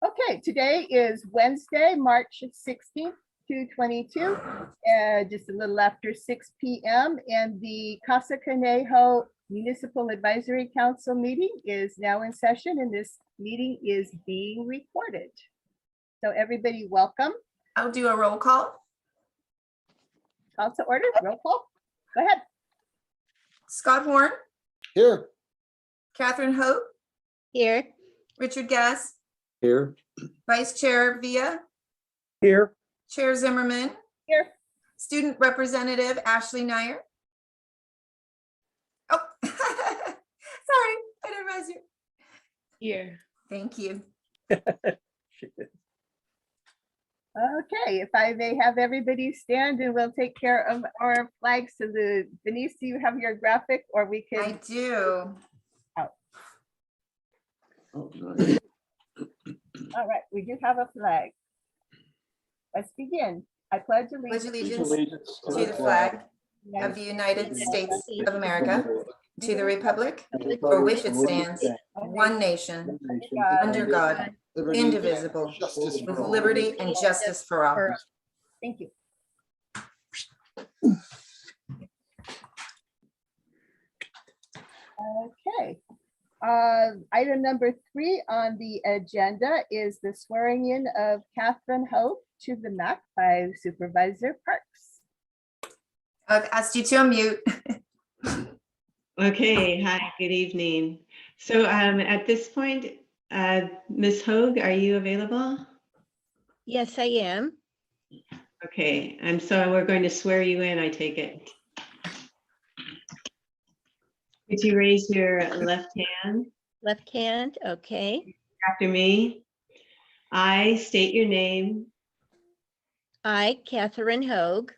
Okay, today is Wednesday, March 16th, 2022, just a little after 6 p.m. and the Casa Conejo Municipal Advisory Council meeting is now in session and this meeting is being recorded. So everybody welcome. I'll do a roll call. Call to order, roll call. Go ahead. Scott Horn, Here. Catherine Hope, Here. Richard Gass, Here. Vice Chair Villa, Here. Chair Zimmerman, Here. Student Representative Ashley Nyer. Oh, sorry, I didn't realize you. Here. Thank you. Okay, if I may have everybody stand and we'll take care of our flags. So Denise, do you have your graphic or we I can? do. All right, we do have a flag. Let's begin. I pledge Pledge allegiance allegiance to the flag of the United States of America, to the republic for which it stands, one nation, under God, indivisible, with liberty and justice for all. Thank you. Okay. Item number 3 on the agenda is the swearing in of Catherine Hope to the MAC by Supervisor Parks. I've asked you to unmute. Okay, hi, good evening. So at this point, Ms. Hogue, are you available? Yes, I am. Okay, and so we're going to swear you in, I take it. Could you raise your left hand Left hand. Okay. after me? I state your name, I, Catherine Hogue,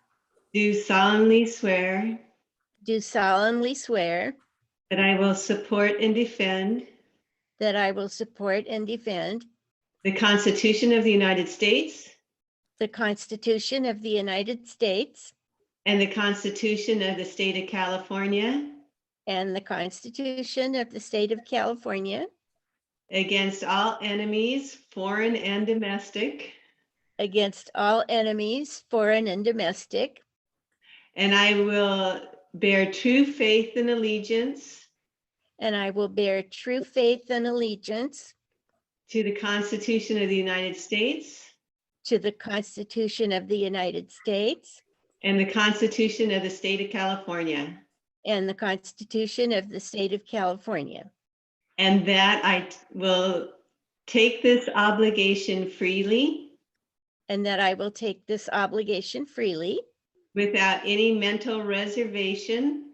do solemnly swear do solemnly swear that I will support and defend that I will support and defend the Constitution of the United States the Constitution of the United States and the Constitution of the State of California and the Constitution of the State of California against all enemies, foreign and domestic, against all enemies, foreign and domestic, and I will bear true faith and allegiance and I will bear true faith and allegiance to the Constitution of the United States to the Constitution of the United States and the Constitution of the State of California, and the Constitution of the State of California, and that I will take this obligation freely and that I will take this obligation freely without any mental reservation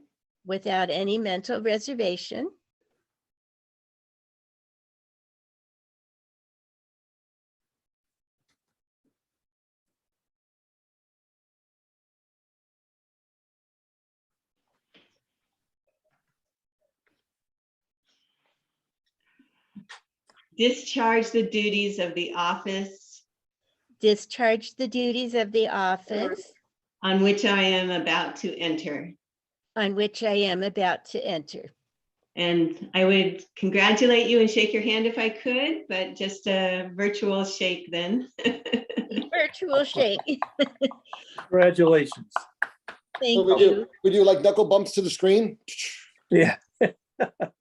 without any mental reservation discharge the duties of the office discharge the duties of the office on which I am about to enter. on which I am about to enter. And I would congratulate you and shake your hand if I could, but just a virtual shake then. Virtual shake. Congratulations. Thank So you. we do like knuckle bumps to the screen. Yeah.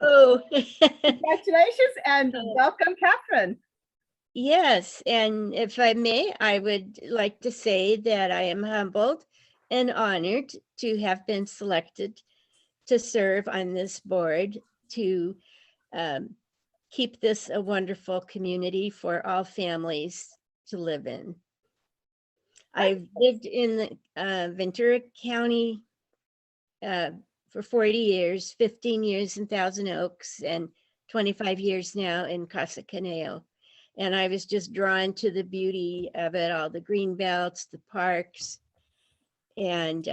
Oh, Congratulations and welcome, Catherine. yes. And if I may, I would like to say that I am humbled and honored to have been selected to serve on this board to keep this a wonderful community for all families to live in. I've lived in Ventura County for 40 years, 15 years in Thousand Oaks, and 25 years now in Casa Conejo. And I was just drawn to the beauty of it, all the green belts, the parks. And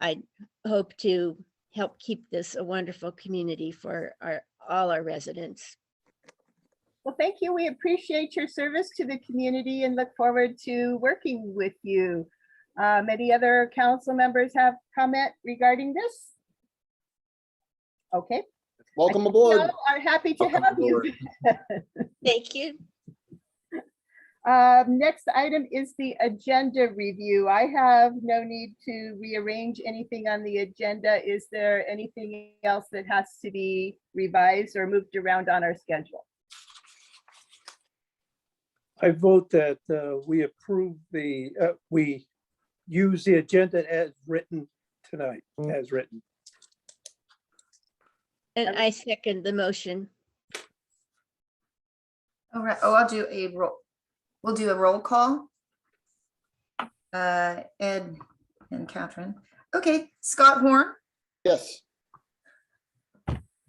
I hope to help keep this a wonderful community for all our residents. Well, thank you. We appreciate your service to the community and look forward to working with you. Any other council members have comment regarding this? Okay. Welcome aboard. We all are happy to have you. Thank you. Next item is the agenda review. I have no need to rearrange anything on the agenda. Is there anything else that has to be revised or moved around on our schedule? I vote that we approve we use the agenda as written tonight, as written. And I second the motion. All right. Oh, I'll do a roll. We'll do a roll call. Ed and Catherine. Okay, Scott Horn, Yes.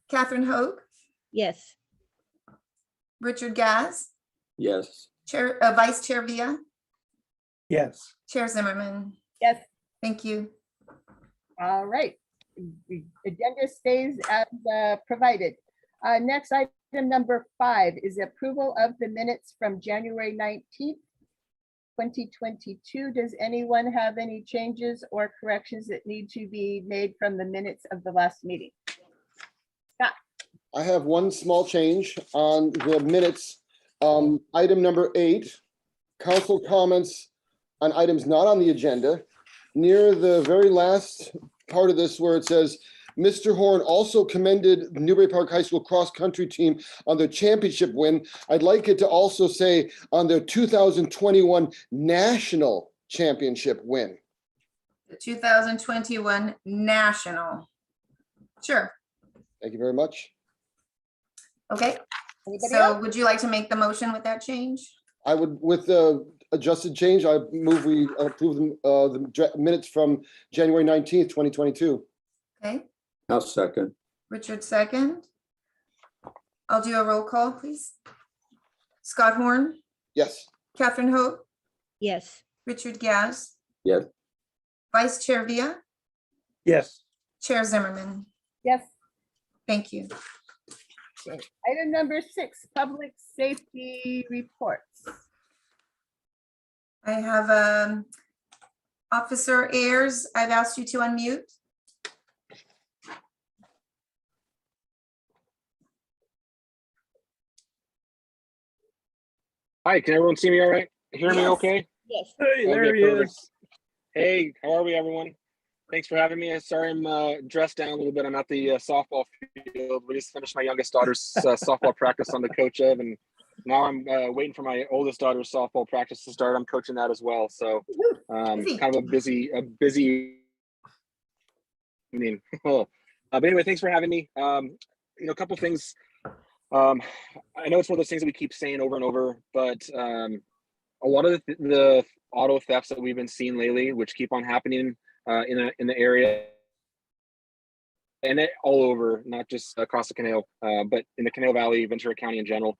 Catherine Hoag, Yes. Richard Gaz, Yes. Chair, Vice Chair Villa, Yes. Chair Zimmerman. Yes. Thank you. All right. The agenda stays as provided. Next item number 5 is approval of the minutes from January 19th, 2022. Does anyone have any changes or corrections that need to be made from the minutes of the last meeting? I have one small change on the minutes. Item number 8, council comments on items not on the agenda. Near the very last part of this where it says, Mr. Horn also commended the Newbury Park High School cross-country team on their championship win. I'd like it to also say on their 2021 national championship win. The 2021 National. Sure. Thank you very much. Okay. Anybody So else? would you like to make the motion with that change? I would, with the adjusted change, I move we approve the minutes from January 19th, 2022. Okay, I'll second. Richard second. I'll do a roll call, please. Scott Horn, Yes. Catherine Hoag, Yes. Richard Gaz, Yes. Vice Chair Villa, Yes. Chair Zimmerman. Yes. Thank you. Okay. Item number 6, public safety reports. I have Officer Ayers, I've asked you to unmute. Hi, can everyone see me all right? Hear me Yes. okay? Yes. Hey, there Okay, he perfect. is. Hey, how are we, everyone? Thanks for having me. Sorry I'm dressed down a little bit. I'm at the softball field. We just finished my youngest daughter's softball practice on the coach of, and now I'm waiting for my oldest daughter's softball practice to start. I'm coaching that as well. So Busy. kind of a busy evening. But anyway, thanks for having me. A couple things. I know it's one of those things that we keep saying over and over, but a lot of the auto thefts that we've been seeing lately, which keep on happening in the area, and all over, not just across the Conejo, but in the Conejo Valley, Ventura County in general.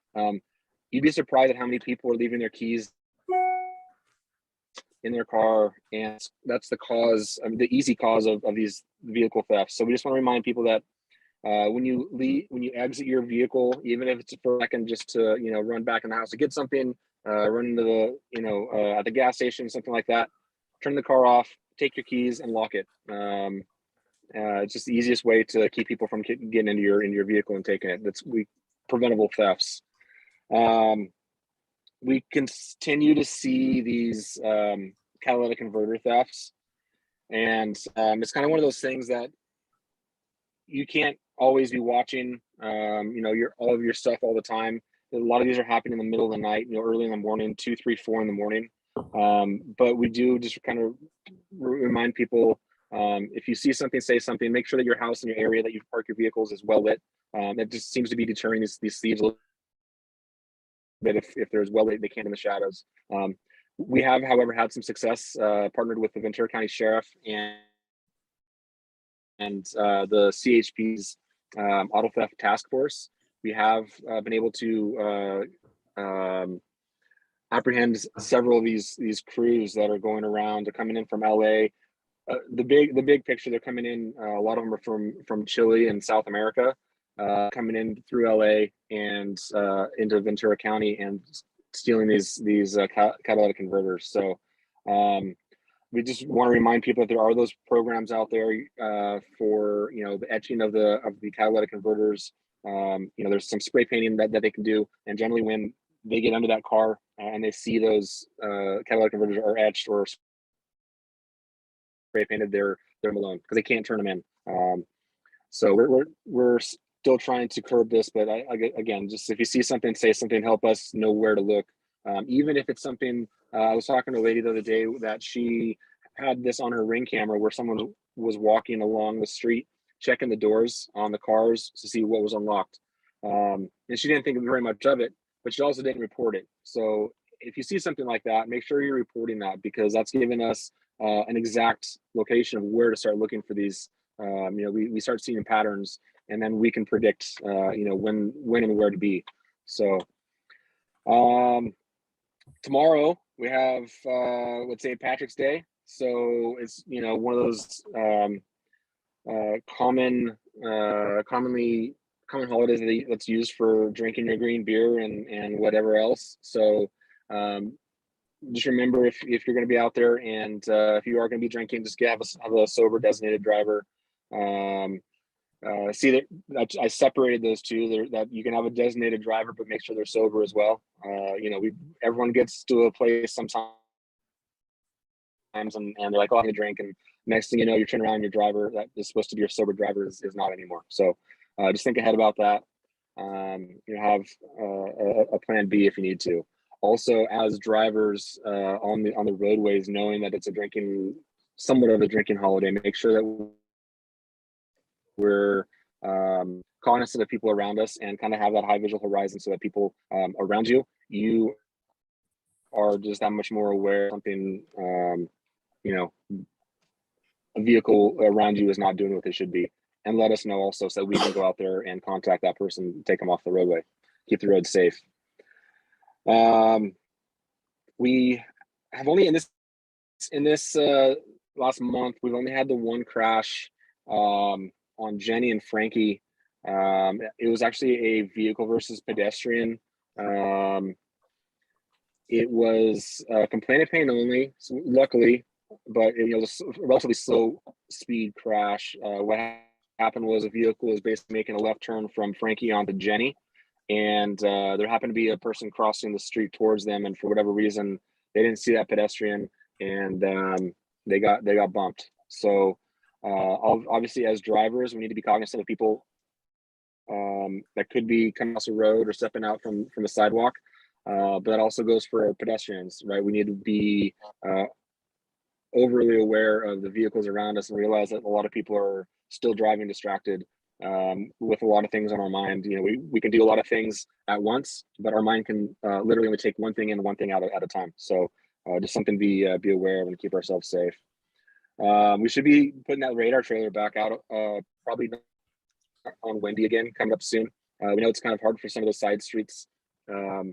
You'd be surprised at how many people are leaving their keys in their car, and that's the cause, the easy cause of these vehicle thefts. So we just want to remind people that when you exit your vehicle, even if it's for a second, just to run back in the house to get something, run into the at the gas station, something like that, turn the car off, take your keys and lock it. It's just the easiest way to keep people from getting into your vehicle and taking it. That's preventable thefts. We continue to see these catalytic converter thefts, and it's kind of one of those things that you can't always be watching all of your stuff all the time. A lot of these are happening in the middle of the night, early in the morning, 2, 3, 4 in the morning. But we do just kind of remind people, if you see something, say something. Make sure that your house and your area that you park your vehicles is well lit. That just seems to be deterring these thieves a little bit. If there's well lit, they can't in the shadows. We have, however, had some success, partnered with the Ventura County Sheriff and the CHP's Auto Theft Task Force. We have been able to apprehend several of these crews that are going around. They're coming in from LA. The big picture, they're coming in. A lot of them are from Chile and South America, coming in through LA and into Ventura County and stealing these catalytic converters. So we just want to remind people that there are those programs out there for the etching of the catalytic converters. There's some spray painting that they can do, and generally when they get under that car and they see those catalytic converters are etched or spray painted, they're alone because they can't turn them in. So we're still trying to curb this, but again, just if you see something, say something, help us know where to look. Even if it's something, I was talking to a lady the other day that she had this on her Ring camera where someone was walking along the street, checking the doors on the cars to see what was unlocked. And she didn't think very much of it, but she also didn't report it. So if you see something like that, make sure you're reporting that, because that's giving us an exact location of where to start looking for these. We start seeing patterns, and then we can predict, when and where to be. So tomorrow we have, let's say, Patrick's Day. So it's, one of those common holidays that's used for drinking your green beer and whatever else. So just remember, if you're going to be out there, and if you are going to be drinking, just have a sober designated driver. See that I separated those two. That you can have a designated driver, but make sure they're sober as well. Everyone gets to a place sometimes, and they're like, "Oh, I'm gonna drink," and next thing you know, you turn around, your driver that is supposed to be your sober driver is not anymore. So just think ahead about that. Have a plan B if you need to. Also, as drivers on the roadways, knowing that it's somewhat of a drinking holiday, make sure that we're cognizant of people around us and kind of have that high visual horizon, so that people around you are just that much more aware of something, a vehicle around you is not doing what they should be, and let us know also, so that we can go out there and contact that person, take them off the roadway, keep the road safe. We have only in this last month, we've only had the one crash on Jenny and Frankie. It was actually a vehicle versus pedestrian. It was complainant paying only, so luckily, but it was a relatively slow speed crash. What happened was a vehicle was basically making a left turn from Frankie onto Jenny, and there happened to be a person crossing the street towards them, and for whatever reason, they didn't see that pedestrian, and they got bumped. So obviously, as drivers, we need to be cognizant of people that could be coming across the road or stepping out from the sidewalk. But that also goes for pedestrians, right? We need to be overly aware of the vehicles around us and realize that a lot of people are still driving distracted with a lot of things on our mind. We can do a lot of things at once, but our mind can literally only take one thing in, one thing out at a time. So just something to be aware of and keep ourselves safe. We should be putting that radar trailer back out probably on Wendy again, coming up soon. We know it's kind of hard for some of those side streets. Bella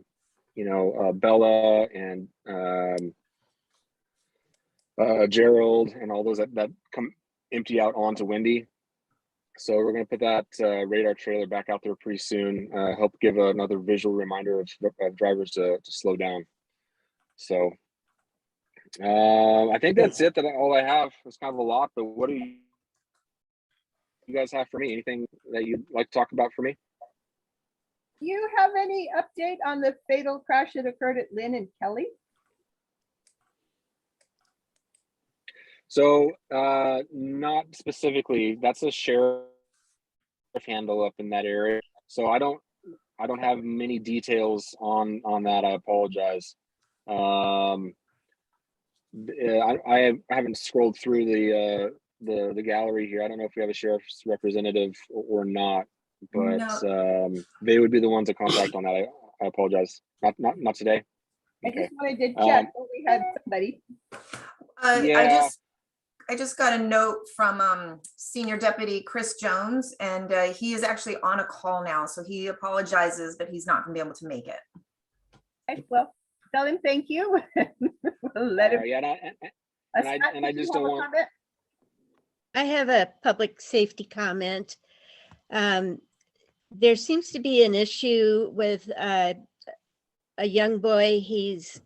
and Gerald and all those that come empty out onto Wendy. So we're going to put that radar trailer back out there pretty soon. Help give another visual reminder of drivers to slow down. So I think that's it. All I have is kind of a lot, but what do you guys have for me? Anything that you'd like to talk about for me? Do you have any update on the fatal crash that occurred at Lynn and Kelly? So not specifically. That's a sheriff handle up in that area. So I don't have many details on that. I apologize. I haven't scrolled through the gallery here. I don't know if we have a sheriff's representative or not, but No. they would be the ones to contact on that. I apologize. Not today. I Okay. just wanted to check when we had somebody. Yeah. I just got a note from Senior Deputy Chris Jones, and he is actually on a call now, so he apologizes, but he's not going to be able to make it. Okay, well, tell him thank you. We'll let him. Yeah, and I just don't want. Comment? I have a public safety comment. There seems to be an issue with a young boy. He's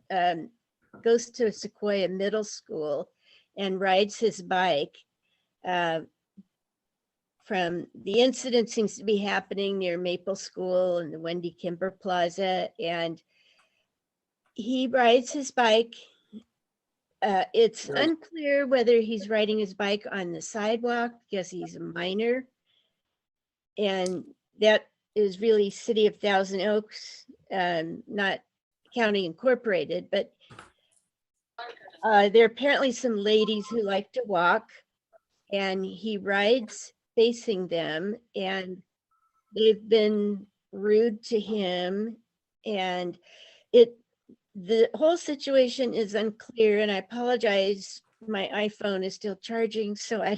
goes to Sequoia Middle School and rides his bike. From the incident seems to be happening near Maple School and the Wendy Kimber Plaza, and he rides his bike. It's Right. unclear whether he's riding his bike on the sidewalk because he's a minor. And that is really City of Thousand Oaks, not County Incorporated, but there are apparently some ladies who like to walk, and he rides facing them, and they've been rude to him, and the whole situation is unclear, and I apologize, my iPhone is still charging, so I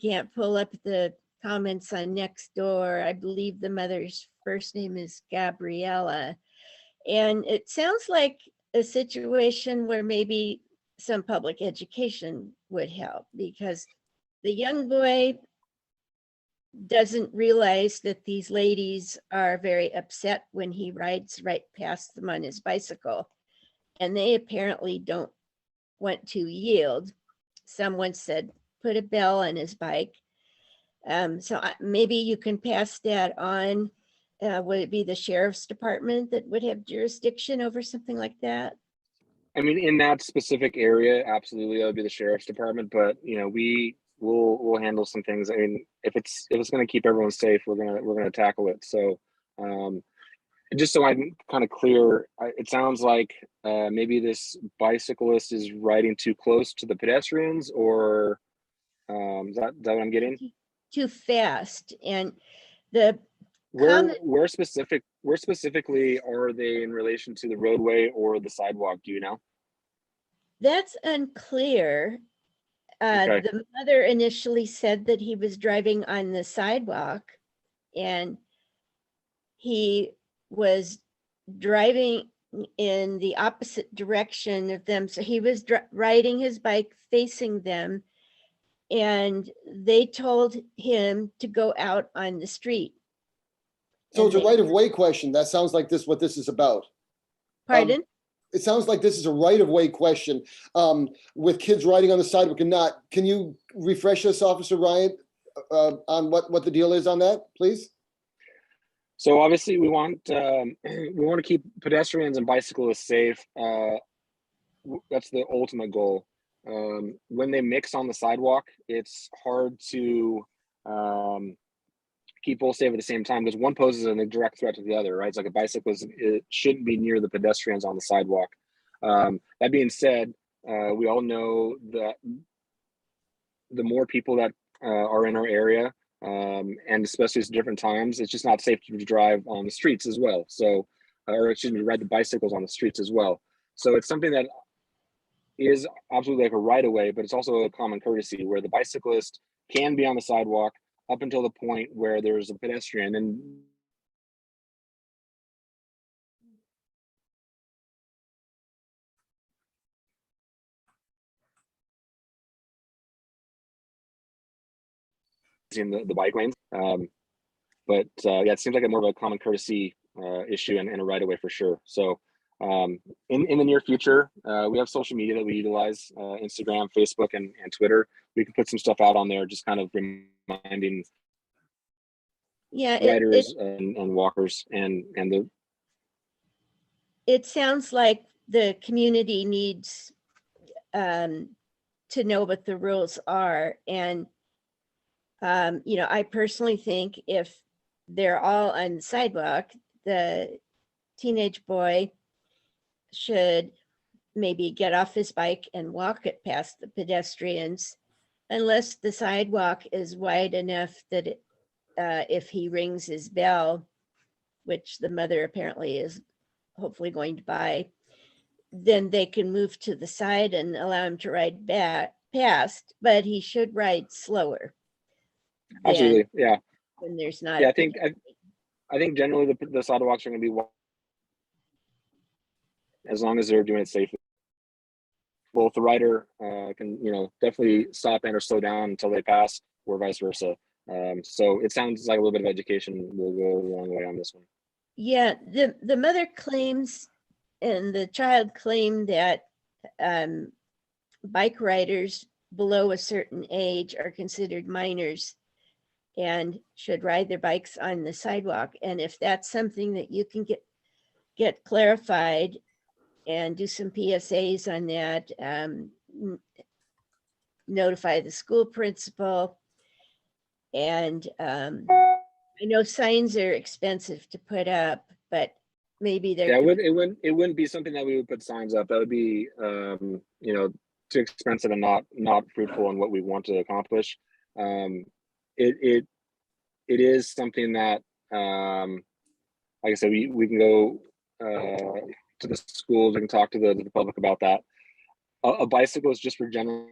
can't pull up the comments on Nextdoor. I believe the mother's first name is Gabriella. And it sounds like a situation where maybe some public education would help, because the young boy doesn't realize that these ladies are very upset when he rides right past them on his bicycle. And they apparently don't want to yield. Someone said, put a bell on his bike. Maybe you can pass that on. Would it be the sheriff's department that would have jurisdiction over something like that? I mean, in that specific area, absolutely, that would be the sheriff's department. But you know, we'll handle some things. I mean, if it's going to keep everyone safe, we're gonna tackle it. So, just so I'm kind of clear, it sounds like maybe this bicyclist is riding too close to the pedestrians, or is that what I'm getting? Too fast, and the Where specifically are they in relation to the roadway or the sidewalk? Do you know? That's unclear. Okay. The mother initially said that he was driving on the sidewalk, and he was driving in the opposite direction of them. So he was riding his bike facing them, and they told him to go out on the street. So it's a right-of-way question. That sounds like what this is about. Pardon? It sounds like this is a right-of-way question, with kids riding on the sidewalk and not. Can you refresh us, Officer Ryan, on what the deal is on that, please? So obviously we want to keep pedestrians and bicyclists safe. That's the ultimate goal. When they mix on the sidewalk, it's hard to keep both safe at the same time, because one poses a direct threat to the other, right? It's like a bicyclist, it shouldn't be near the pedestrians on the sidewalk. That being said, we all know that the more people that are in our area, and especially at different times, it's just not safe to drive on the streets as well. So, or excuse me, ride the bicycles on the streets as well. So it's something that is absolutely like a right of way, but it's also a common courtesy where the bicyclist can be on the sidewalk up until the point where there's a pedestrian. And in the bike lanes. But yeah, it seems like a more of a common courtesy issue and a right of way for sure. So in the near future, we have social media that we utilize, Instagram, Facebook, and Twitter. We can put some stuff out on there, just kind of reminding riders and walkers and the. It sounds like the community needs to know what the rules are. And, I personally think if they're all on the sidewalk, the teenage boy should maybe get off his bike and walk it past the pedestrians, unless the sidewalk is wide enough that if he rings his bell, which the mother apparently is hopefully going to buy, then they can move to the side and allow him to ride back past, but he should ride slower. Absolutely, yeah. When there's not. Yeah, I think generally the sidewalks are going to be as long as they're doing it safely. Both the rider can, definitely stop and or slow down until they pass, or vice versa. So it sounds like a little bit of education will go a long way on this one. Yeah, the mother claims and the child claimed that bike riders below a certain age are considered minors and should ride their bikes on the sidewalk. And if that's something that you can get clarified, and do some PSAs on that. Notify the school principal. And I know signs are expensive to put up, but maybe Yeah, they're, it wouldn't be something that we would put signs up. That would be, you know, too expensive and not fruitful in what we want to accomplish. It is something that, like I said, we can go to the schools. We can talk to the public about that. A bicycle is just for general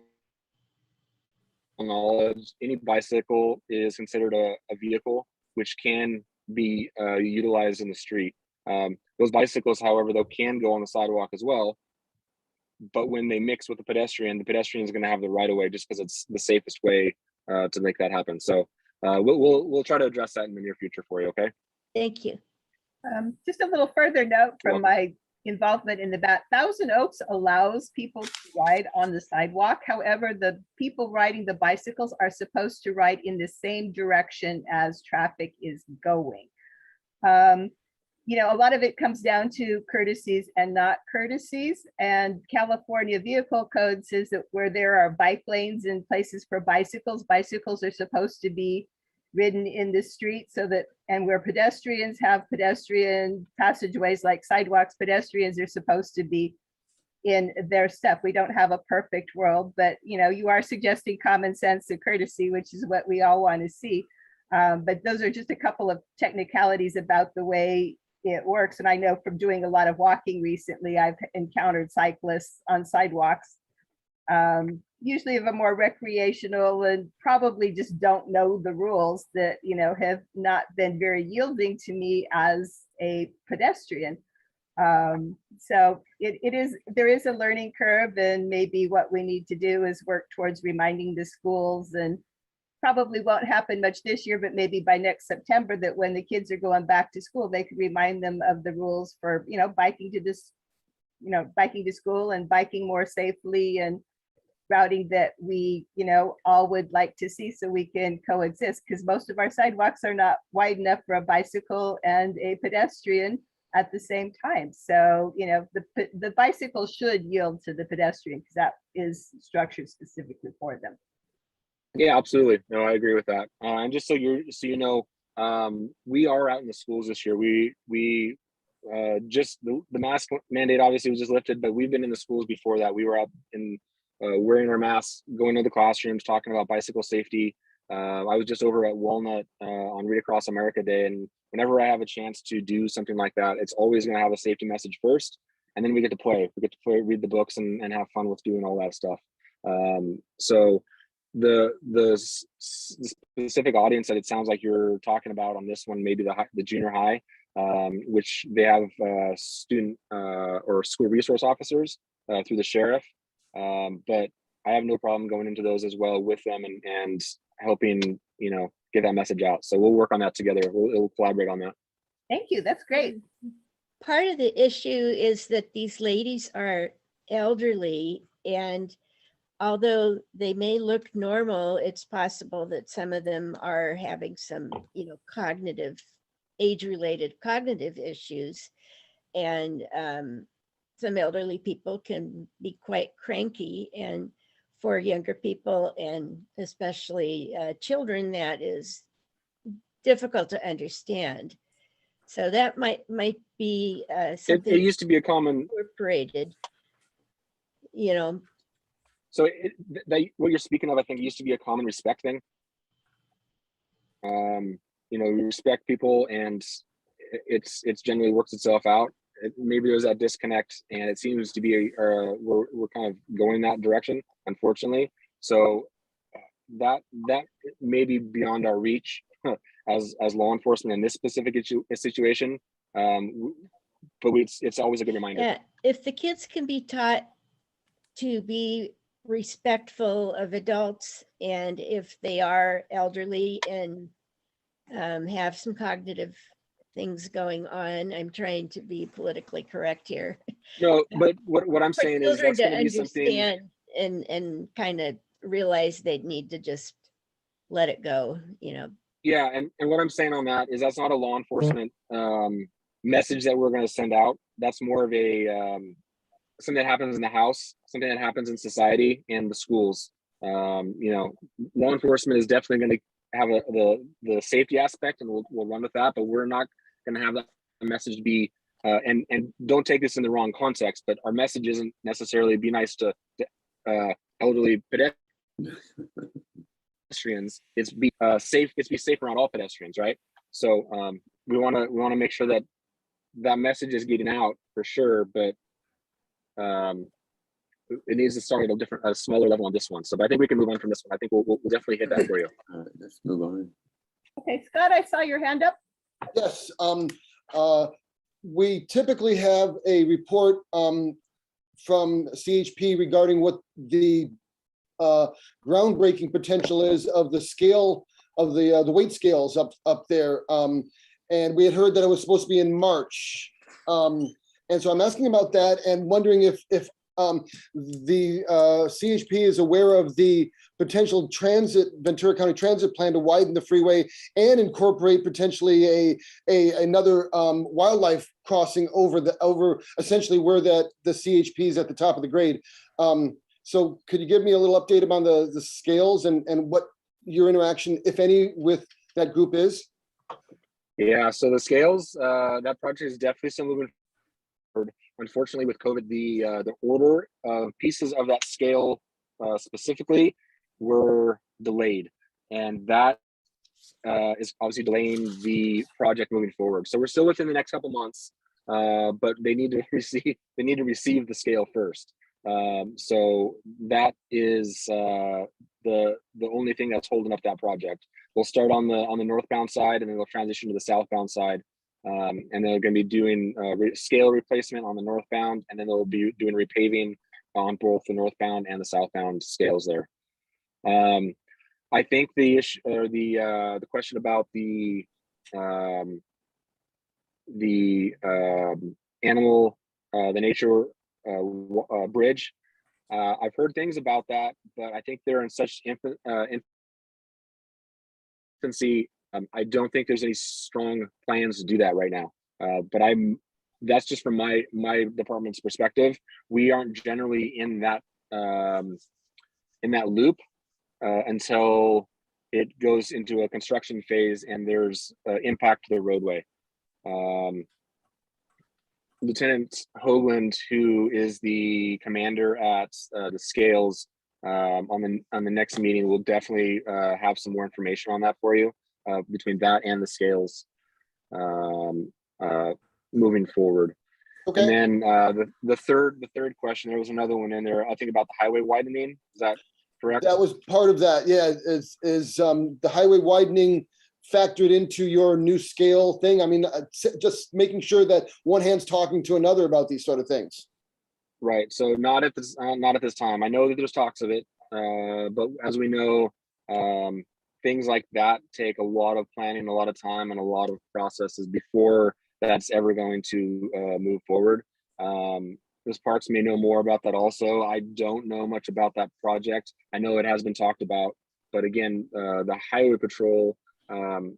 knowledge. Any bicycle is considered a vehicle which can be utilized in the street. Those bicycles, however, though, can go on the sidewalk as well. But when they mix with the pedestrian is going to have the right of way just because it's the safest way to make that happen. So we'll try to address that in the near future for you. Okay. thank you. Just a little further note from my involvement in the bat. Thousand Oaks allows people to ride on the sidewalk. However, the people riding the bicycles are supposed to ride in the same direction as traffic is going. You know, a lot of it comes down to courtesies and not courtesies. And California Vehicle Code says that where there are bike lanes and places for bicycles, bicycles are supposed to be ridden in the street so that, and where pedestrians have pedestrian passageways like sidewalks, pedestrians are supposed to be in their step. We don't have a perfect world, but you know, you are suggesting common sense and courtesy, which is what we all want to see. But those are just a couple of technicalities about the way it works. And I know from doing a lot of walking recently, I've encountered cyclists on sidewalks, usually of a more recreational and probably just don't know the rules, that, you know, have not been very yielding to me as a pedestrian. So there is a learning curve, and maybe what we need to do is work towards reminding the schools, and probably won't happen much this year, but maybe by next September, that when the kids are going back to school, they could remind them of the rules for, you know, biking to this, you know, biking to school and biking more safely, and routing that we, you know, all would like to see so we can coexist, because most of our sidewalks are not wide enough for a bicycle and a pedestrian at the same time. So, you know, the bicycle should yield to the pedestrian because that is structured specifically for them. Yeah, absolutely. No, I agree with that. And just so you know, we are out in the schools this year. We just the mask mandate obviously was just lifted, but we've been in the schools before that. We were out in wearing our masks, going to the classrooms, talking about bicycle safety. I was just over at Walnut on Read Across America Day, and whenever I have a chance to do something like that, it's always going to have a safety message first, and then we get to play. We get to play, read the books, and have fun with doing all that stuff. So the specific audience that it sounds like you're talking about on this one, maybe the junior high, which they have student or school resource officers through the sheriff, but I have no problem going into those as well with them and helping, you know, get that message out. So we'll work on that together. We'll collaborate on that. Thank you. That's great. Part of the issue is that these ladies are elderly, and although they may look normal, it's possible that some of them are having some, you know, age-related cognitive issues. And some elderly people can be quite cranky, and for younger people, and especially children, that is difficult to understand. So that might be something It used to be a common incorporated, you know. So what you're speaking of, I think, used to be a common respect thing. You know, we respect people, and it's generally works itself out. Maybe there's that disconnect, and it seems to be we're kind of going that direction, unfortunately. So that may be beyond our reach as law enforcement in this specific situation. But it's always a good reminder. Yeah, if the kids can be taught to be respectful of adults, and if they are elderly and have some cognitive things going on, I'm trying to be politically correct here. No, but what I'm saying is that's going to be something, and kind of realize they need to just let it go, you know. Yeah, and what I'm saying on that is that's not a law enforcement message that we're going to send out. That's more of a something that happens in the house, something that happens in society and the schools. You know, law enforcement is definitely going to have the safety aspect, and we'll run with that, but we're not going to have that message be and don't take this in the wrong context, but our message isn't necessarily be nice to elderly pedestrians. It's be safe. It's be safe around all pedestrians, right? So we want to make sure that that message is getting out for sure, but it needs to start at a smaller level on this one. So, but I think we can move on from this one. I think we'll definitely hit that for you. All right, let's move on. Okay, Scott, I saw your hand up. Yes, we typically have a report from CHP regarding what the groundbreaking potential is of the scale of the weight scales up there. And we had heard that it was supposed to be in March. And so I'm asking about that and wondering if the CHP is aware of the potential Ventura County transit plan to widen the freeway and incorporate potentially another wildlife crossing over essentially where the CHP is at the top of the grade. So could you give me a little update about the scales and what your interaction, if any, with that group is? Yeah, so the scales, that project is definitely still moving forward. Unfortunately, with COVID, the order of pieces of that scale specifically were delayed, and that is obviously delaying the project moving forward. So we're still within the next couple months, but they need to receive the scale first. So that is the only thing that's holding up that project. We'll start on the northbound side, and then we'll transition to the southbound side. And they're going to be doing scale replacement on the northbound, and then they'll be doing repaving on both the northbound and the southbound scales there. I think the issue or the question about the animal, the nature bridge, I've heard things about that, but I think they're in such infancy. I don't think there's any strong plans to do that right now. But that's just from my department's perspective. We aren't generally in that loop until it goes into a construction phase and there's impact to the roadway. Lieutenant Hoagland, who is the commander at the scales, on the next meeting, will definitely have some more information on that for you. Between that and the scales moving forward. Okay. And then the third question, there was another one in there, I think, about the highway widening. Is that correct? That was part of that. Yeah. Is the highway widening factored into your new scale thing? I mean, just making sure that one hand's talking to another about these sort of things. Right. So not at this time. I know that there's talks of it, but as we know, things like that take a lot of planning, a lot of time, and a lot of processes before that's ever going to move forward. Ms. Parks may know more about that also. I don't know much about that project. I know it has been talked about, but again, the Highway Patrol in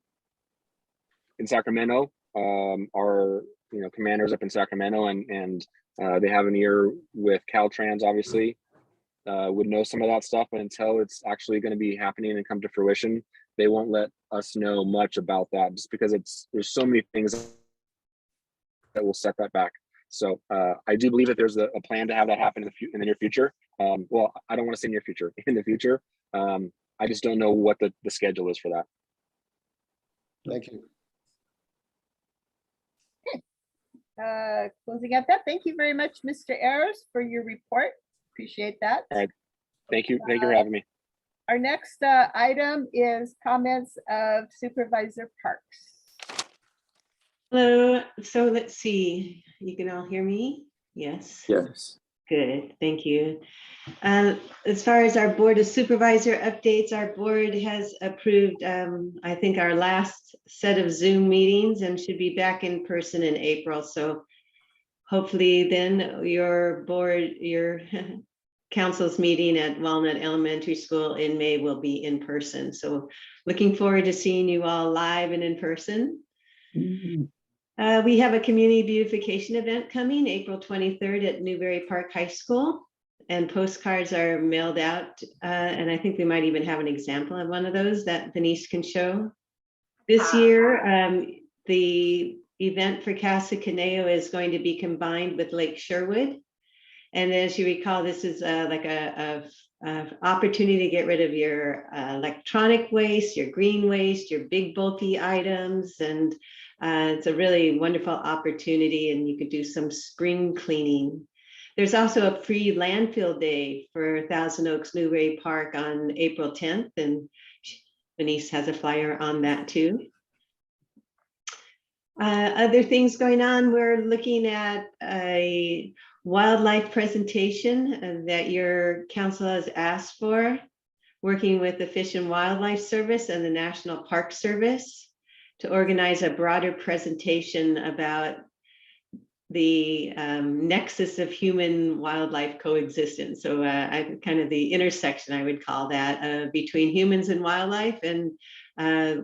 Sacramento are commanders up in Sacramento, and they have an ear with Caltrans, obviously. Would know some of that stuff, but until it's actually going to be happening and come to fruition, they won't let us know much about that, just because there's so many things that will set that back. So I do believe that there's a plan to have that happen in the near future. Well, I don't want to say near future, in the future. I just don't know what the schedule is for that. Thank you. Closing out that, thank you very much, Mr. Ayers, for your report. Appreciate that. All right. Thank you for having me. Our next item is comments of Supervisor Parks. Hello. So let's see. You can all hear me? Yes. Yes. Good. Thank you. As far as our Board of Supervisor updates, our board has approved, I think, our last set of Zoom meetings and should be back in person in April. So hopefully then your council's meeting at Walnut Elementary School in May will be in person. So looking forward to seeing you all live and in person. We have a community beautification event coming April 23rd at Newbury Park High School, and postcards are mailed out. And I think we might even have an example of one of those that Denise can show. This year, the event for Casa Conejo is going to be combined with Lake Sherwood. And as you recall, this is like a opportunity to get rid of your electronic waste, your green waste, your big bulky items. And it's a really wonderful opportunity, and you could do some spring cleaning. There's also a free landfill day for Thousand Oaks Newbury Park on April 10th, and Denise has a flyer on that too. Other things going on, we're looking at a wildlife presentation that your council has asked for, working with the Fish and Wildlife Service and the National Park Service to organize a broader presentation about the nexus of human wildlife coexistence. So kind of the intersection, I would call that, between humans and wildlife. And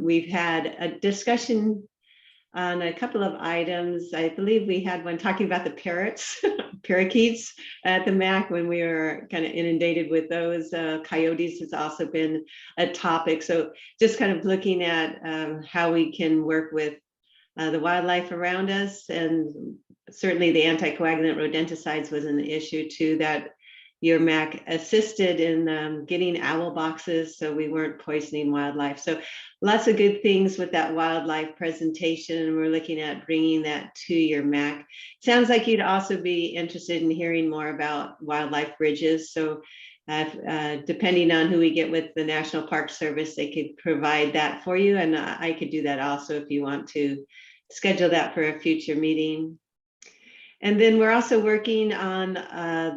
we've had a discussion on a couple of items. I believe we had one talking about the parrots, parakeets at the MAC when we were kind of inundated with those. Coyotes has also been a topic. So just kind of looking at how we can work with the wildlife around us. And certainly the anticoagulant rodenticides was an issue too, that your MAC assisted in getting owl boxes so we weren't poisoning wildlife. So lots of good things with that wildlife presentation, and we're looking at bringing that to your MAC. Sounds like you'd also be interested in hearing more about wildlife bridges. So depending on who we get with the National Park Service, they could provide that for you. And I could do that also if you want to schedule that for a future meeting. And then we're also working on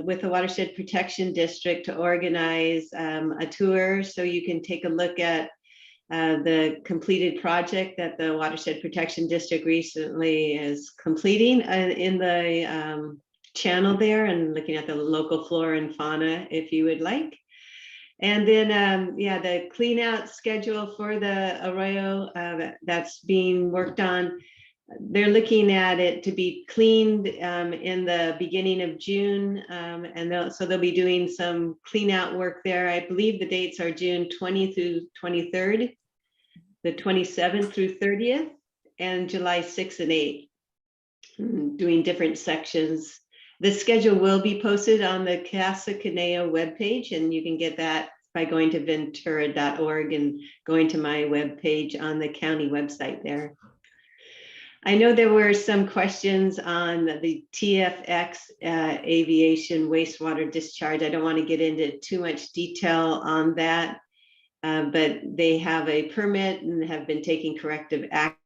with the Watershed Protection District to organize a tour so you can take a look at the completed project that the Watershed Protection District recently is completing in the channel there, and looking at the local flora and fauna if you would like. And then, yeah, the clean out schedule for the Arroyo that's being worked on. They're looking at it to be cleaned in the beginning of June. And so they'll be doing some clean out work there. I believe the dates are June 20th through 23rd, the 27th through 30th, and July 6th and 8th, doing different sections. The schedule will be posted on the Casa Conejo webpage, and you can get that by going to ventura.org and going to my webpage on the county website there. I know there were some questions on the TFX aviation wastewater discharge. I don't want to get into too much detail on that, but they have a permit and have been taking corrective action.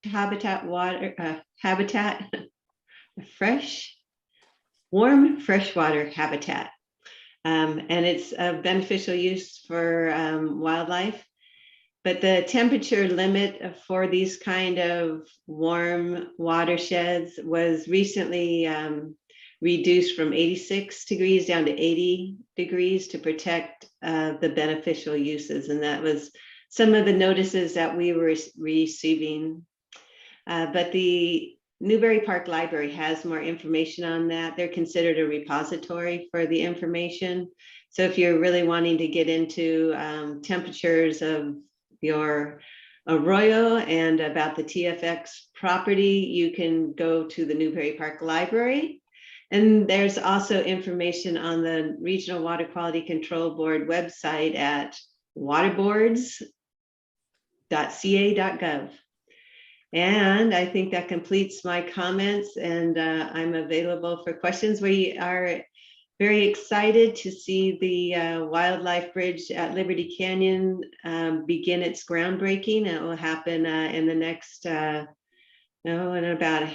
Habitat fresh. Warm freshwater habitat, and it's a beneficial use for wildlife. But the temperature limit for these kind of warm watersheds was recently reduced from 86 degrees down to 80 degrees to protect the beneficial uses. And that was some of the notices that we were receiving. But the Newbury Park Library has more information on that. They're considered a repository for the information. So if you're really wanting to get into temperatures of your arroyo and about the TFX property, you can go to the Newbury Park Library. And there's also information on the Regional Water Quality Control Board website at waterboards.ca.gov. And I think that completes my comments, and I'm available for questions. We are very excited to see the wildlife bridge at Liberty Canyon begin its groundbreaking. It will happen in the next, in about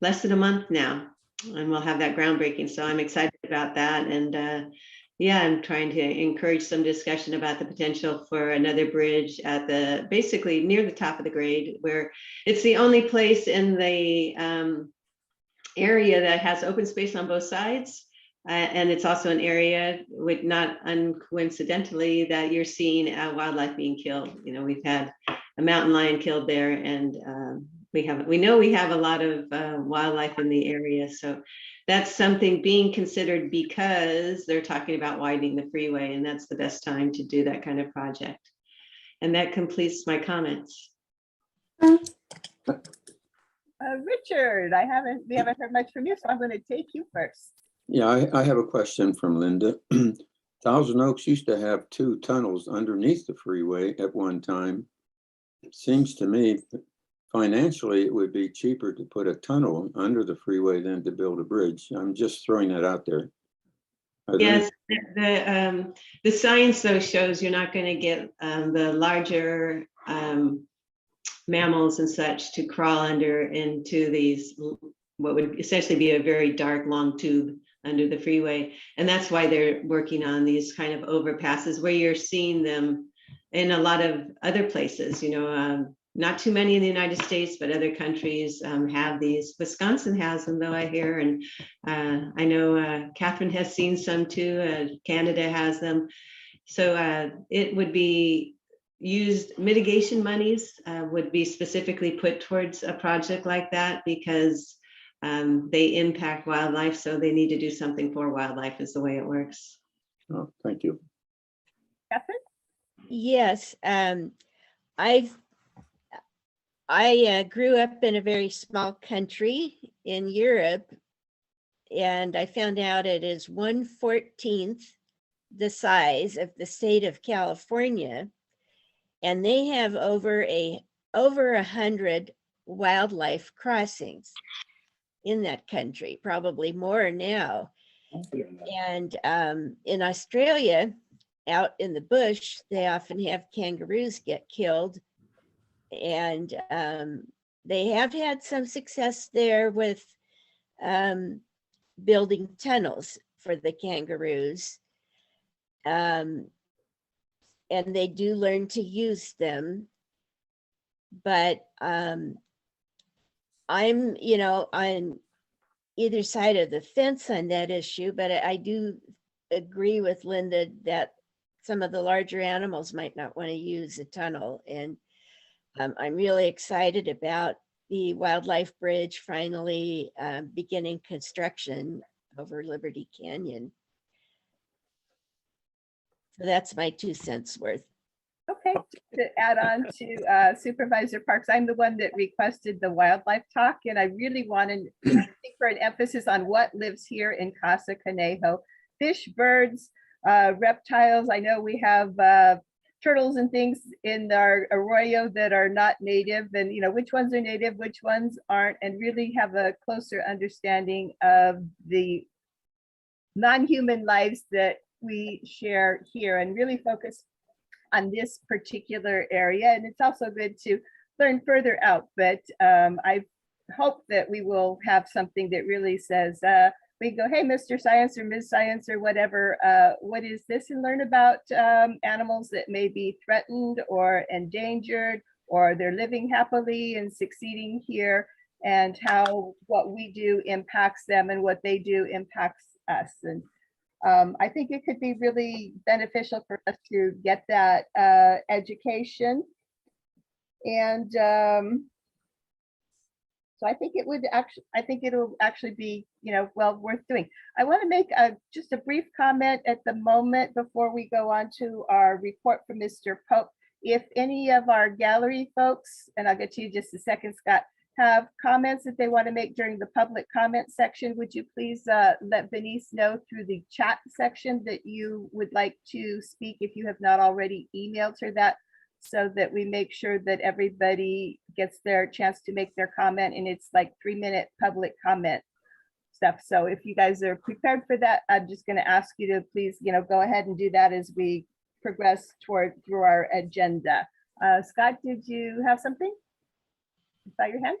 less than a month now, and we'll have that groundbreaking. So I'm excited about that. And yeah, I'm trying to encourage some discussion about the potential for another bridge at the, basically near the top of the grade, where it's the only place in the area that has open space on both sides. And it's also an area with, not uncoincidentally, that you're seeing wildlife being killed. You know, we've had a mountain lion killed there, and we know we have a lot of wildlife in the area. So that's something being considered, because they're talking about widening the freeway, and that's the best time to do that kind of project. And that completes my comments. Richard, we haven't heard much from you, so I'm going to take you first. Yeah, I have a question from Linda. Thousand Oaks used to have 2 tunnels underneath the freeway at one time. It seems to me that financially it would be cheaper to put a tunnel under the freeway than to build a bridge. I'm just throwing that out there. Yes, the science though shows you're not going to get the larger mammals and such to crawl under into these, what would essentially be a very dark, long tube under the freeway. And that's why they're working on these kind of overpasses, where you're seeing them in a lot of other places, you know, not too many in the United States, but other countries have these. Wisconsin has them though, I hear. And I know Catherine has seen some too. Canada has them. So it would be used, mitigation monies would be specifically put towards a project like that, because they impact wildlife. So they need to do something for wildlife, is the way it works. Oh, thank you. Catherine? Yes, I grew up in a very small country in Europe, and I found out it is 1/14 the size of the state of California, and they have over 100 wildlife crossings in that country, probably more now. And in Australia, out in the bush, they often have kangaroos get killed. And they have had some success there with building tunnels for the kangaroos. And they do learn to use them. But I'm, on either side of the fence on that issue, but I do agree with Linda that some of the larger animals might not want to use a tunnel. And I'm really excited about the wildlife bridge finally beginning construction over Liberty Canyon. So that's my 2 cents worth. Okay, to add on to Supervisor Parks, I'm the one that requested the wildlife talk, and I really wanted for an emphasis on what lives here in Casa Conejo. Fish, birds, reptiles. I know we have turtles and things in our arroyo that are not native, and which ones are native, which ones aren't, and really have a closer understanding of the non-human lives that we share here, and really focus on this particular area. And it's also good to learn further out, but I hope that we will have something that really says, we go, hey, Mr. Science or Ms. Science or whatever, what is this? And learn about animals that may be threatened or endangered, or they're living happily and succeeding here, and how what we do impacts them and what they do impacts us. And I think it could be really beneficial for us to get that education. And so I think it'll actually be, well worth doing. I want to make just a brief comment at the moment before we go on to our report from Mr. Pope. If any of our gallery folks, and I'll get to you just a second, Scott, have comments that they want to make during the public comment section, would you please let Denise know through the chat section that you would like to speak, if you have not already emailed her that, so that we make sure that everybody gets their chance to make their comment, and it's like 3-minute public comment stuff. So if you guys are prepared for that, I'm just going to ask you to please, go ahead and do that as we progress through our agenda. Scott, did you have something? Saw your hand.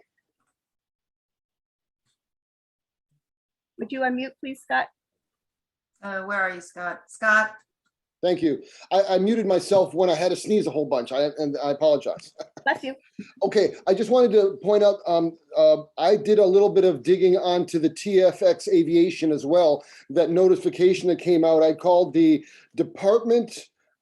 Would you unmute, please, Scott? Where are you, Scott? Scott? Thank you. I muted myself when I had to sneeze a whole bunch. And I apologize. Bless you. Okay, I just wanted to point out, I did a little bit of digging onto the TFX Aviation as well. That notification that came out, I called the Department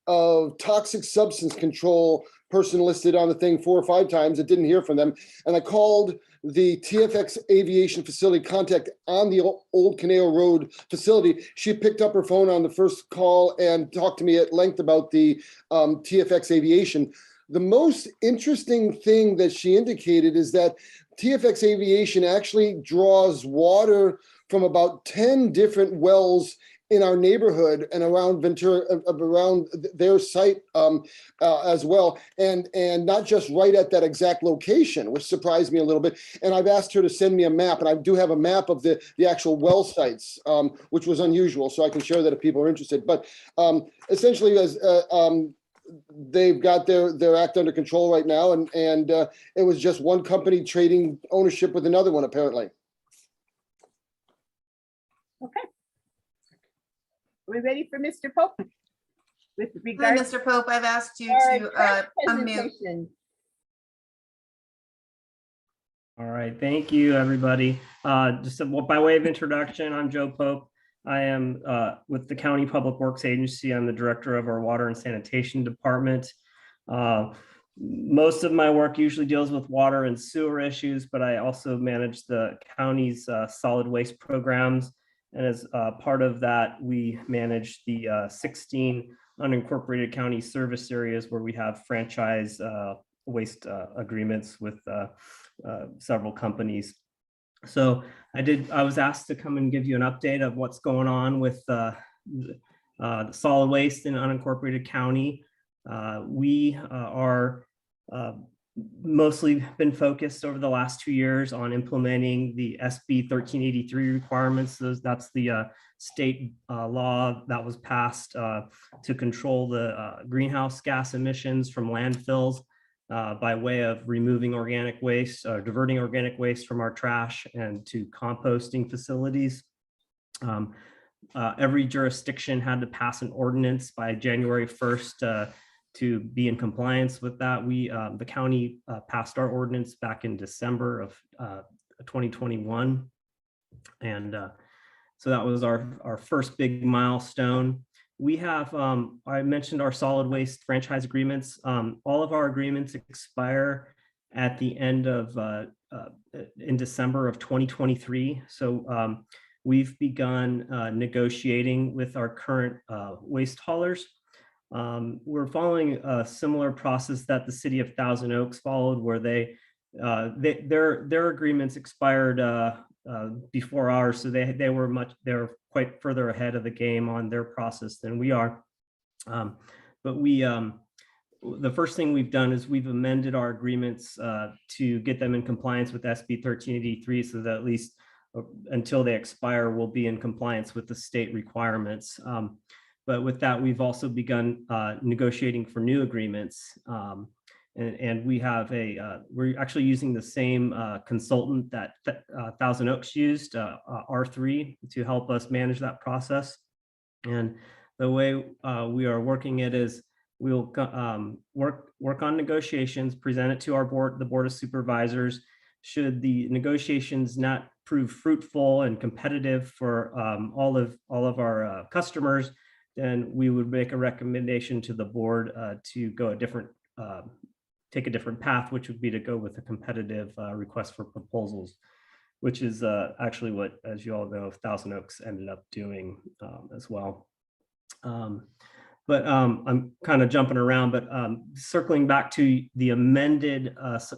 of Toxic Substance Control person listed on the thing 4 or 5 times. I didn't hear from them. And I called the TFX Aviation facility contact on the Old Conejo Road facility. She picked up her phone on the first call and talked to me at length about the TFX Aviation. The most interesting thing that she indicated is that TFX Aviation actually draws water from about 10 different wells in our neighborhood and around Ventura, around their site as well, and not just right at that exact location, which surprised me a little bit. And I've asked her to send me a map, and I do have a map of the actual well sites, which was unusual, so I can share that if people are interested. But essentially, as they've got their act under control right now, and it was just one company trading ownership with another one, apparently. Okay. Are we ready for Mr. Pope? With Hi, regard to Mr. Pope, I've asked you our to track unmute. presentation. All right, thank you, everybody. Just by way of introduction, I'm Joe Pope. I am with the County Public Works Agency. I'm the director of our Water and Sanitation Department. Most of my work usually deals with water and sewer issues, but I also manage the county's solid waste programs. And as part of that, we manage the 16 unincorporated county service areas where we have franchise waste agreements with several companies. So I was asked to come and give you an update of what's going on with the solid waste in unincorporated county. We are mostly been focused over the last 2 years on implementing the SB 1383 requirements. That's the state law that was passed to control the greenhouse gas emissions from landfills by way of removing organic waste, diverting organic waste from our trash and to composting facilities. Every jurisdiction had to pass an ordinance by January 1st to be in compliance with that. The county passed our ordinance back in December of 2021. And so that was our first big milestone. We have, I mentioned our solid waste franchise agreements. All of our agreements expire at the end of, in December of 2023. So we've begun negotiating with our current waste haulers. We're following a similar process that the city of Thousand Oaks followed, where their agreements expired before ours, so they're quite further ahead of the game on their process than we are. But the first thing we've done is we've amended our agreements to get them in compliance with SB 1383, so that at least until they expire, we'll be in compliance with the state requirements. But with that, we've also begun negotiating for new agreements. And we have we're actually using the same consultant that Thousand Oaks used, R3, to help us manage that process. And the way we are working it is we'll work on negotiations, present it to our board, the Board of Supervisors. Should the negotiations not prove fruitful and competitive for all of our customers, then we would make a recommendation to the board to go take a different path, which would be to go with a competitive request for proposals, which is actually what, as you all know, Thousand Oaks ended up doing as well. But I'm kind of jumping around, but circling back to the amended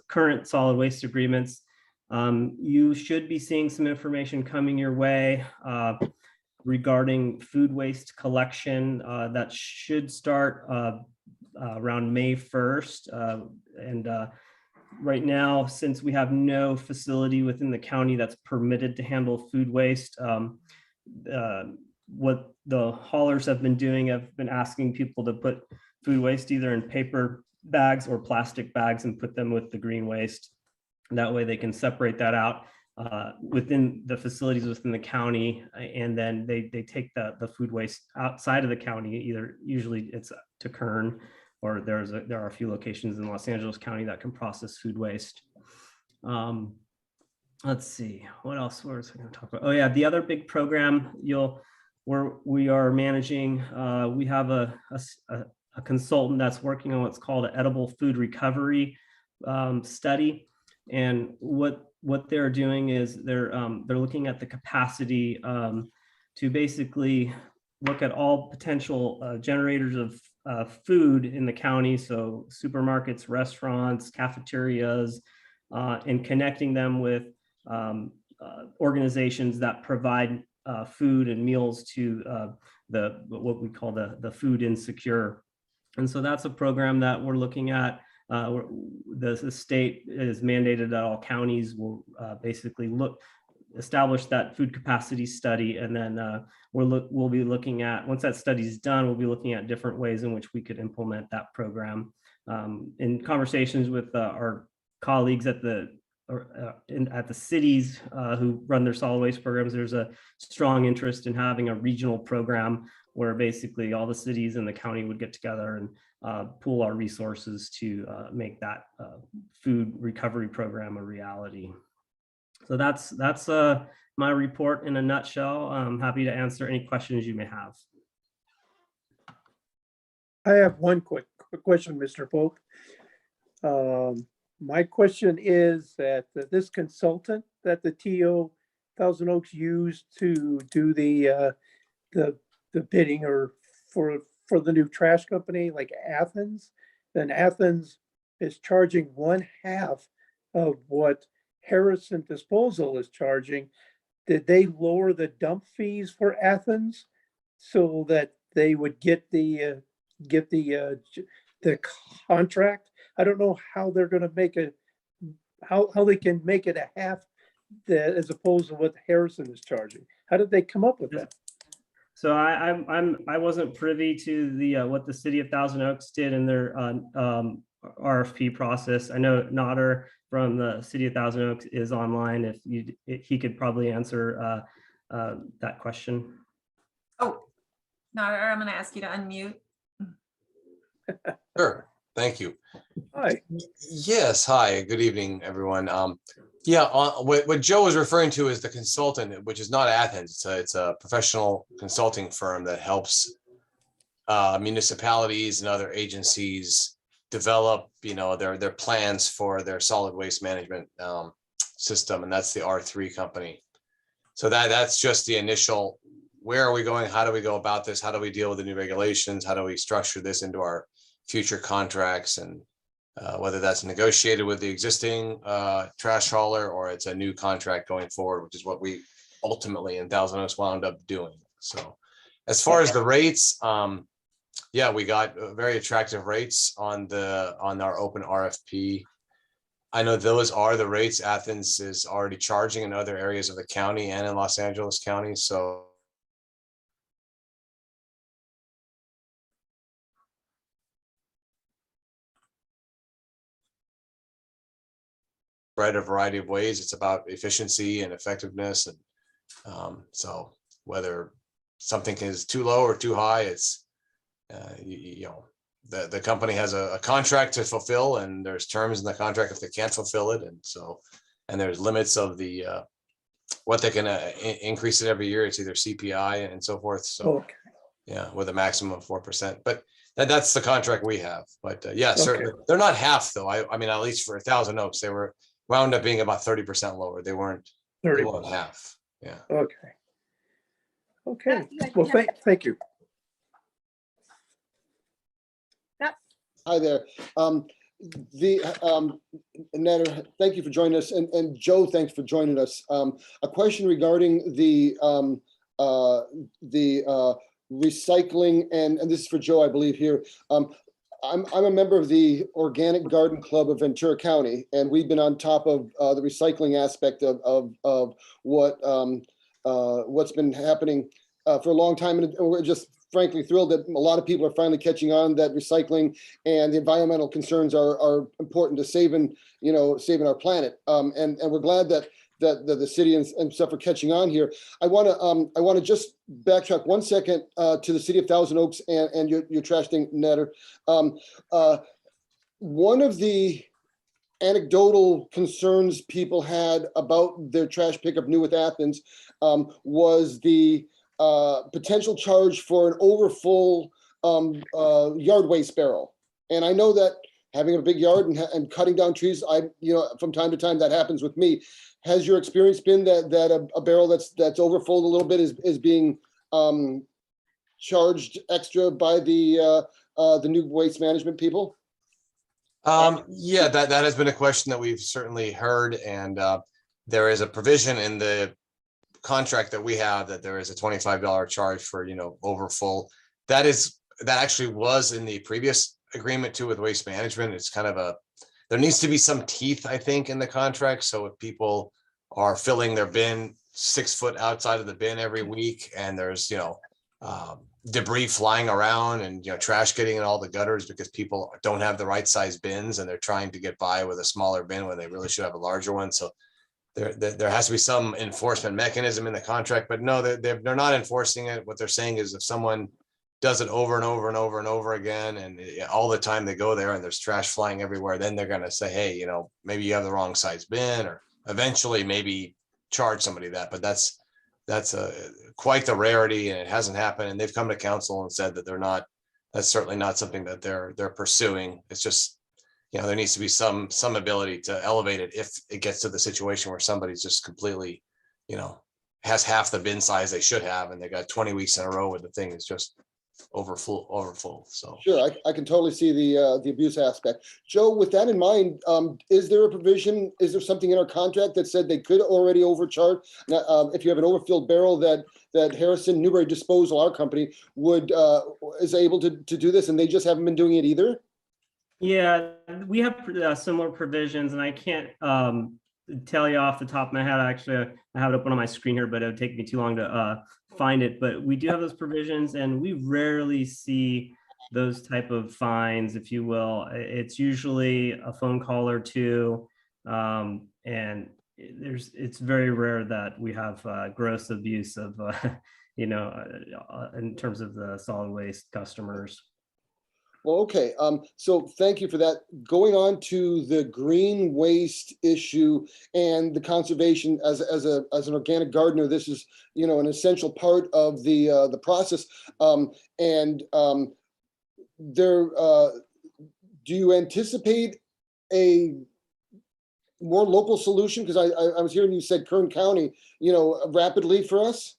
current solid waste agreements, you should be seeing some information coming your way regarding food waste collection that should start around May 1st. And right now, since we have no facility within the county that's permitted to handle food waste, what the haulers have been doing, have been asking people to put food waste either in paper bags or plastic bags and put them with the green waste. That way they can separate that out. within the facilities within the county, and then they take the food waste outside of the county. Either usually it's to Kern, or there are a few locations in Los Angeles County that can process food waste. Let's see, what else was I going to talk about? Oh yeah, the other big program we are managing. We have a consultant that's working on what's called an edible food recovery study, and what they're doing is they're looking at the capacity to basically look at all potential generators of food in the county, so supermarkets, restaurants, cafeterias, and connecting them with organizations that provide food and meals to what we call the food insecure. And so that's a program that we're looking at. The state is mandated that all counties will basically establish that food capacity study, and then we'll be looking at, once that study is done, we'll be looking at different ways in which we could implement that program. In conversations with our colleagues at the cities who run their solid waste programs, there's a strong interest in having a regional program where basically all the cities in the county would get together and pool our resources to make that food recovery program a reality. So that's my report in a nutshell. I'm happy to answer any questions you may have. I have one quick question, Mr. Pope. My question is that this consultant that the TO Thousand Oaks used to do the bidding or for the new trash company, like Athens, then Athens is charging 1/2 of what Harrison Disposal is charging. Did they lower the dump fees for Athens so that they would get the contract? I don't know how they're going to make it, how they can make it a half as opposed to what Harrison is charging. How did they come up with that? So I wasn't privy to the what the city of Thousand Oaks did in their RFP process. I know Notter from the city of Thousand Oaks is online. He could probably answer that question. Oh, Notter, I'm going to ask you to unmute. Sure. Thank you. Hi. Yes. Hi. Good evening, everyone. Yeah, what Joe was referring to is the consultant, which is not Athens. It's a professional consulting firm that helps municipalities and other agencies develop, their plans for their solid waste management system, and that's the R3 company. So that's just the initial. Where are we going? How do we go about this? How do we deal with the new regulations? How do we structure this into our future contracts, and whether that's negotiated with the existing trash hauler or it's a new contract going forward, which is what we ultimately in Thousand Oaks wound up doing. So as far as the rates, yeah, we got very attractive rates on our open RFP. I know those are the rates Athens is already charging in other areas of the county and in Los Angeles County. So a variety of ways. It's about efficiency and effectiveness, and so whether something is too low or too high, it's the company has a contract to fulfill, and there's terms in the contract if they can't fulfill it, and there's limits of the what they can increase it every year. It's either CPI and so forth. So Okay. yeah, with a maximum of 4%, but that's the contract we have. But yeah, certainly Okay. they're not half though. I mean, at least for Thousand Oaks, they were wound up being about 30% lower. They weren't 30. half. Yeah. Okay. Okay. Well, thank you. Hi there. Nader, thank you for joining us, and Joe, thanks for joining us. A question regarding the recycling, and this is for Joe, I believe here. I'm a member of the Organic Garden Club of Ventura County, and we've been on top of the recycling aspect of what's been happening for a long time, and we're just frankly thrilled that a lot of people are finally catching on that recycling and the environmental concerns are important to saving our planet. And we're glad that that the city and stuff are catching on here. I want to just backtrack 1 second to the city of Thousand Oaks and your trash thing, Nader. One of the anecdotal concerns people had about their trash pickup new with Athens was the potential charge for an overfull yard waste barrel. And I know that having a big yard and cutting down trees, from time to time that happens with me. Has your experience been that a barrel that's overfull a little bit is being charged extra by the new waste management people? Yeah, that has been a question that we've certainly heard, and there is a provision in the contract that we have that there is a $25 charge for, overfull. That actually was in the previous agreement too with waste management. It's kind of there needs to be some teeth, I think, in the contract. So if people are filling their bin 6 foot outside of the bin every week, and there's, debris flying around and, trash getting in all the gutters because people don't have the right size bins and they're trying to get by with a smaller bin when they really should have a larger one. So there has to be some enforcement mechanism in the contract, but no, they're not enforcing it. What they're saying is if someone does it over and over and over and over again, and all the time they go there and there's trash flying everywhere, then they're going to say, hey, maybe you have the wrong size bin, or eventually maybe charge somebody that. But that's quite the rarity, and it hasn't happened. And they've come to council and said that that's certainly not something that they're pursuing. It's just, there needs to be some ability to elevate it if it gets to the situation where somebody's just completely, has half the bin size they should have, and they got 20 weeks in a row where the thing is just overfull. So sure, I can totally see the abuse aspect. Joe, with that in mind, is there a provision? Is there something in our contract that said they could already overcharge? If you have an overfilled barrel that Harrison Newberry Disposal, our company, is able to do this, and they just haven't been doing it either? Yeah, we have similar provisions, and I can't tell you off the top of my head. Actually, I have it up on my screen here, but it would take me too long to find it. But we do have those provisions, and we rarely see those type of fines, if you will. It's usually a phone call or two, and it's very rare that we have gross abuse of, in terms of the solid waste customers. Well, okay. So thank you for that. Going on to the green waste issue and the conservation as an organic gardener, this is, an essential part of the process. Do you anticipate a more local solution? Because I was hearing you said Kern County, rapidly for us.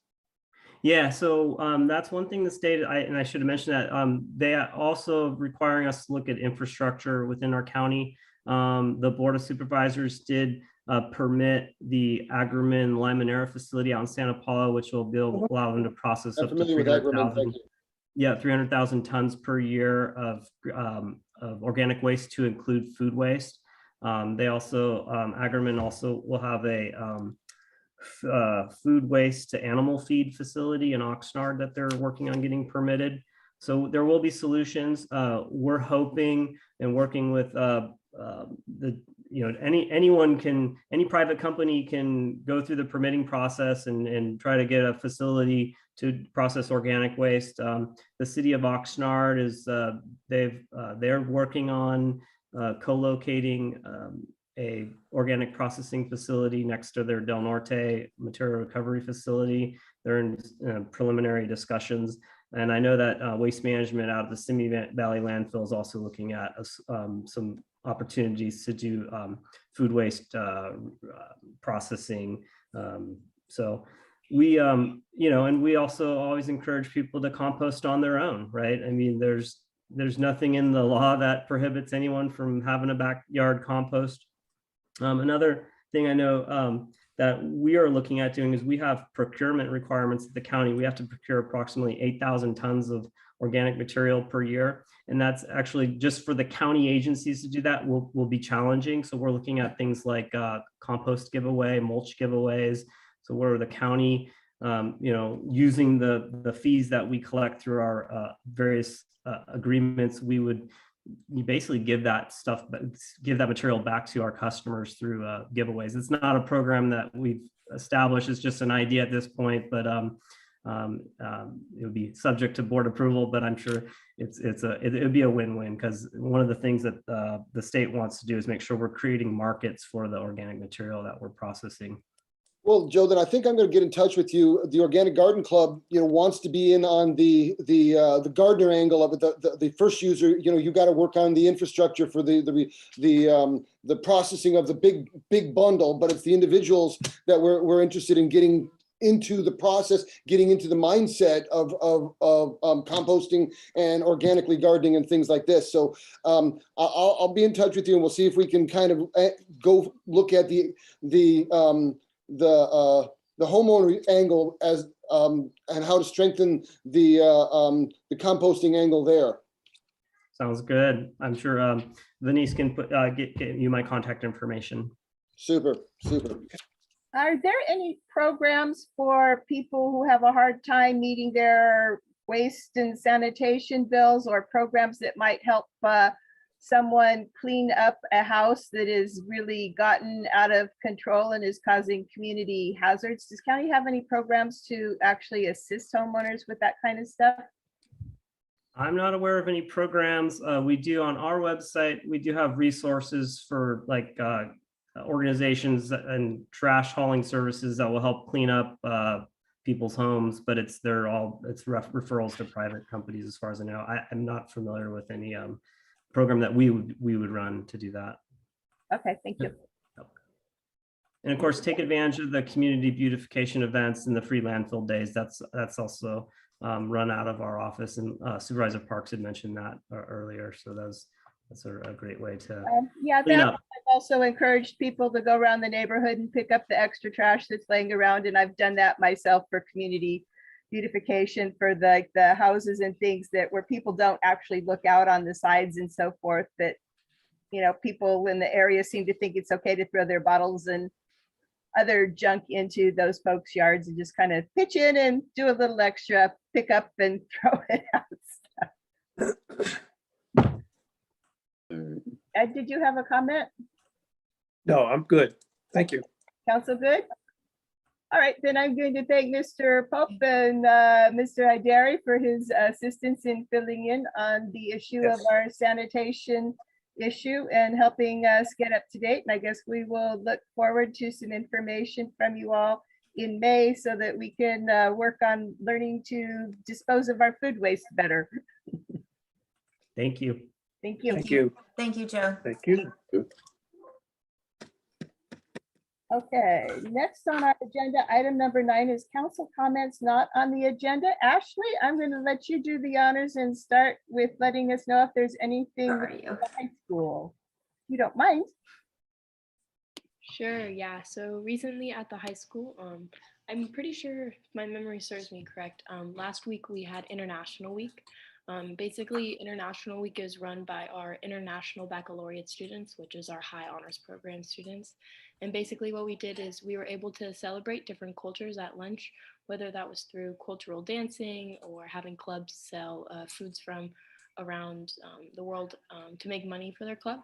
Yeah, so that's one thing the state, and I should have mentioned that, they are also requiring us to look at infrastructure within our county. The Board of Supervisors did permit the Agriman Limonera facility out in Santa Paula, which will allow them to process up to 300,000. Yeah, 300,000 tons per year of organic waste, to include food waste. They also, Agriman also will have a food waste to animal feed facility in Oxnard that they're working on getting permitted. So there will be solutions. We're hoping and working with any private company can go through the permitting process and try to get a facility to process organic waste. The city of Oxnard is they're working on co-locating a organic processing facility next to their Del Norte material recovery facility. They're in preliminary discussions. And I know that Waste Management out of the Simi Valley landfill is also looking at some opportunities to do food waste processing. So we, and we also always encourage people to compost on their own, right? I mean, there's nothing in the law that prohibits anyone from having a backyard compost. Another thing I know that we are looking at doing is we have procurement requirements at the county. We have to procure approximately 8,000 tons of organic material per year. And that's actually just for the county agencies to do that will be challenging. So we're looking at things like compost giveaway, mulch giveaways. So where the county, using the fees that we collect through our various agreements, we would you basically give that stuff, give that material back to our customers through giveaways. It's not a program that we've established. It's just an idea at this point, but it would be subject to board approval, but I'm sure it would be a win-win, because one of the things that the state wants to do is make sure we're creating markets for the organic material that we're processing. Well, Joe, then I think I'm going to get in touch with you. The Organic Garden Club, wants to be in on the gardener angle of it. The first user, you got to work on the infrastructure for the processing of the big bundle, but it's the individuals that we're interested in getting into the process, getting into the mindset of composting and organically gardening and things like this. So I'll be in touch with you, and we'll see if we can kind of go look at the homeowner angle as and how to strengthen the composting angle there. Sounds good. I'm sure Denise can get you my contact information. Super. Are there any programs for people who have a hard time meeting their waste and sanitation bills, or programs that might help someone clean up a house that is really gotten out of control and is causing community hazards? Does county have any programs to actually assist homeowners with that kind of stuff? I'm not aware of any programs. We do on our website, we do have resources for like organizations and trash hauling services that will help clean up people's homes, but it's referrals to private companies as far as I know. I'm not familiar with any program that we would run to do that. Okay, thank you. And of course, take advantage of the community beautification events and the free landfill days. That's also run out of our office, and Supervisor Parks had mentioned that earlier. So that's a great way to clean up. I've also encouraged people to go around the neighborhood and pick up the extra trash that's laying around, and I've done that myself for community beautification for the houses and things where people don't actually look out on the sides and so forth, that people in the area seem to think it's okay to throw their bottles and other junk into those folks' yards, and just kind of pitch in and do a little extra, pick up and throw it out. Ed, did you have a comment? No, I'm good. Thank you. Council good? All right, then I'm going to thank Mr. Pope and Mr. Ideri for his assistance in filling in on the issue of our sanitation issue and helping us get up to date. And I guess we will look forward to some information from you all in May so that we can work on learning to dispose of our food waste better. Thank you. Thank you. Thank you. Thank you, Joe. Thank you. Okay, next on our agenda, item number 9 is council comments not on the agenda. Ashley, I'm going to let you do the honors and start with letting us know if there's anything How are with you? the high school. If you don't mind. Sure, yeah. So recently at the high school, I'm pretty sure if my memory serves me correct, last week we had International Week. Basically, International Week is run by our International Baccalaureate students, which is our high honors program students. And basically what we did is we were able to celebrate different cultures at lunch, whether that was through cultural dancing or having clubs sell foods from around the world to make money for their club.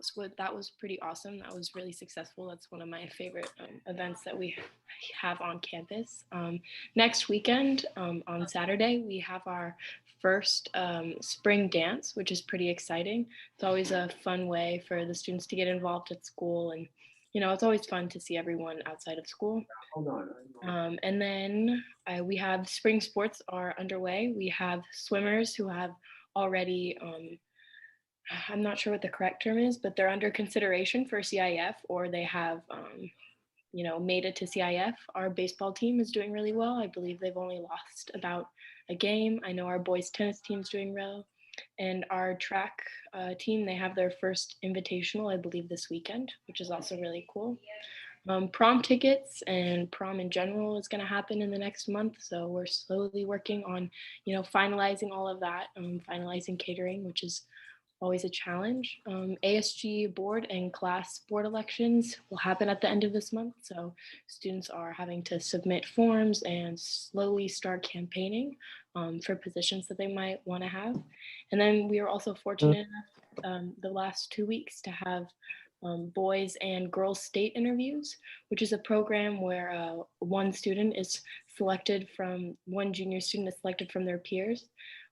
So that was pretty awesome. That was really successful. That's one of my favorite events that we have on campus. Next weekend, on Saturday, we have our first spring dance, which is pretty exciting. It's always a fun way for the students to get involved at school, and it's always fun to see everyone outside of school. And then we have spring sports are underway. We have swimmers who have already I'm not sure what the correct term is, but they're under consideration for CIF, or they have, made it to CIF. Our baseball team is doing really well. I believe they've only lost about a game. I know our boys tennis team's doing well. And our track team, they have their first invitational, I believe, this weekend, which is also really cool. Prom tickets and prom in general is going to happen in the next month. So we're slowly working on, finalizing all of that, finalizing catering, which is always a challenge. ASG board and class board elections will happen at the end of this month. So students are having to submit forms and slowly start campaigning for positions that they might want to have. And then we are also fortunate enough the last 2 weeks to have boys and girls state interviews, which is a program where one junior student is selected from their peers,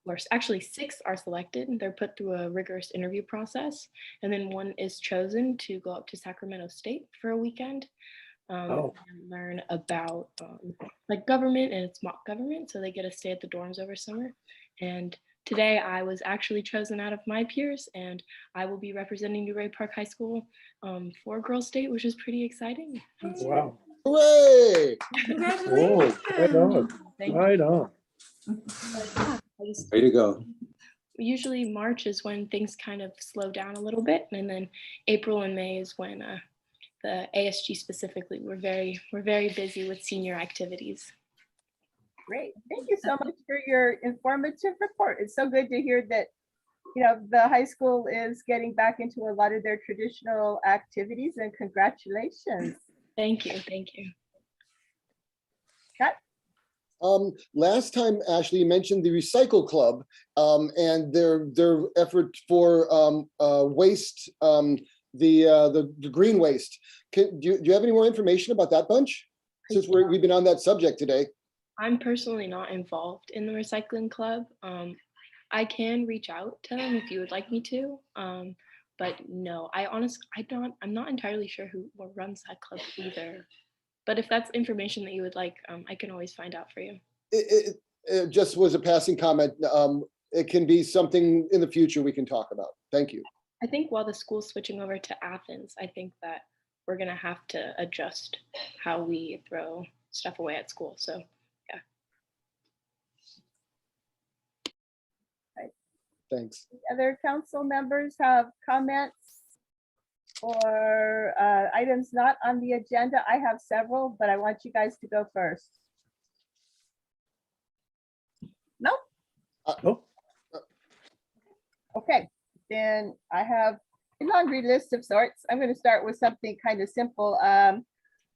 or actually 6 are selected. They're put through a rigorous interview process, and then one is chosen to go up to Sacramento State for a weekend and learn about like government and its mock government. So they get to stay at the dorms over summer. And today I was actually chosen out of my peers, and I will be representing Newbury Park High School for Girls State, which is pretty exciting. Wow. Hooray! Whoa, right on, Thank you. right on. But yeah, Way to go. usually March is when things kind of slow down a little bit, and then April and May is when the ASG specifically, we're very busy with senior activities. Great. Thank you so much for your informative report. It's so good to hear that, you know, the high school is getting back into a lot of their traditional activities, and congratulations. Thank you. Thank you. Last time, Ashley, you mentioned the Recycle Club and their effort for waste, the green waste. Do you have any more information about that bunch? Since we've been on that subject today. I'm personally not involved in the recycling club. I can reach out to them if you would like me to. But no, I'm not entirely sure who runs that club either. But if that's information that you would like, I can always find out for you. It just was a passing comment. It can be something in the future we can talk about. Thank you. I think while the school's switching over to Athens, I think that we're gonna have to adjust how we throw stuff away at school. So yeah. Thanks. Other council members have comments or items not on the agenda? I have several, but I want you guys to go first. No? Nope. Okay, then I have a laundry list of sorts. I'm going to start with something kind of simple.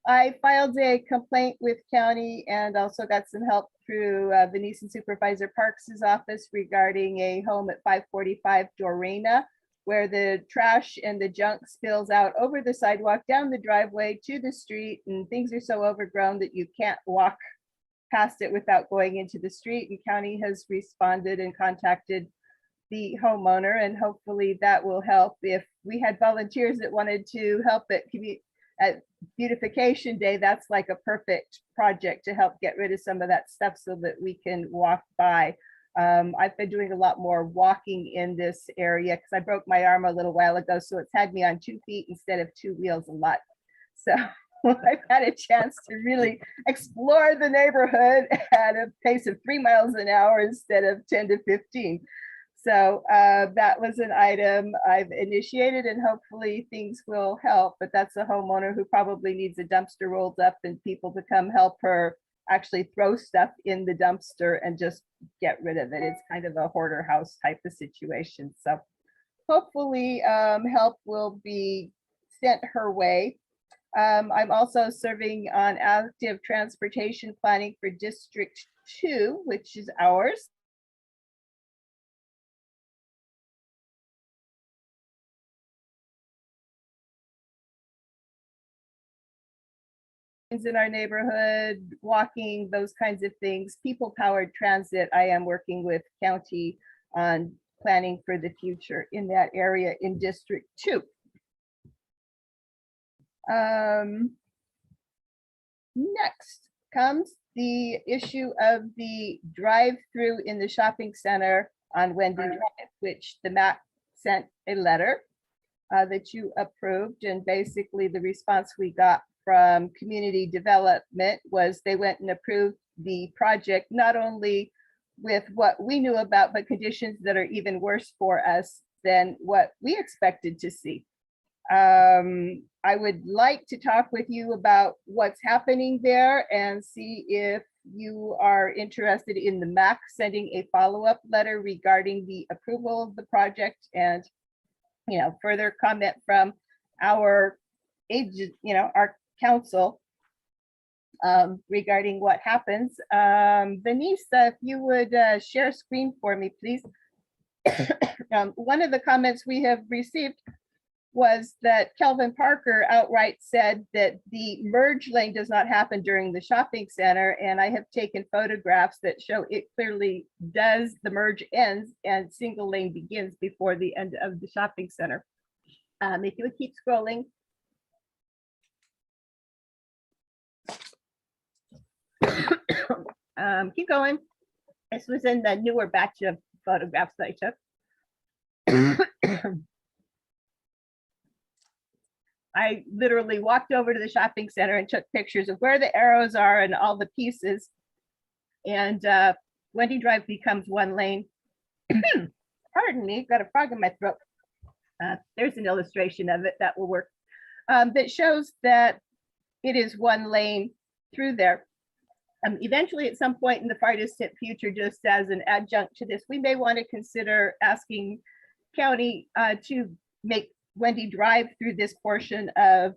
I filed a complaint with county and also got some help through Venetian Supervisor Parks's office regarding a home at 545 Dorena, where the trash and the junk spills out over the sidewalk, down the driveway to the street, and things are so overgrown that you can't walk past it without going into the street. And county has responded and contacted the homeowner, and hopefully that will help. If we had volunteers that wanted to help at beautification day, that's like a perfect project to help get rid of some of that stuff so that we can walk by. I've been doing a lot more walking in this area because I broke my arm a little while ago, so it's had me on 2 feet instead of 2 wheels a lot. So I've had a chance to really explore the neighborhood at a pace of 3 miles an hour instead of 10 to 15. So that was an item I've initiated, and hopefully things will help. But that's a homeowner who probably needs a dumpster rolled up and people to come help her actually throw stuff in the dumpster and just get rid of it. It's kind of a hoarder house type of situation. So hopefully help will be sent her way. I'm also serving on active transportation planning for District 2, which is ours. In our neighborhood, walking, those kinds of things, people powered transit. I am working with county on planning for the future in that area in District 2. Next comes the issue of the drive-through in the shopping center on Wendy Drive, which the MAC sent a letter that you approved. And basically the response we got from community development was they went and approved the project, not only with what we knew about, but conditions that are even worse for us than what we expected to see. I would like to talk with you about what's happening there and see if you are interested in the MAC sending a follow-up letter regarding the approval of the project and further comment from our agent, our council regarding what happens. Vanessa, if you would share screen for me, please. One of the comments we have received was that Kelvin Parker outright said that the merge lane does not happen during the shopping center. And I have taken photographs that show it clearly does. The merge ends and single lane begins before the end of the shopping center. If you would keep scrolling. Keep going. This was in the newer batch of photographs that I took. I literally walked over to the shopping center and took pictures of where the arrows are and all the pieces. And Wendy Drive becomes one lane. Pardon me, got a frog in my throat. There's an illustration of it that will work. That shows that it is one lane through there. Eventually, at some point in the far distant future, just as an adjunct to this, we may want to consider asking county to make Wendy Drive through this portion of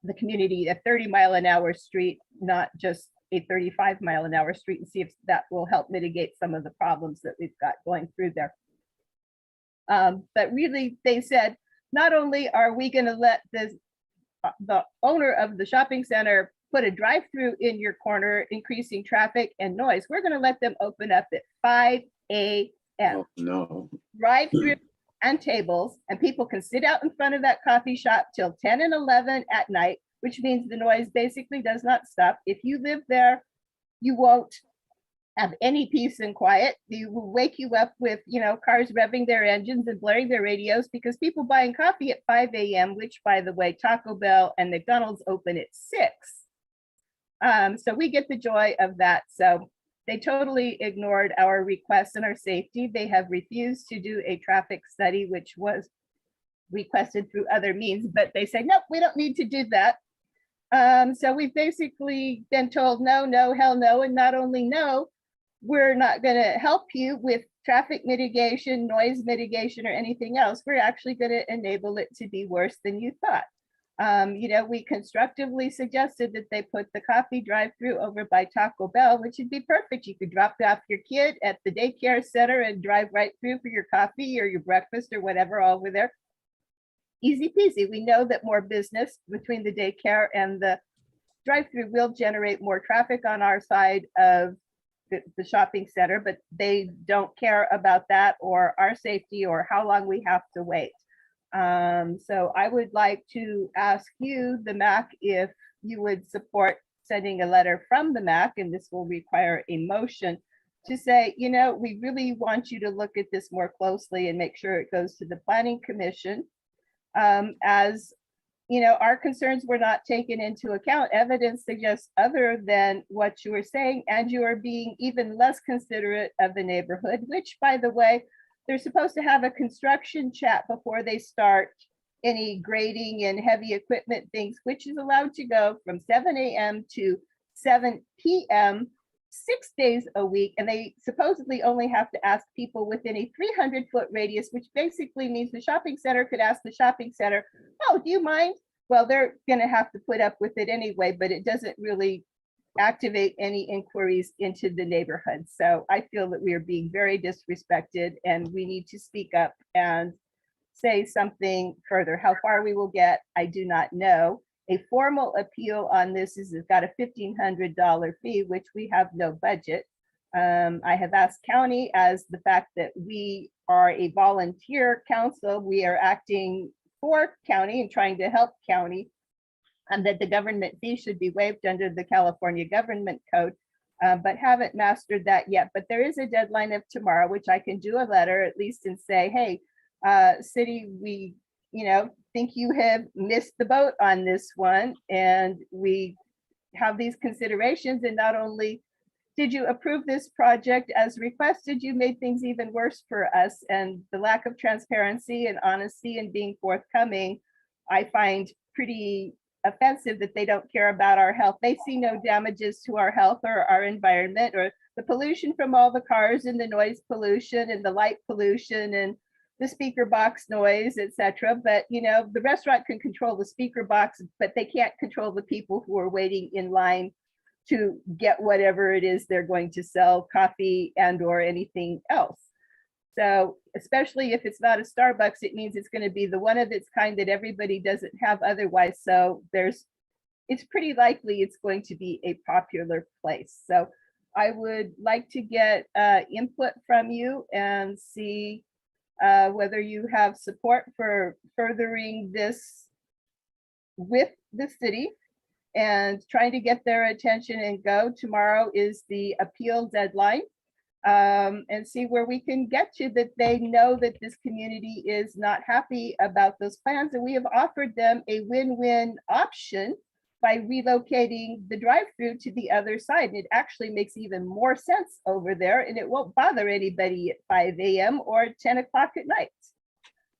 the community a 30-mile-an-hour street, not just a 35-mile-an-hour street, and see if that will help mitigate some of the problems that we've got going through there. But really, they said, not only are we going to let the owner of the shopping center put a drive-through in your corner, increasing traffic and noise, we're going to let them open up at 5 a.m. Oh, no. Drive-through and tables, and people can sit out in front of that coffee shop till 10 and 11 at night, which means the noise basically does not stop. If you live there, you won't have any peace and quiet. They will wake you up with, cars revving their engines and blaring their radios, because people buying coffee at 5 a.m., which, by the way, Taco Bell and McDonald's open at 6. So we get the joy of that. So they totally ignored our requests and our safety. They have refused to do a traffic study, which was requested through other means, but they say, nope, we don't need to do that. So we've basically been told no, no, hell no. And not only no, we're not going to help you with traffic mitigation, noise mitigation, or anything else. We're actually going to enable it to be worse than you thought. We constructively suggested that they put the coffee drive-through over by Taco Bell, which would be perfect. You could drop off your kid at the daycare center and drive right through for your coffee or your breakfast or whatever over there. Easy peasy. We know that more business between the daycare and the drive-through will generate more traffic on our side of the shopping center, but they don't care about that or our safety or how long we have to wait. So I would like to ask you, the MAC, if you would support sending a letter from the MAC, and this will require a motion to say, we really want you to look at this more closely and make sure it goes to the Planning Commission. As our concerns were not taken into account. Evidence suggests other than what you were saying, and you are being even less considerate of the neighborhood, which, by the way, they're supposed to have a construction chat before they start any grading and heavy equipment things, which is allowed to go from 7 a.m. to 7 p.m. 6 days a week. And they supposedly only have to ask people within a 300-foot radius, which basically means the shopping center could ask the shopping center, oh, do you mind? Well, they're going to have to put up with it anyway, but it doesn't really activate any inquiries into the neighborhood. So I feel that we are being very disrespected, and we need to speak up and say something further. How far we will get, I do not know. A formal appeal on this has got a $1,500 fee, which we have no budget. I have asked county, as the fact that we are a volunteer council, we are acting for county and trying to help county, and that the government fee should be waived under the California Government Code, but haven't mastered that yet. But there is a deadline of tomorrow, which I can do a letter at least and say, hey, city, we think you have missed the boat on this one, and we have these considerations, and not only did you approve this project as requested, you made things even worse for us. And the lack of transparency and honesty and being forthcoming, I find pretty offensive, that they don't care about our health. They see no damages to our health or our environment, or the pollution from all the cars and the noise pollution and the light pollution and the speaker box noise, etc. But, you know, the restaurant can control the speaker box, but they can't control the people who are waiting in line to get whatever it is they're going to sell, coffee and or anything else. So especially if it's not a Starbucks, it means it's going to be the one of its kind that everybody doesn't have otherwise. So it's pretty likely it's going to be a popular place. So I would like to get input from you and see whether you have support for furthering this with the city and trying to get their attention and go. Tomorrow is the appeal deadline. And see where we can get to, that they know that this community is not happy about those plans. And we have offered them a win-win option by relocating the drive-through to the other side. And it actually makes even more sense over there, and it won't bother anybody at 5 a.m. or 10 o'clock at night.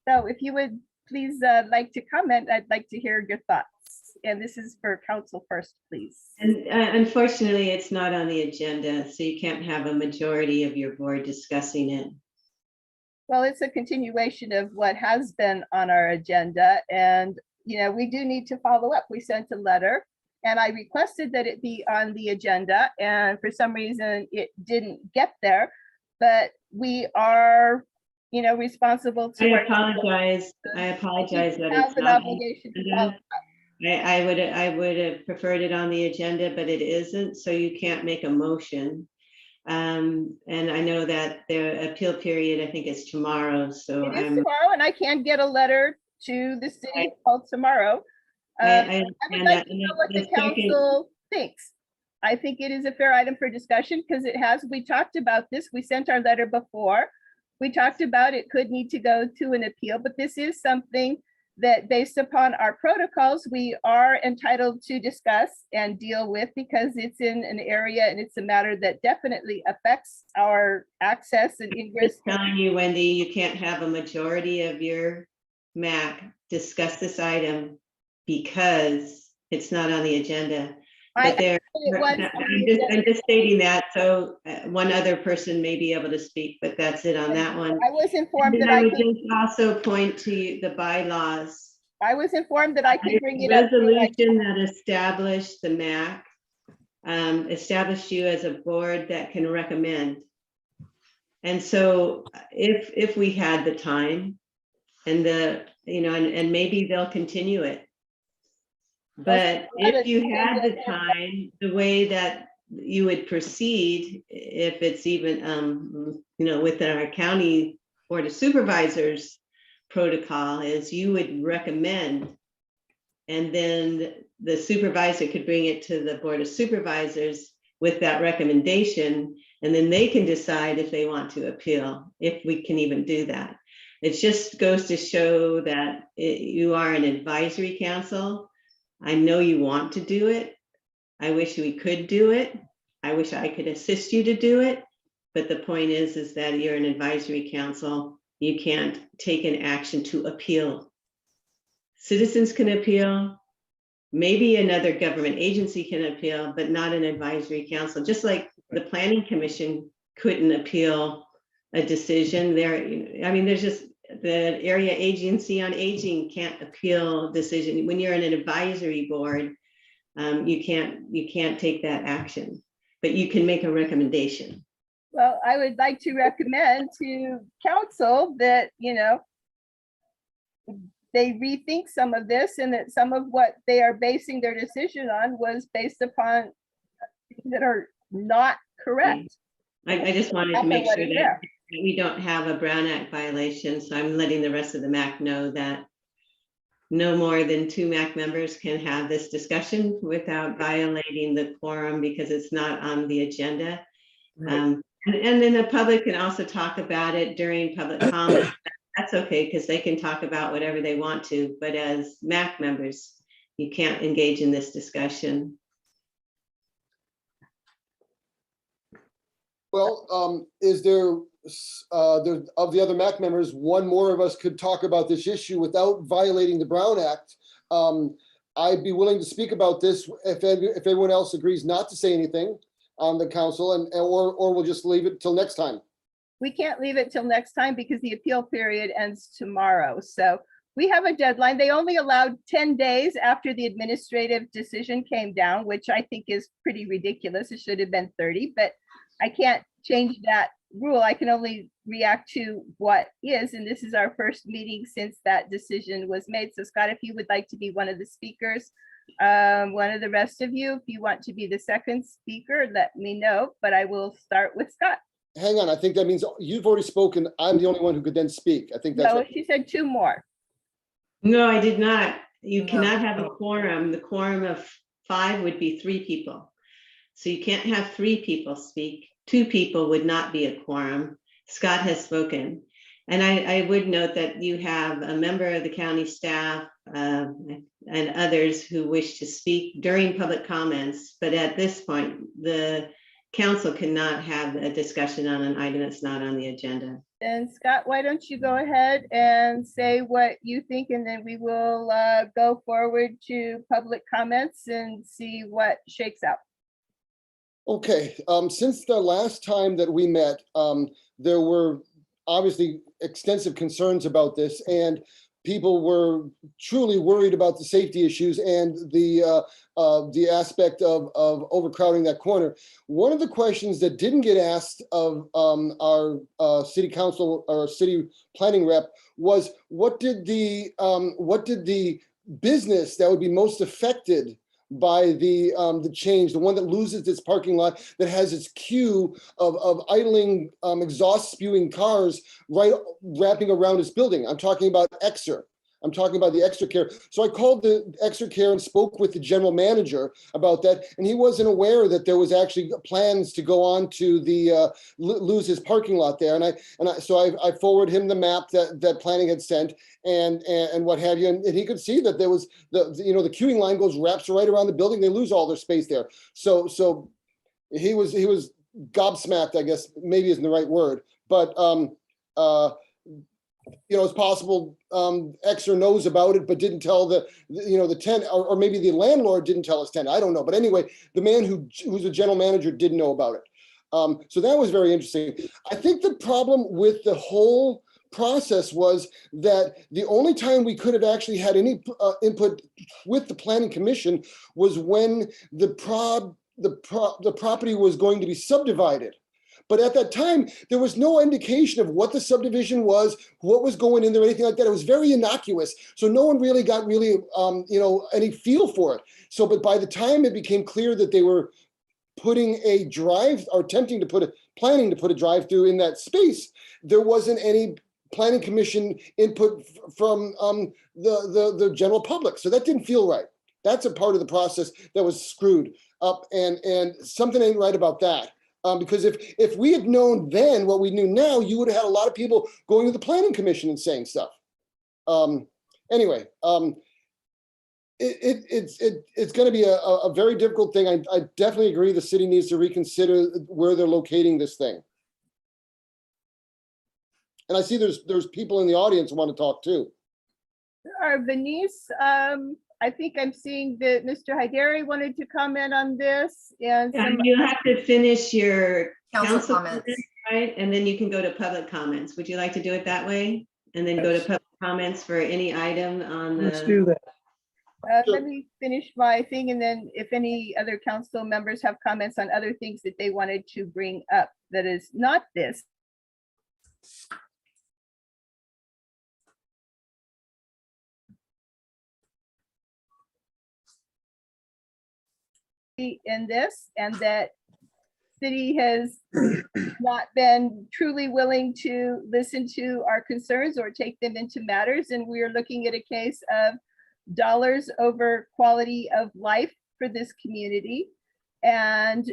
So if you would please like to comment, I'd like to hear your thoughts. And this is for council first, please. And unfortunately, it's not on the agenda, so you can't have a majority of your board discussing it. Well, it's a continuation of what has been on our agenda, and you know, we do need to follow up. We sent a letter and I requested that it be on the agenda, and for some reason it didn't get there, but we are, you know, responsible to. I apologize that it's an not. obligation to follow up. I would have preferred it on the agenda, but it isn't, so you can't make a motion. And I know that the appeal period, I think it's tomorrow, so It is tomorrow, and I can get a letter to the city hall tomorrow. I would like to know what the council thinks. I think it is a fair item for discussion because we talked about this. We sent our letter before. We talked about it could need to go to an appeal, but this is something that based upon our protocols, we are entitled to discuss and deal with because it's in an area and it's a matter that definitely affects our access and ingress. I'm telling you, Wendy, you can't have a majority of your MAC discuss this item because it's not on the agenda. But I'm just stating that, so one other person may be able to speak, but that's it on that one. I was informed that I would just also point to the bylaws. I was informed that I could bring it up. Resolution that established the MAC, established you as a board that can recommend. And so if we had the time and and maybe they'll continue it. But if you had the time, the way that you would proceed, if it's even, within our county board of supervisors protocol, is you would recommend, and then the supervisor could bring it to the board of supervisors with that recommendation, and then they can decide if they want to appeal, if we can even do that. It just goes to show that you are an advisory council. I know you want to do it. I wish we could do it. I wish I could assist you to do it. But the point is that you're an advisory council. You can't take an action to appeal. Citizens can appeal. Maybe another government agency can appeal, but not an advisory council. Just like the planning commission couldn't appeal a decision there. I mean, there's just, the area agency on aging can't appeal decision. When you're in an advisory board, you can't take that action, but you can make a recommendation. Well, I would like to recommend to council that, they rethink some of this, and that some of what they are basing their decision on was based upon things that are not correct. I just wanted to make sure that we don't have a Brown Act violation, so I'm letting the rest of the MAC know that no more than 2 MAC members can have this discussion without violating the quorum because it's not on the agenda. Right. And then the public can also talk about it during public comment. That's okay, because they can talk about whatever they want to, but as MAC members, you can't engage in this discussion. Well, is there, of the other MAC members, one more of us could talk about this issue without violating the Brown Act? I'd be willing to speak about this if everyone else agrees not to say anything on the council, or we'll just leave it till next time. we can't leave it till next time because the appeal period ends tomorrow. So we have a deadline. They only allowed 10 days after the administrative decision came down, which I think is pretty ridiculous. It should have been 30, but I can't change that rule. I can only react to what is, and this is our first meeting since that decision was made. So Scott, if you would like to be one of the speakers, one of the rest of you, if you want to be the second speaker, let me know, but I will start with Scott. Hang on, I think that means you've already spoken. I'm the only one who could then speak. I think that's No, right. she said 2 more. No, I did not. You No. cannot have a quorum. The quorum of 5 would be 3 people. So you can't have 3 people speak. 2 people would not be a quorum. Scott has spoken. And I would note that you have a member of the county staff and others who wish to speak during public comments. But at this point, the council cannot have a discussion on an item that's not on the agenda. And Scott, why don't you go ahead and say what you think, and then we will go forward to public comments and see what shakes out. Okay, since the last time that we met, there were obviously extensive concerns about this, and people were truly worried about the safety issues and the aspect of overcrowding that corner. One of the questions that didn't get asked of our city council or city planning rep was what did the business that would be most affected by the change, the one that loses its parking lot, that has its queue of idling exhaust spewing cars right wrapping around its building. I'm talking about Exer. I'm talking about the Exer Care. So I called the Exer Care and spoke with the general manager about that, and he wasn't aware that there was actually plans to go on to the lose his parking lot there. So I forwarded him the map that planning had sent and what have you, and he could see that there was the queuing line wraps right around the building. They lose all their space there. So he was gobsmacked, I guess maybe isn't the right word, but it's possible Exer knows about it, but didn't tell the tenant, or maybe the landlord didn't tell his tenant. I don't know. But anyway, the man who's a general manager didn't know about it. So that was very interesting. I think the problem with the whole process was that the only time we could have actually had any input with the planning commission was when the property was going to be subdivided. But at that time, there was no indication of what the subdivision was, what was going in there, anything like that. It was very innocuous. So no one really got any feel for it. So, but by the time it became clear that they were putting a drive or planning to put a drive through in that space, there wasn't any planning commission input from the general public. So that didn't feel right. That's a part of the process that was screwed up, and something ain't right about that. Because if we had known then what we knew now, you would have had a lot of people going to the planning commission and saying stuff. Anyway, it's going to be a very difficult thing. I definitely agree the city needs to reconsider where they're locating this thing. And I see there's people in the audience who want to talk too. Venice, I think I'm seeing that Mr. Haidari wanted to comment on this, and you have to finish your Council comments. Right? And then you can go to public comments. Would you like to do it that way? And then go to public comments for any item on the. Let's do that. let me finish my thing, and then if any other council members have comments on other things that they wanted to bring up that is not this. In this, and that city has not been truly willing to listen to our concerns or take them into matters, and we are looking at a case of dollars over quality of life for this community. And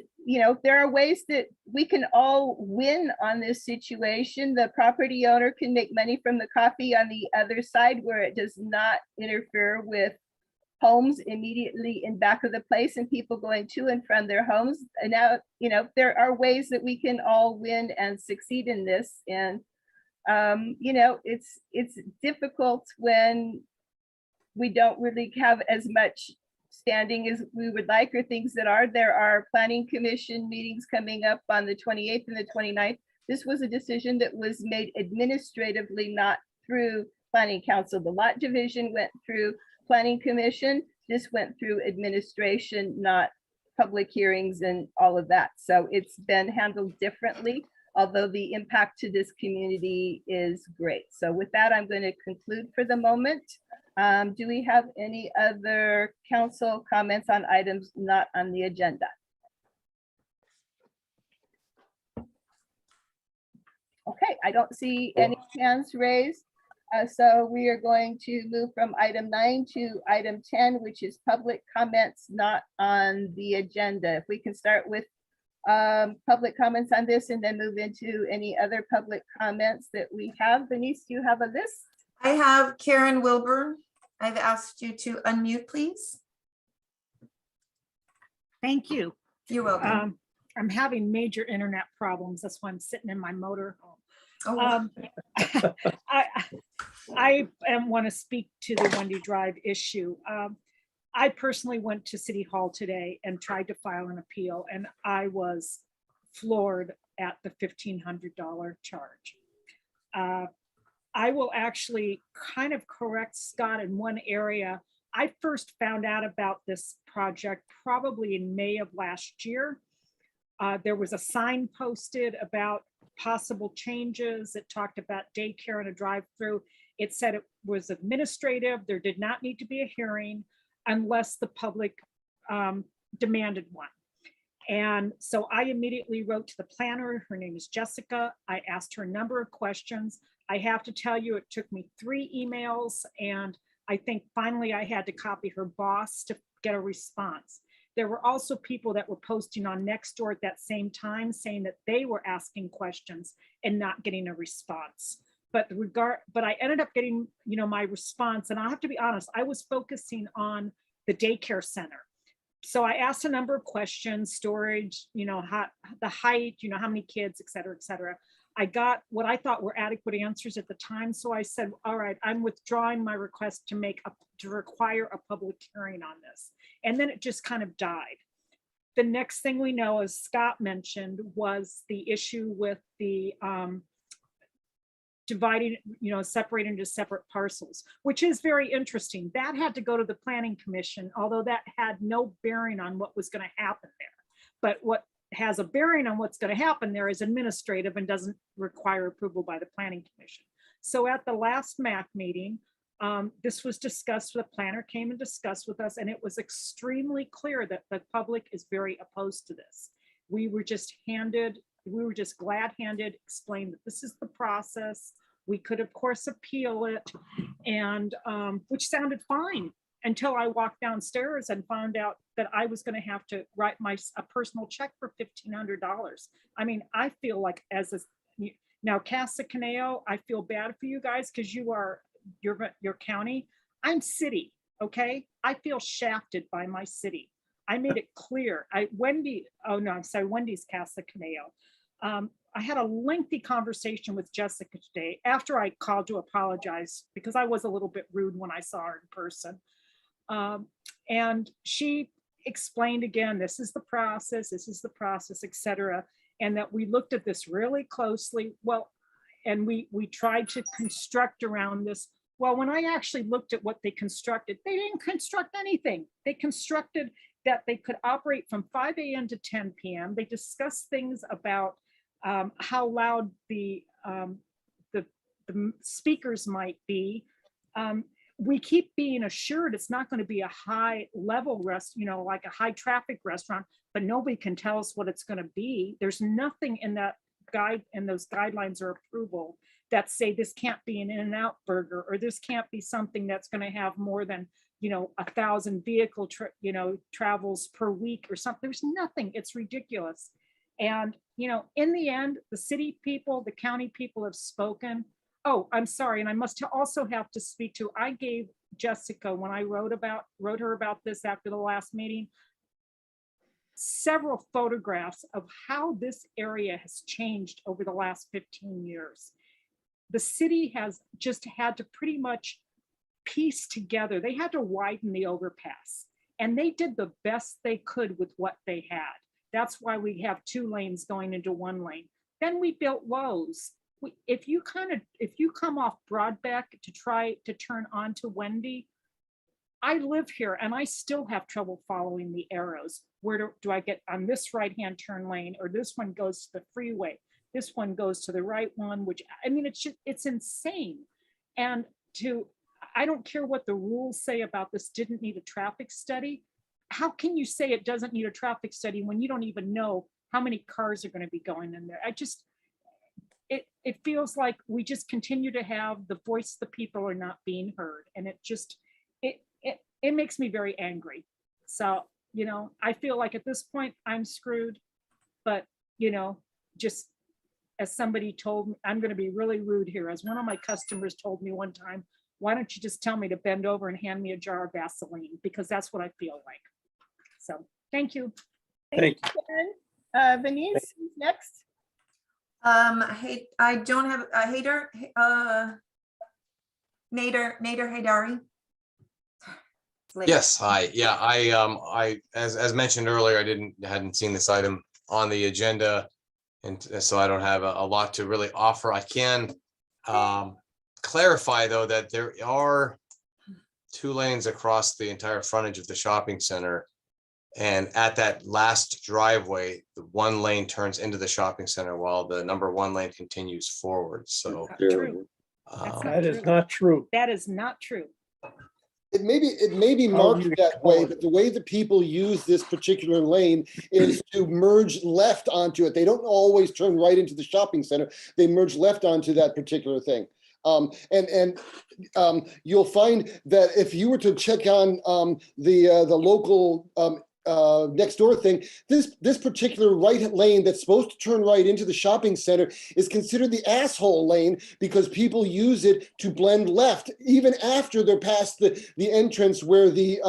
there are ways that we can all win on this situation. The property owner can make money from the coffee on the other side, where it does not interfere with homes immediately in back of the place and people going to and from their homes. And now, there are ways that we can all win and succeed in this. And, it's difficult when we don't really have as much standing as we would like, or things that are. There are planning commission meetings coming up on the 28th and the 29th. This was a decision that was made administratively, not through planning council. The lot division went through planning commission. This went through administration, not public hearings and all of that. So it's been handled differently, although the impact to this community is great. So with that, I'm going to conclude for the moment. Do we have any other council comments on items not on the agenda? Okay, I don't see any hands raised. So we are going to move from item 9 to item 10, which is public comments not on the agenda. If we can start with public comments on this and then move into any other public comments that we have. Denise, do you have a list? I have Karen Wilburn. I've asked you to unmute, please. Thank you. You're welcome. I'm having major internet problems. That's why I'm sitting in my motor home. Oh, I want to speak to the Wendy Drive issue. I personally went to City Hall today and tried to file an appeal, and I was floored at the $1,500 charge. I will actually kind of correct Scott in one area. I first found out about this project probably in May of last year. There was a sign posted about possible changes. It talked about daycare and a drive-through. It said it was administrative. There did not need to be a hearing unless the public demanded one. And so I immediately wrote to the planner. Her name is Jessica. I asked her a number of questions. I have to tell you, it took me 3 emails, and I think finally I had to copy her boss to get a response. There were also people that were posting on Nextdoor at that same time saying that they were asking questions and not getting a response. But I ended up getting, my response. And I have to be honest, I was focusing on the daycare center. So I asked a number of questions, storage, how, the height, how many kids, et cetera, et cetera. I got what I thought were adequate answers at the time. So I said, all right, I'm withdrawing my request to require a public hearing on this. And then it just kind of died. The next thing we know, as Scott mentioned, was the issue with the dividing, separating into separate parcels, which is very interesting. That had to go to the planning commission, although that had no bearing on what was going to happen there. But what has a bearing on what's going to happen there is administrative and doesn't require approval by the planning commission. So at the last MAC meeting, this was discussed. The planner came and discussed with us, and it was extremely clear that the public is very opposed to this. We were just glad-handed, explained that this is the process. We could, of course, appeal it, and which sounded fine until I walked downstairs and found out that I was going to have to write a personal check for $1,500. I mean, I feel like now Casa Conejo, I feel bad for you guys because your county. I'm city, okay? I feel shafted by my city. I made it clear. Wendy's Casa Conejo. I had a lengthy conversation with Jessica today after I called to apologize because I was a little bit rude when I saw her in person. And she explained again, this is the process, et cetera. And that we looked at this really closely. Well, and we tried to construct around this. Well, when I actually looked at what they constructed, they didn't construct anything. They constructed that they could operate from 5 a.m. to 10 p.m. They discussed things about how loud the speakers might be. We keep being assured it's not going to be a high level like a high traffic restaurant, but nobody can tell us what it's going to be. There's nothing in that guide and those guidelines or approval that say this can't be an In-N-Out burger, or this can't be something that's going to have more than 1,000 vehicle travels per week or something. There's nothing. It's ridiculous. And in the end, the city people, the county people have spoken. Oh, I'm sorry, and I must also have to speak to. I gave Jessica, when I wrote her about this after the last meeting, several photographs of how this area has changed over the last 15 years. The city has just had to pretty much piece together. They had to widen the overpass, and they did the best they could with what they had. That's why we have 2 lanes going into 1 lane. Then we built Lowe's. If you come off Broadbeck to try to turn onto Wendy, I live here and I still have trouble following the arrows. Where do I get on this right-hand turn lane, or this one goes to the freeway? This one goes to the right one, which, I mean, it's insane. And I don't care what the rules say about this didn't need a traffic study. How can you say it doesn't need a traffic study when you don't even know how many cars are going to be going in there? It feels like we just continue to have the voice of the people are not being heard. And it makes me very angry. So, I feel like at this point I'm screwed, but, just as somebody told me, I'm going to be really rude here. As one of my customers told me one time, why don't you just tell me to bend over and hand me a jar of Vaseline? Because that's what I feel like. So, thank you. Thank you. Karen. Venice, who's next? I don't have a Nader Haydari. Yes, hi. Yeah, I as mentioned earlier, hadn't seen this item on the agenda, and so I don't have a lot to really offer. I can clarify though that there are 2 lanes across the entire frontage of the shopping center, and at that last driveway, the 1 lane turns into the shopping center while the number 1 lane continues forward. So True. That is not true. That is not true. It may be How marked you that way, explain? but the way that people use this particular lane is to merge left onto it. They don't always turn right into the shopping center. They merge left onto that particular thing. You'll find that if you were to check on the local next door thing, this particular right lane that's supposed to turn right into the shopping center is considered the asshole lane because people use it to blend left even after they're past the entrance where the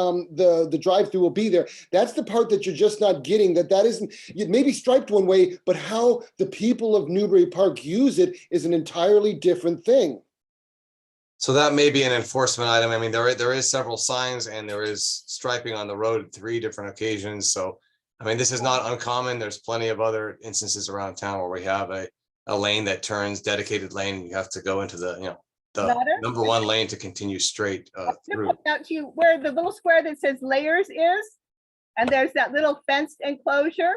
drive-through will be there. That's the part that you're just not getting, that isn't, it may be striped one way, but how the people of Newbury Park use it is an entirely different thing. So that may be an enforcement item. I mean, there is several signs and there is striping on the road at 3 different occasions. So, I mean, this is not uncommon. There's plenty of other instances around town where we have a lane that turns, dedicated lane. You have to go into the number 1 lane to continue straight through. Point out to you where the little square that says layers is, and there's that little fenced enclosure.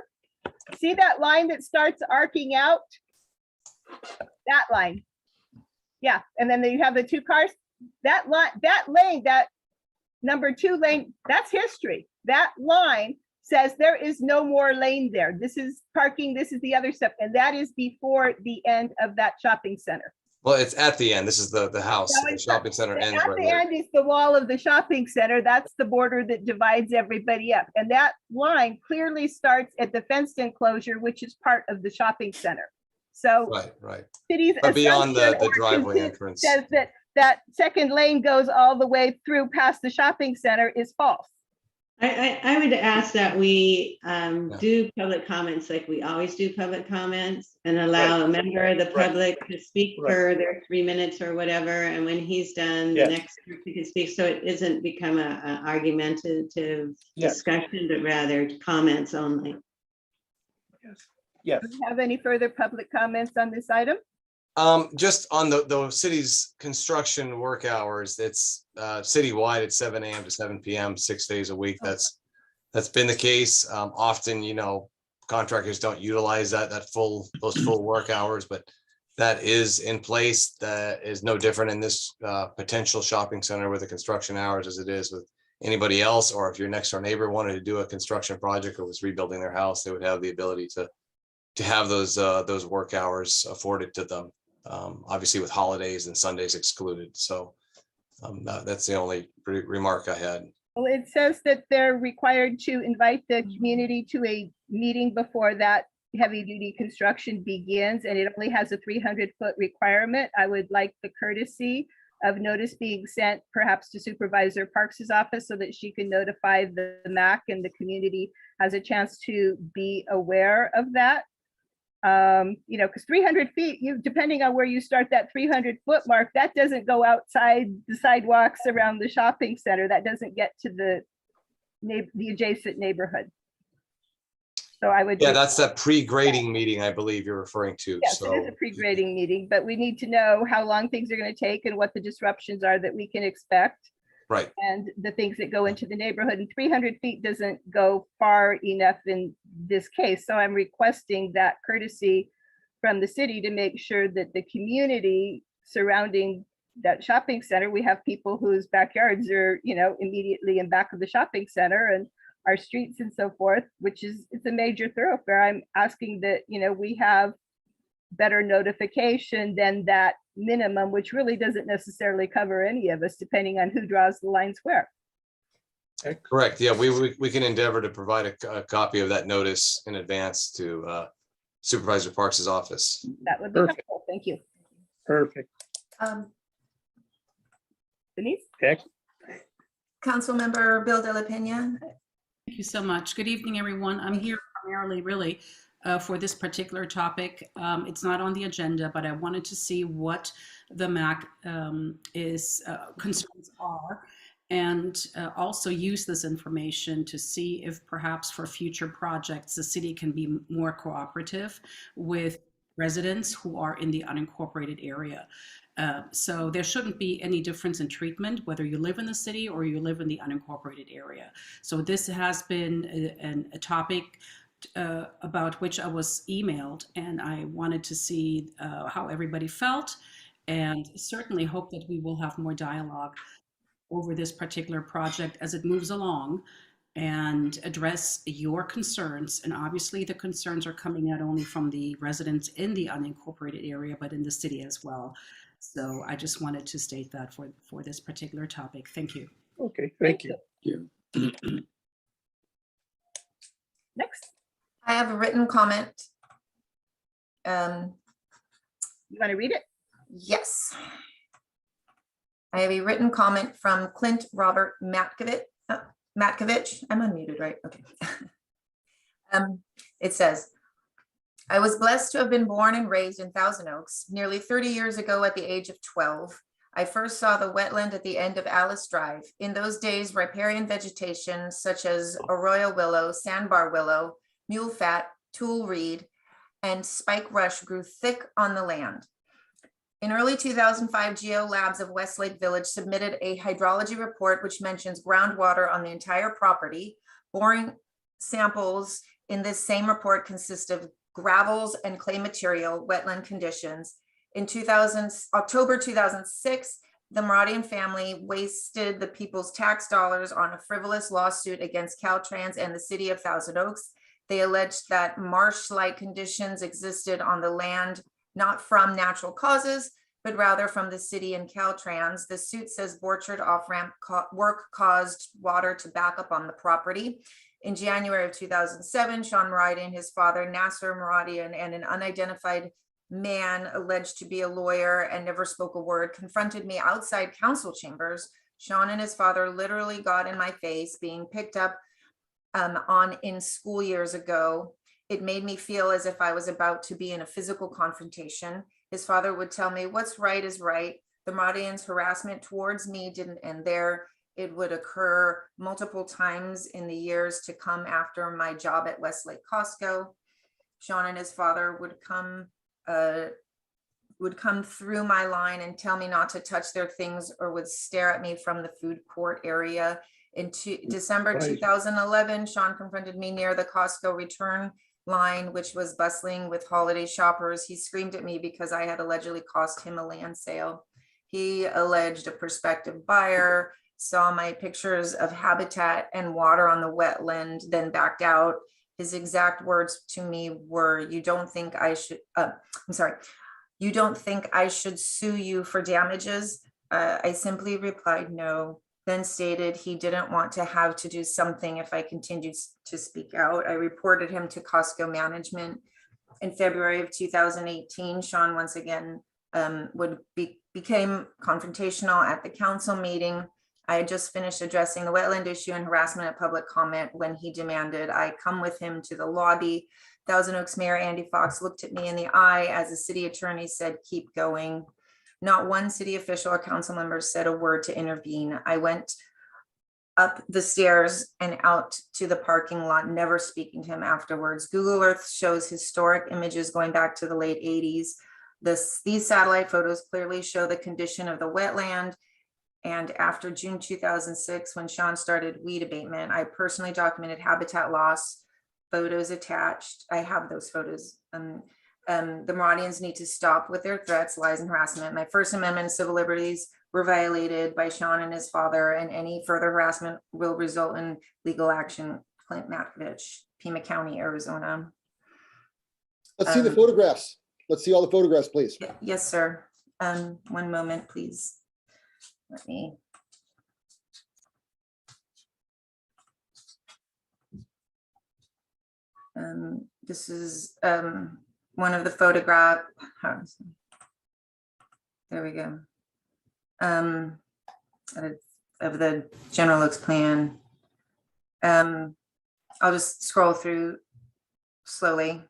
See that line that starts arcing out? That line. Yeah, and then you have the 2 cars. That line, that lane, that number 2 lane, that's history. That line says there is no more lane there. This is parking, this is the other stuff, and that is before the end of that shopping center. Well, it's at the end. This is the house. No, The it's shopping center ends At right the here. end is the wall of the shopping center. That's the border that divides everybody up. And that line clearly starts at the fenced enclosure, which is part of the shopping center. So Right. city's But beyond the assumption or driveway conceit entrance. says that second lane goes all the way through past the shopping center is false. I would ask that we do public comments like we always do public comments and allow a member of the public to speak for their 3 minutes or whatever. And when he's done, the next person can speak. So it isn't become an argumentative discussion, but rather comments only. Yes. Do you have any further public comments on this item? Just on the city's construction work hours, it's citywide at 7 a.m. to 7 p.m., 6 days a week. That's been the case. Often, contractors don't utilize those full work hours, but that is in place. That is no different in this potential shopping center with the construction hours as it is with anybody else. Or if your next door neighbor wanted to do a construction project or was rebuilding their house, they would have the ability to have those work hours afforded to them. Obviously with holidays and Sundays excluded. So that's the only remark I had. Well, it says that they're required to invite the community to a meeting before that heavy duty construction begins, and it only has a 300-foot requirement. I would like the courtesy of notice being sent perhaps to Supervisor Parks's office so that she can notify the MAC and the community has a chance to be aware of that. Because 300 feet, depending on where you start that 300-foot mark, that doesn't go outside the sidewalks around the shopping center. That doesn't get to the adjacent neighborhood. So I would. Yeah, that's that pre-grading meeting I believe you're referring to. Yes, it is So, a pre-grading meeting, but we need to know how long things are going to take and what the disruptions are that we can expect right. and the things that go into the neighborhood. And 300 feet doesn't go far enough in this case. So I'm requesting that courtesy from the city to make sure that the community surrounding that shopping center, we have people whose backyards are, immediately in back of the shopping center and our streets and so forth, it's a major thoroughfare. I'm asking that, we have better notification than that minimum, which really doesn't necessarily cover any of us, depending on who draws the lines where. Correct. Yeah, we can endeavor to provide a copy of that notice in advance to Supervisor Parks's office. That would be Perfect. helpful. Thank you. Perfect. Denise? Okay. Councilmember Bill De La Pena. Thank you so much. Good evening, everyone. I'm here primarily really for this particular topic. It's not on the agenda, but I wanted to see what the MAC concerns are and also use this information to see if perhaps for future projects, the city can be more cooperative with residents who are in the unincorporated area. So there shouldn't be any difference in treatment, whether you live in the city or you live in the unincorporated area. So this has been a topic about which I was emailed, and I wanted to see how everybody felt, and certainly hope that we will have more dialogue over this particular project as it moves along and address your concerns. And obviously the concerns are coming not only from the residents in the unincorporated area, but in the city as well. So I just wanted to state that for this particular topic. Thank you. Okay, thank you. Next, I have a written comment. you want to read it? Yes. I have a written comment from Clint Robert Matkovich. I'm unmuted, right? Okay. It says, I was blessed to have been born and raised in Thousand Oaks. Nearly 30 years ago at the age of 12, I first saw the wetland at the end of Alice Drive. In those days, riparian vegetation such as arroyo willow, sandbar willow, mule fat, tule reed, and spike rush grew thick on the land. In early 2005, Geo Labs of Westlake Village submitted a hydrology report which mentions groundwater on the entire property. Boring samples in this same report consist of gravels and clay material, wetland conditions. In October 2006, the Maradian family wasted the people's tax dollars on a frivolous lawsuit against Caltrans and the city of Thousand Oaks. They alleged that marsh-like conditions existed on the land, not from natural causes, but rather from the city and Caltrans. The suit says Borchard off-ramp work caused water to back up on the property. In January of 2007, Sean Maradian, his father, Nasser Maradian, and an unidentified man alleged to be a lawyer and never spoke a word, confronted me outside council chambers. Sean and his father literally got in my face, being picked up in school years ago. It made me feel as if I was about to be in a physical confrontation. His father would tell me what's right is right. The Maradians' harassment towards me didn't end there. It would occur multiple times in the years to come after my job at Westlake Costco. Sean and his father would come through my line and tell me not to touch their things, or would stare at me from the food court area. In December 2011, Sean confronted me near the Costco return line, which was bustling with holiday shoppers. He screamed at me because I had allegedly cost him a land sale. He alleged a prospective buyer saw my pictures of habitat and water on the wetland, then backed out. His exact words to me were, you don't think I should sue you for damages? I simply replied no, then stated he didn't want to have to do something if I continued to speak out. I reported him to Costco management. In February of 2018, Sean once again became confrontational at the council meeting. I had just finished addressing the wetland issue and harassment at public comment when he demanded I come with him to the lobby. Thousand Oaks Mayor Andy Fox looked at me in the eye as the city attorney said, keep going. Not one city official or council member said a word to intervene. I went up the stairs and out to the parking lot, never speaking to him afterwards. Google Earth shows historic images going back to the late 80s. These satellite photos clearly show the condition of the wetland. And after June 2006, when Sean started weed abatement, I personally documented habitat loss, photos attached. I have those photos. The Marauders need to stop with their threats, lies, and harassment. My First Amendment civil liberties were violated by Sean and his father, and any further harassment will result in legal action. Clint Matkovich, Pima County, Arizona. Let's see the photographs. Let's see all the photographs, please. Yes, sir. One moment, please. Let me. This is one of the photograph. There we go. Of the general looks plan. I'll just scroll through slowly.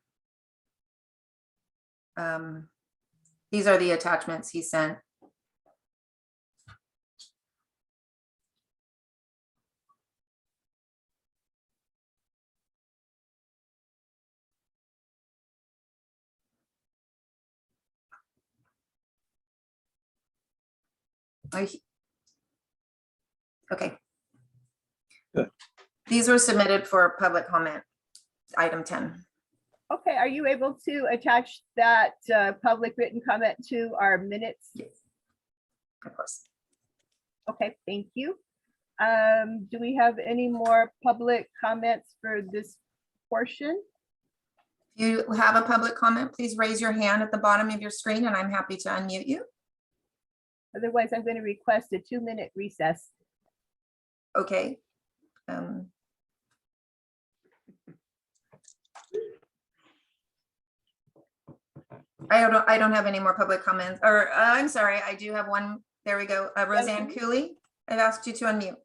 These are the attachments he sent. Okay. Good. These were submitted for public comment, item 10. Okay, are you able to attach that public written comment to our minutes? Yes, of course. Okay, thank you. Do we have any more public comments for this portion? If you have a public comment, please raise your hand at the bottom of your screen and I'm happy to unmute you. Otherwise, I'm going to request a 2-minute recess. Okay. I don't have any more public comments, or I'm sorry, I do have one. There we go. Roseanne Cooley, I've asked you to unmute.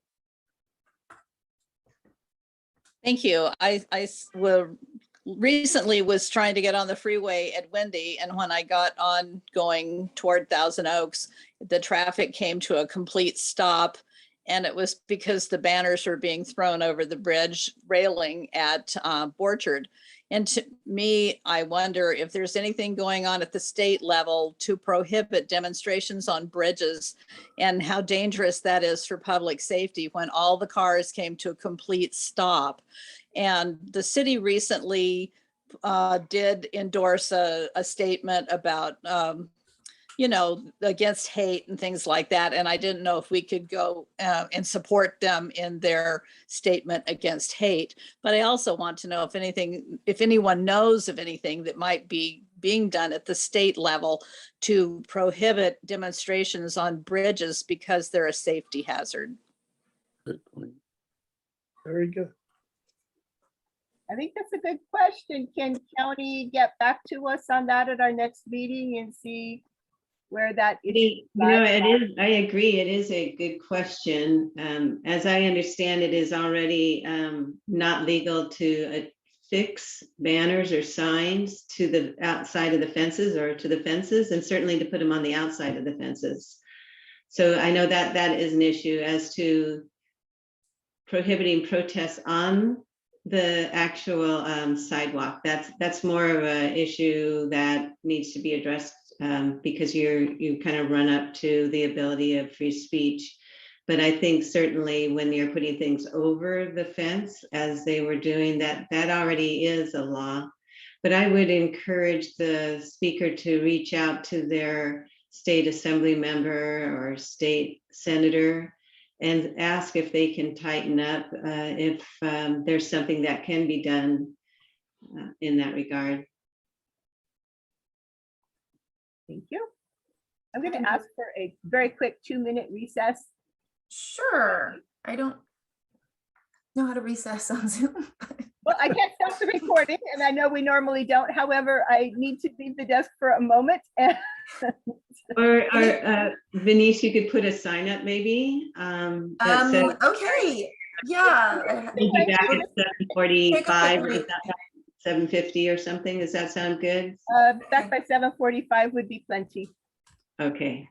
Thank you. I recently was trying to get on the freeway at Windy, and when I got on going toward Thousand Oaks, the traffic came to a complete stop. And it was because the banners were being thrown over the bridge railing at Borchard. And to me, I wonder if there's anything going on at the state level to prohibit demonstrations on bridges and how dangerous that is for public safety when all the cars came to a complete stop. And the city recently did endorse a statement about against hate and things like that. And I didn't know if we could go and support them in their statement against hate. But I also want to know if anyone knows of anything that might be being done at the state level to prohibit demonstrations on bridges because they're a safety hazard. Good point. Very good. I think that's a good question. Can county get back to us on that at our next meeting and see where that is? I agree. It is a good question. As I understand, it is already not legal to affix banners or signs to the outside of the fences or to the fences, and certainly to put them on the outside of the fences. So I know that that is an issue. As to prohibiting protests on the actual sidewalk, that's more of an issue that needs to be addressed because you kind of run up to the ability of free speech. But I think certainly when you're putting things over the fence, as they were doing, that already is a law. But I would encourage the speaker to reach out to their state assembly member or state senator and ask if they can tighten up, if there's something that can be done in that regard. Thank you. I'm going to ask for a very quick 2-minute recess. Sure. I don't know how to recess on Zoom. Well, I can't stop the recording, and I know we normally don't. However, I need to leave the desk for a moment. Or Venice, you could put a sign up maybe. That says, okay. Yeah. we'll be back at 7:45 or 7:50 or something. Does that sound good? Back by 7:45 would be plenty. Okay.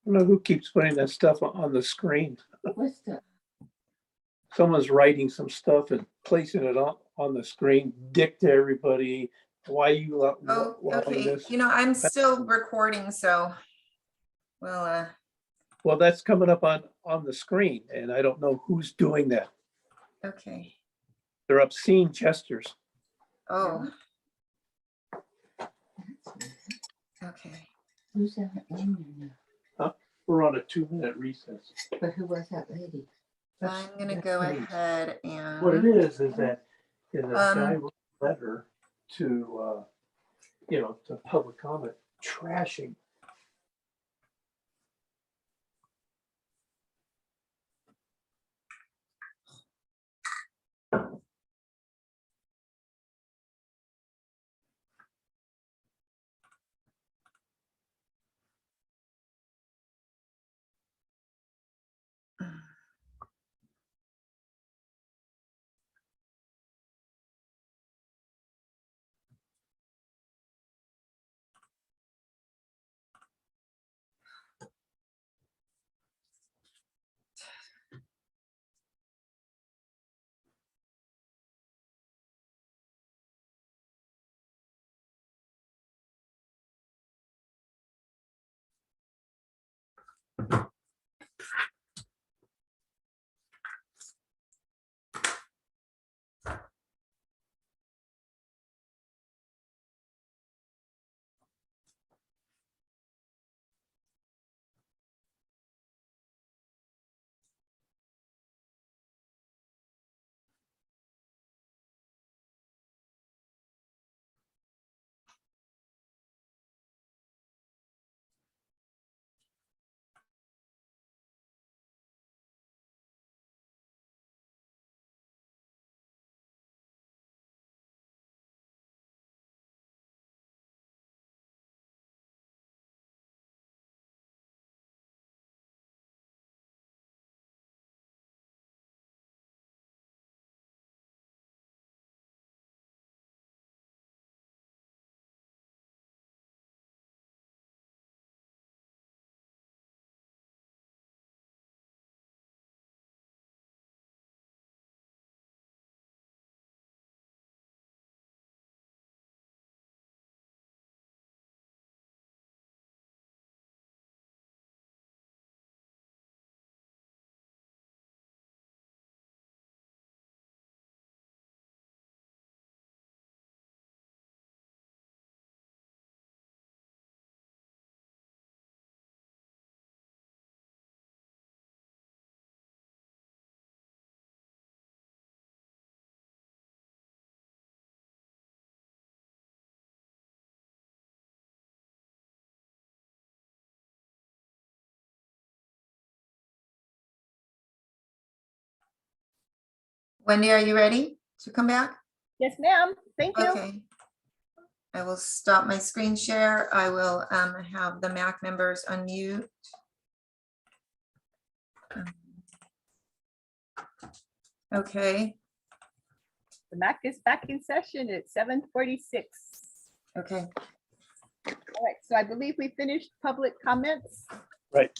don't know who keeps putting that stuff on the screen. What's that? Someone's writing some stuff and placing it on the screen, dick to everybody. Why you Oh, allowing okay. this? You know, I'm still recording, so, well, Well, that's coming up on the screen, and I don't know who's doing that. okay. They're obscene gestures. Oh, okay. Who's that lady now? We're on a 2-minute recess. But who was that lady? I'm gonna go ahead What it and, is that a guy wrote a letter to, to public comment, trashing. Wendy, are you ready to come back? Yes, ma'am. Thank you. Okay. I will stop my screen share. I will have the MAC members unmute. Okay, The MAC is back in session at 7:46. okay. All right, so I believe we finished public comments. Right.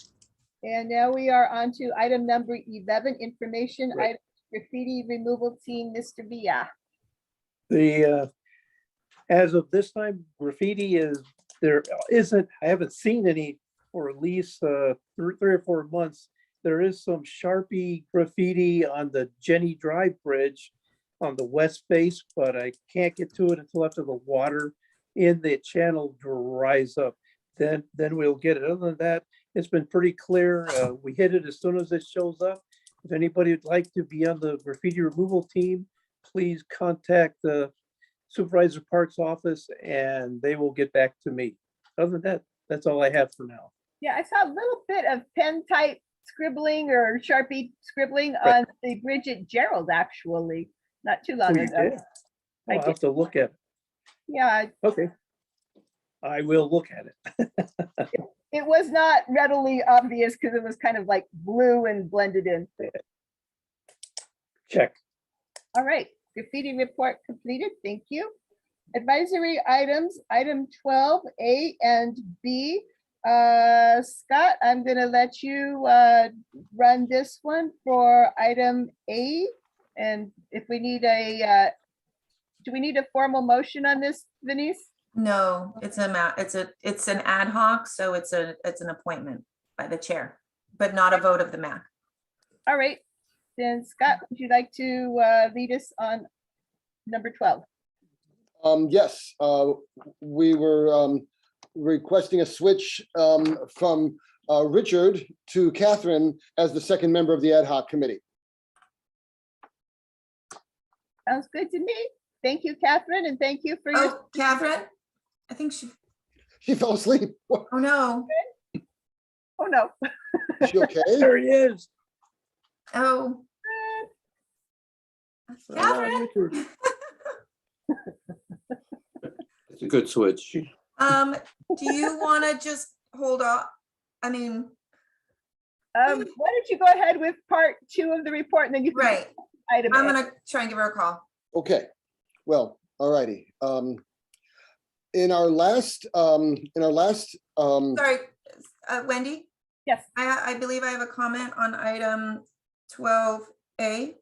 And now we are on to item number 11, information Right. item graffiti removal team, Mr. Villa. As of this time, graffiti I haven't seen any for at least 3 or 4 months. There is some Sharpie graffiti on the Jenny Drive Bridge on the west face, but I can't get to it until after the water in the channel dries up. Then we'll get it. Other than that, it's been pretty clear. We hit it as soon as it shows up. If anybody would like to be on the graffiti removal team, please contact the Supervisor Parks office and they will get back to me. Other than that, that's all I have for now. Yeah, I saw a little bit of pen type scribbling or Sharpie scribbling Right. on the Bridget Gerald, actually, not too long Oh, you ago. did? I'll have to look at it. Yeah, Okay. I will look at it. it was not readily obvious because it was kind of like blue and blended in. Check. All right, graffiti report completed. Thank you. Advisory items, item 12, A and B. Scott, I'm gonna let you run this one for item A. And if we need a, do we need a formal motion on this, Denise? No, it's an ad hoc, so it's an appointment by the chair, but not a vote of the MAC. All right, then Scott, would you like to lead us on number 12? Yes, we were requesting a switch from Richard to Catherine as the second member of the ad hoc committee. Sounds good to me. Thank you, Catherine, and thank you for your. Oh, Catherine, I think She fell asleep. oh no, Oh, no. Is she okay? There he is. oh. Catherine, It's a good switch. do you want to just hold off? I mean, Why don't you go ahead with part 2 of the report and then you can. right, Item I'm A. gonna try and give her a call. Okay, well, all righty. In our last, Sorry, Wendy, Yes. I believe I have a comment on item 12A.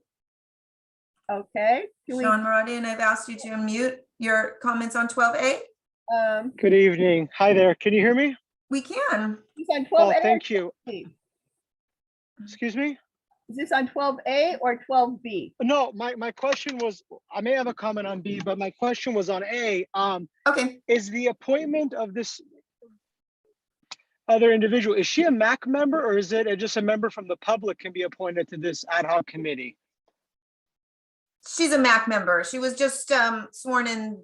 Okay. Can we, Sean Maradi, and I've asked you to unmute your comments on 12A. Good evening. Hi there. Can you hear me? We can. is this on 12A? Oh, thank you. Is Excuse me? this on 12A or 12B? No, my question was, I may have a comment on B, but my question was on A. Okay. Is the appointment of this other individual, is she a MAC member or is it just a member from the public can be appointed to this ad hoc committee? She's a MAC member. She was just sworn in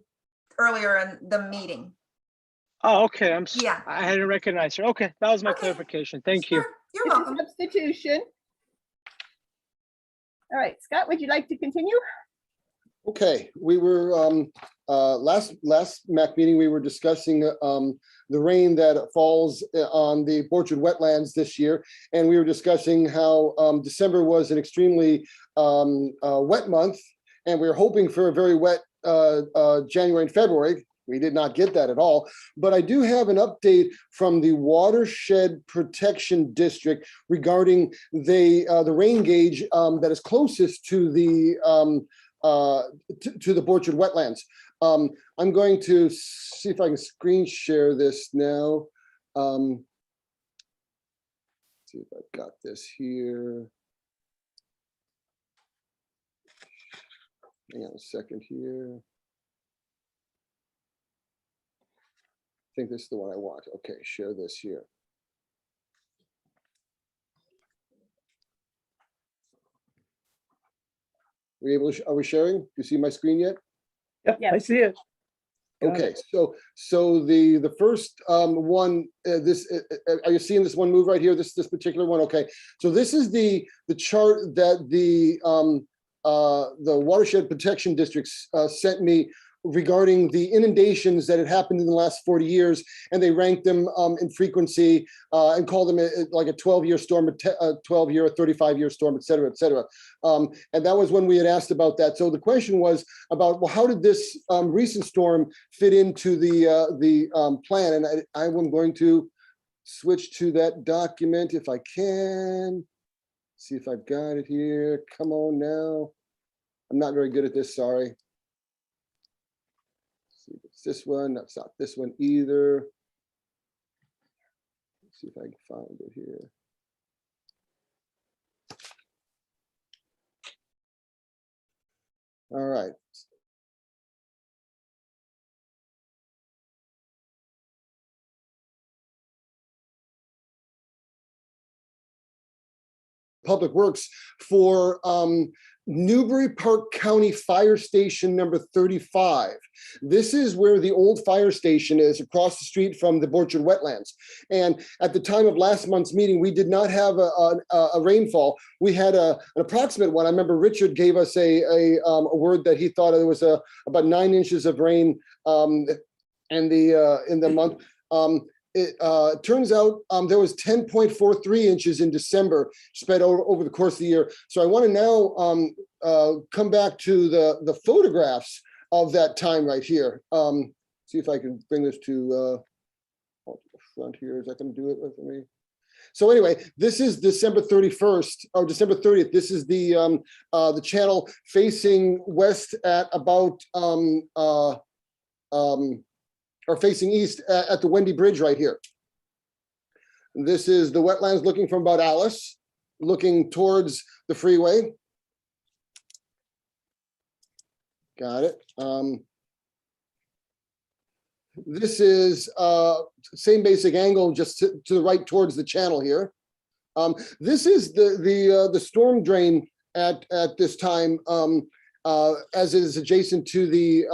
earlier in the meeting. Oh, okay. Yeah. I hadn't recognized her. Okay, that was my Okay. clarification. Thank you. Sure. You're It's a welcome. substitution. All right, Scott, would you like to continue? okay, we were, last MAC meeting, we were discussing the rain that falls on the Orchard wetlands this year. And we were discussing how December was an extremely wet month. And we were hoping for a very wet January and February. We did not get that at all. But I do have an update from the Watershed Protection District regarding the rain gauge that is closest to the Orchard wetlands. I'm going to see if I can screen share this now. See if I've got this here. Hang on a second here. I think this is the one I want. Okay, share this here. Are we sharing? Do you see my screen yet? Yeah, Yes. I see it. Got Okay, it. so the first one, are you seeing this one move right here? This particular one? Okay, so this is the chart that the Watershed Protection Districts sent me regarding the inundations that had happened in the last 40 years, and they ranked them in frequency and called them like a 12-year storm, a 12-year, a 35-year storm, et cetera, et cetera. And that was when we had asked about that. So the question was about, well, how did this recent storm fit into the plan? And I'm going to switch to that document if I can. See if I've got it here. Come on now. I'm not very good at this, sorry. See if it's this one. That's not this one either. Let's see if I can find it here. All right. Public Works for Newbury Park County Fire Station number 35. This is where the old fire station is, across the street from the Orchard wetlands. And at the time of last month's meeting, we did not have a rainfall. We had an approximate one. I remember Richard gave us a word that he thought it was about 9 inches of rain in the month. It turns out there was 10.43 inches in December spread over the course of the year. So I want to now come back to the photographs of that time right here. See if I can bring this to, to the front here. Is that going to do it with me? So anyway, this is December 31st or December 30th. This is the channel facing west at about or facing east at the Wendy Bridge right here. This is the wetlands looking from about Alice, looking towards the freeway. Got it. This is same basic angle, just to the right towards the channel here. This is the storm drain at this time, as it is adjacent to the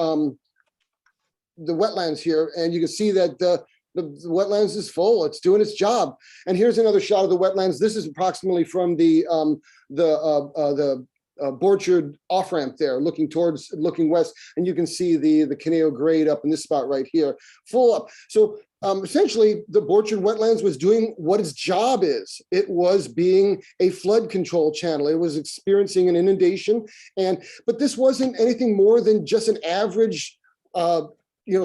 wetlands here, and you can see that the wetlands is full. It's doing its job. And here's another shot of the wetlands. This is approximately from the Borchard off ramp there, looking west, and you can see the Conejo grade up in this spot right here, full up. So essentially, the Borchard wetlands was doing what its job is. It was being a flood control channel. It was experiencing an inundation, but this wasn't anything more than just an average,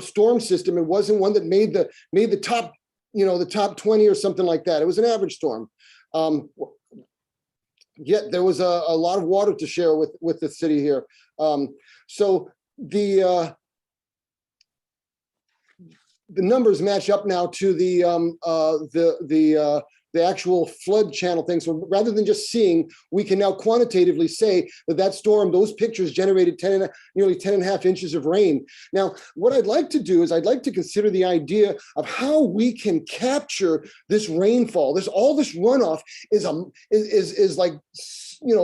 storm system. It wasn't one that made the top, the top 20 or something like that. It was an average storm. Yet there was a lot of water to share with the city here. So the numbers match up now to the actual flood channel thing. So rather than just seeing, we can now quantitatively say that storm, those pictures generated nearly 10.5 inches of rain. Now, what I'd like to do is I'd like to consider the idea of how we can capture this rainfall. All this runoff is like,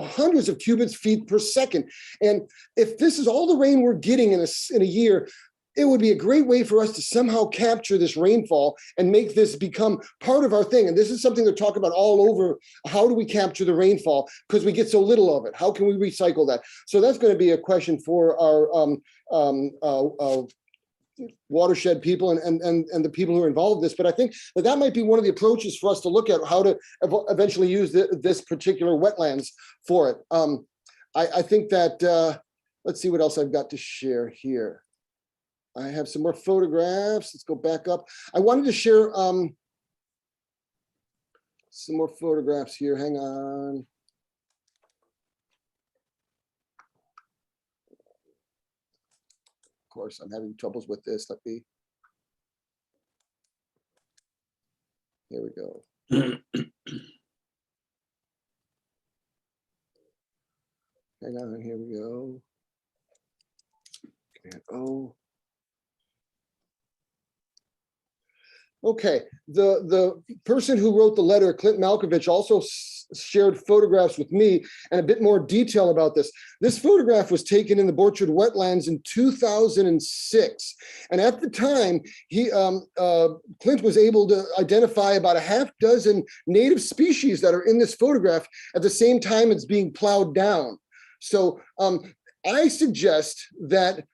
hundreds of cubic feet per second. And if this is all the rain we're getting in a year, it would be a great way for us to somehow capture this rainfall and make this become part of our thing. And this is something to talk about all over. How do we capture the rainfall? Because we get so little of it. How can we recycle that? So that's going to be a question for our watershed people and the people who are involved in this. But I think that might be one of the approaches for us to look at how to eventually use this particular wetlands for it. I think that, let's see what else I've got to share here. I have some more photographs. Let's go back up. I wanted to share some more photographs here. Hang on. Of course, I'm having troubles with this. Here we go. Hang on, here we go. Okay, the person who wrote the letter, Clint Malkovich, also shared photographs with me and a bit more detail about this. This photograph was taken in the Borchard wetlands in 2006. And at the time, Clint was able to identify about a half dozen native species that are in this photograph at the same time it's being plowed down. So I suggest that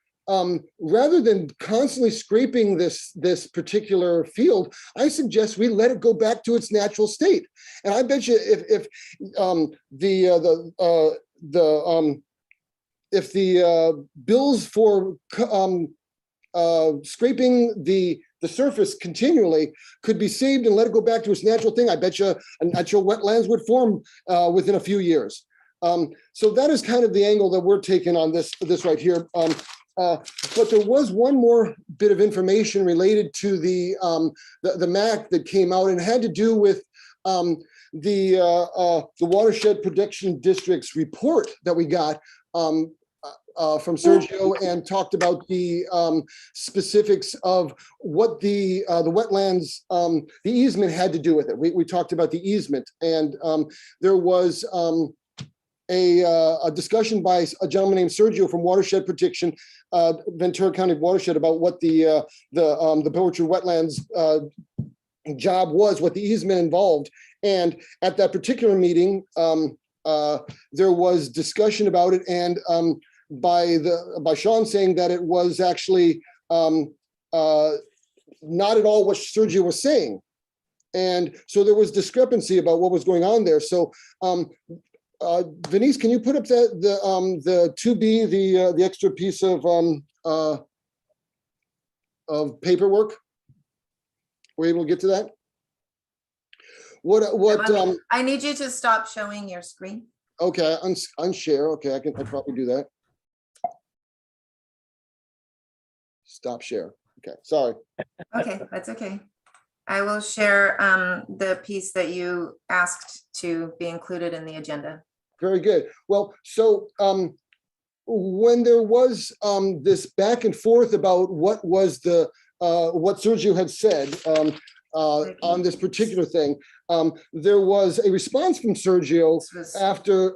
rather than constantly scraping this particular field, I suggest we let it go back to its natural state. And I bet you if the bills for scraping the surface continually could be saved and let it go back to its natural thing, I bet you natural wetlands would form within a few years. So that is kind of the angle that we're taking on this right here. But there was one more bit of information related to the MAC that came out, and it had to do with the Watershed Protection District's report that we got from Sergio, and talked about the specifics of what the wetlands, the easement had to do with it. We talked about the easement, and there was a discussion by a gentleman named Sergio from Watershed Protection, Ventura County Watershed, about what the Borchard wetlands job was, what the easement involved. And at that particular meeting, there was discussion about it, and by Sean saying that it was actually not at all what Sergio was saying. And so there was discrepancy about what was going on there. So Venice, can you put up the 2B, the extra piece of paperwork We're able to get to that? What, I need you to stop showing your screen. okay, unshare. Okay, I probably do that. Stop share. Okay, sorry. Okay, that's okay. I will share the piece that you asked to be included in the agenda. Very good. Well, so when there was this back and forth about what was the what Sergio had said on this particular thing, there was a response from Sergio after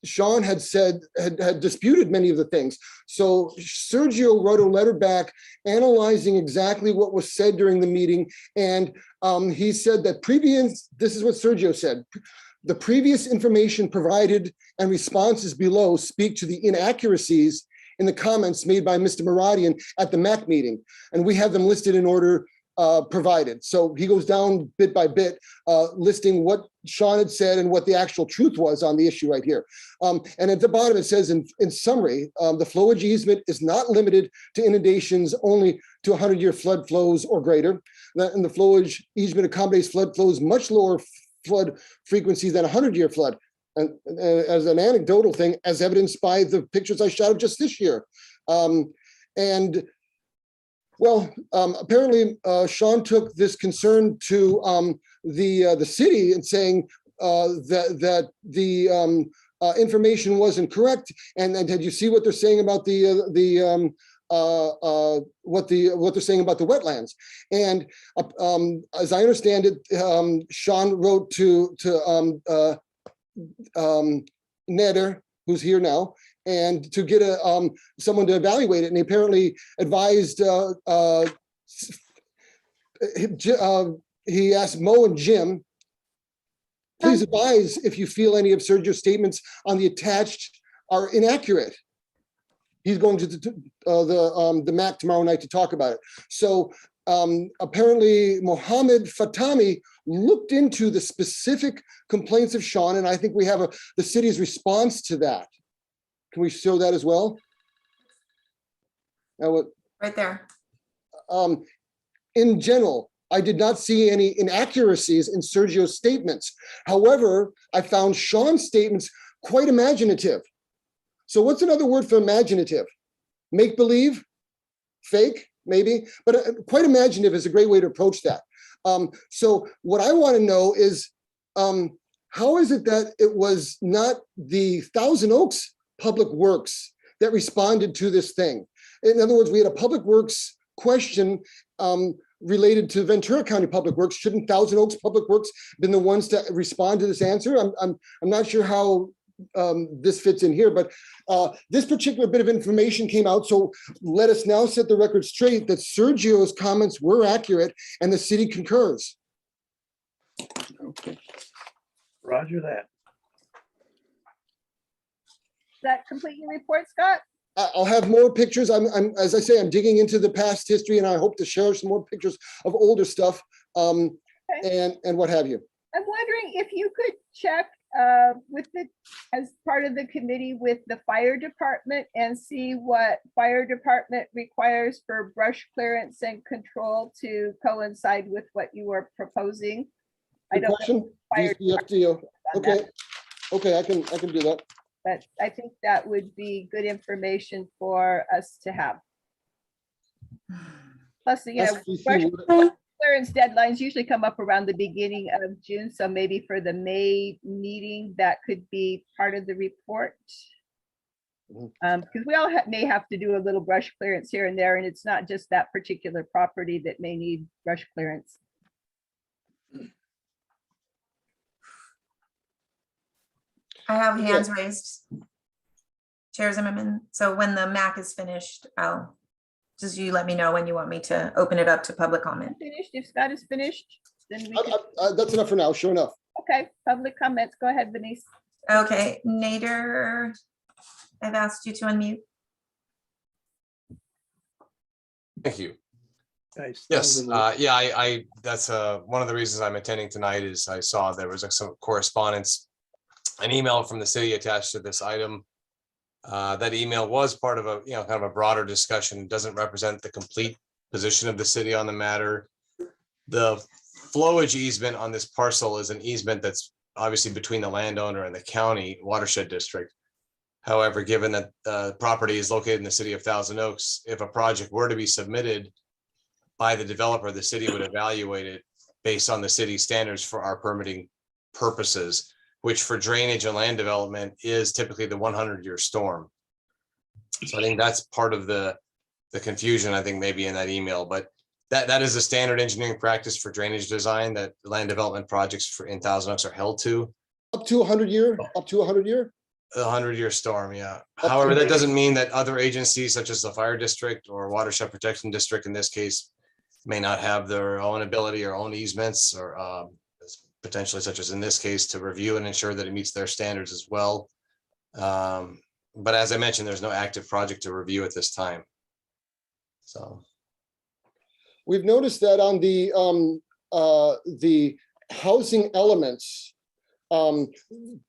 Sean had said had disputed many of the things. So Sergio wrote a letter back analyzing exactly what was said during the meeting, and he said that this is what Sergio said. The previous information provided and responses below speak to the inaccuracies in the comments made by Mr. Maradian at the MAC meeting, and we have them listed in order provided. So he goes down bit by bit, listing what Sean had said and what the actual truth was on the issue right here. And at the bottom, it says in summary, the flowage easement is not limited to inundations only to 100-year flood flows or greater. And the flowage easement accommodates flood flows much lower flood frequencies than 100-year flood. And as an anecdotal thing, as evidenced by the pictures I shot of just this year. Apparently Sean took this concern to the city and saying that the information wasn't correct. And did you see what they're saying about what they're saying about the wetlands? And as I understand it, Sean wrote to Neder, who's here now, and to get someone to evaluate it. And he apparently advised, he asked Mo and Jim, please advise if you feel any of Sergio's statements on the attached are inaccurate. He's going to the MAC tomorrow night to talk about it. So apparently Mohammed Fatami looked into the specific complaints of Sean, and I think we have the city's response to that. Can we show that as well? Now, right there. In general, I did not see any inaccuracies in Sergio's statements. However, I found Sean's statements quite imaginative. So what's another word for imaginative? Make believe? Fake? Maybe? But quite imaginative is a great way to approach that. So what I want to know is, how is it that it was not the Thousand Oaks Public Works that responded to this thing? In other words, we had a Public Works question related to Ventura County Public Works. Shouldn't Thousand Oaks Public Works been the ones to respond to this answer? I'm not sure how this fits in here, but this particular bit of information came out. So let us now set the record straight that Sergio's comments were accurate and the city concurs. Okay. Roger that. Does that complete your report, Scott? I'll have more pictures. As I say, I'm digging into the past history, and I hope to share some more pictures of older stuff, and what have you. I'm wondering if you could check as part of the committee with the fire department and see what fire department requires for brush clearance and control to coincide with what you are proposing. Good question. Okay, I can do that. But I think that would be good information for us to have. Plus, brush clearance deadlines usually come up around the beginning of June, so maybe for the May meeting, that could be part of the report. Because we all may have to do a little brush clearance here and there, and it's not just that particular property that may need brush clearance. I have hands raised. Chair Zimmerman. So when the MAC is finished, you let me know when you want me to open it up to public comment. Finished. If Scott is finished, then we can... That's enough for now. Sure enough. Okay, public comments. Go ahead, Denise. Okay, Nader, I've asked you to unmute. Thank you. Nice. Yes, yeah, that's one of the reasons I'm attending tonight is I saw there was some correspondence, an email from the city attached to this item. That email was part of a kind of a broader discussion. It doesn't represent the complete position of the city on the matter. The flowage easement on this parcel is an easement that's obviously between the landowner and the county watershed district. However, given that the property is located in the city of Thousand Oaks, if a project were to be submitted by the developer, the city would evaluate it based on the city standards for our permitting purposes, which for drainage and land development is typically the 100-year storm. So I think that's part of the confusion, I think maybe in that email, but that is a standard engineering practice for drainage design that land development projects in Thousand Oaks are held to. Up to 100 year, up to 100 year? A 100-year storm, yeah. However, that doesn't mean that other agencies such as the fire district or watershed protection district in this case may not have their own ability or own easements or potentially such as in this case to review and ensure that it meets their standards as well. But as I mentioned, there's no active project to review at this time. So we've noticed that on the housing elements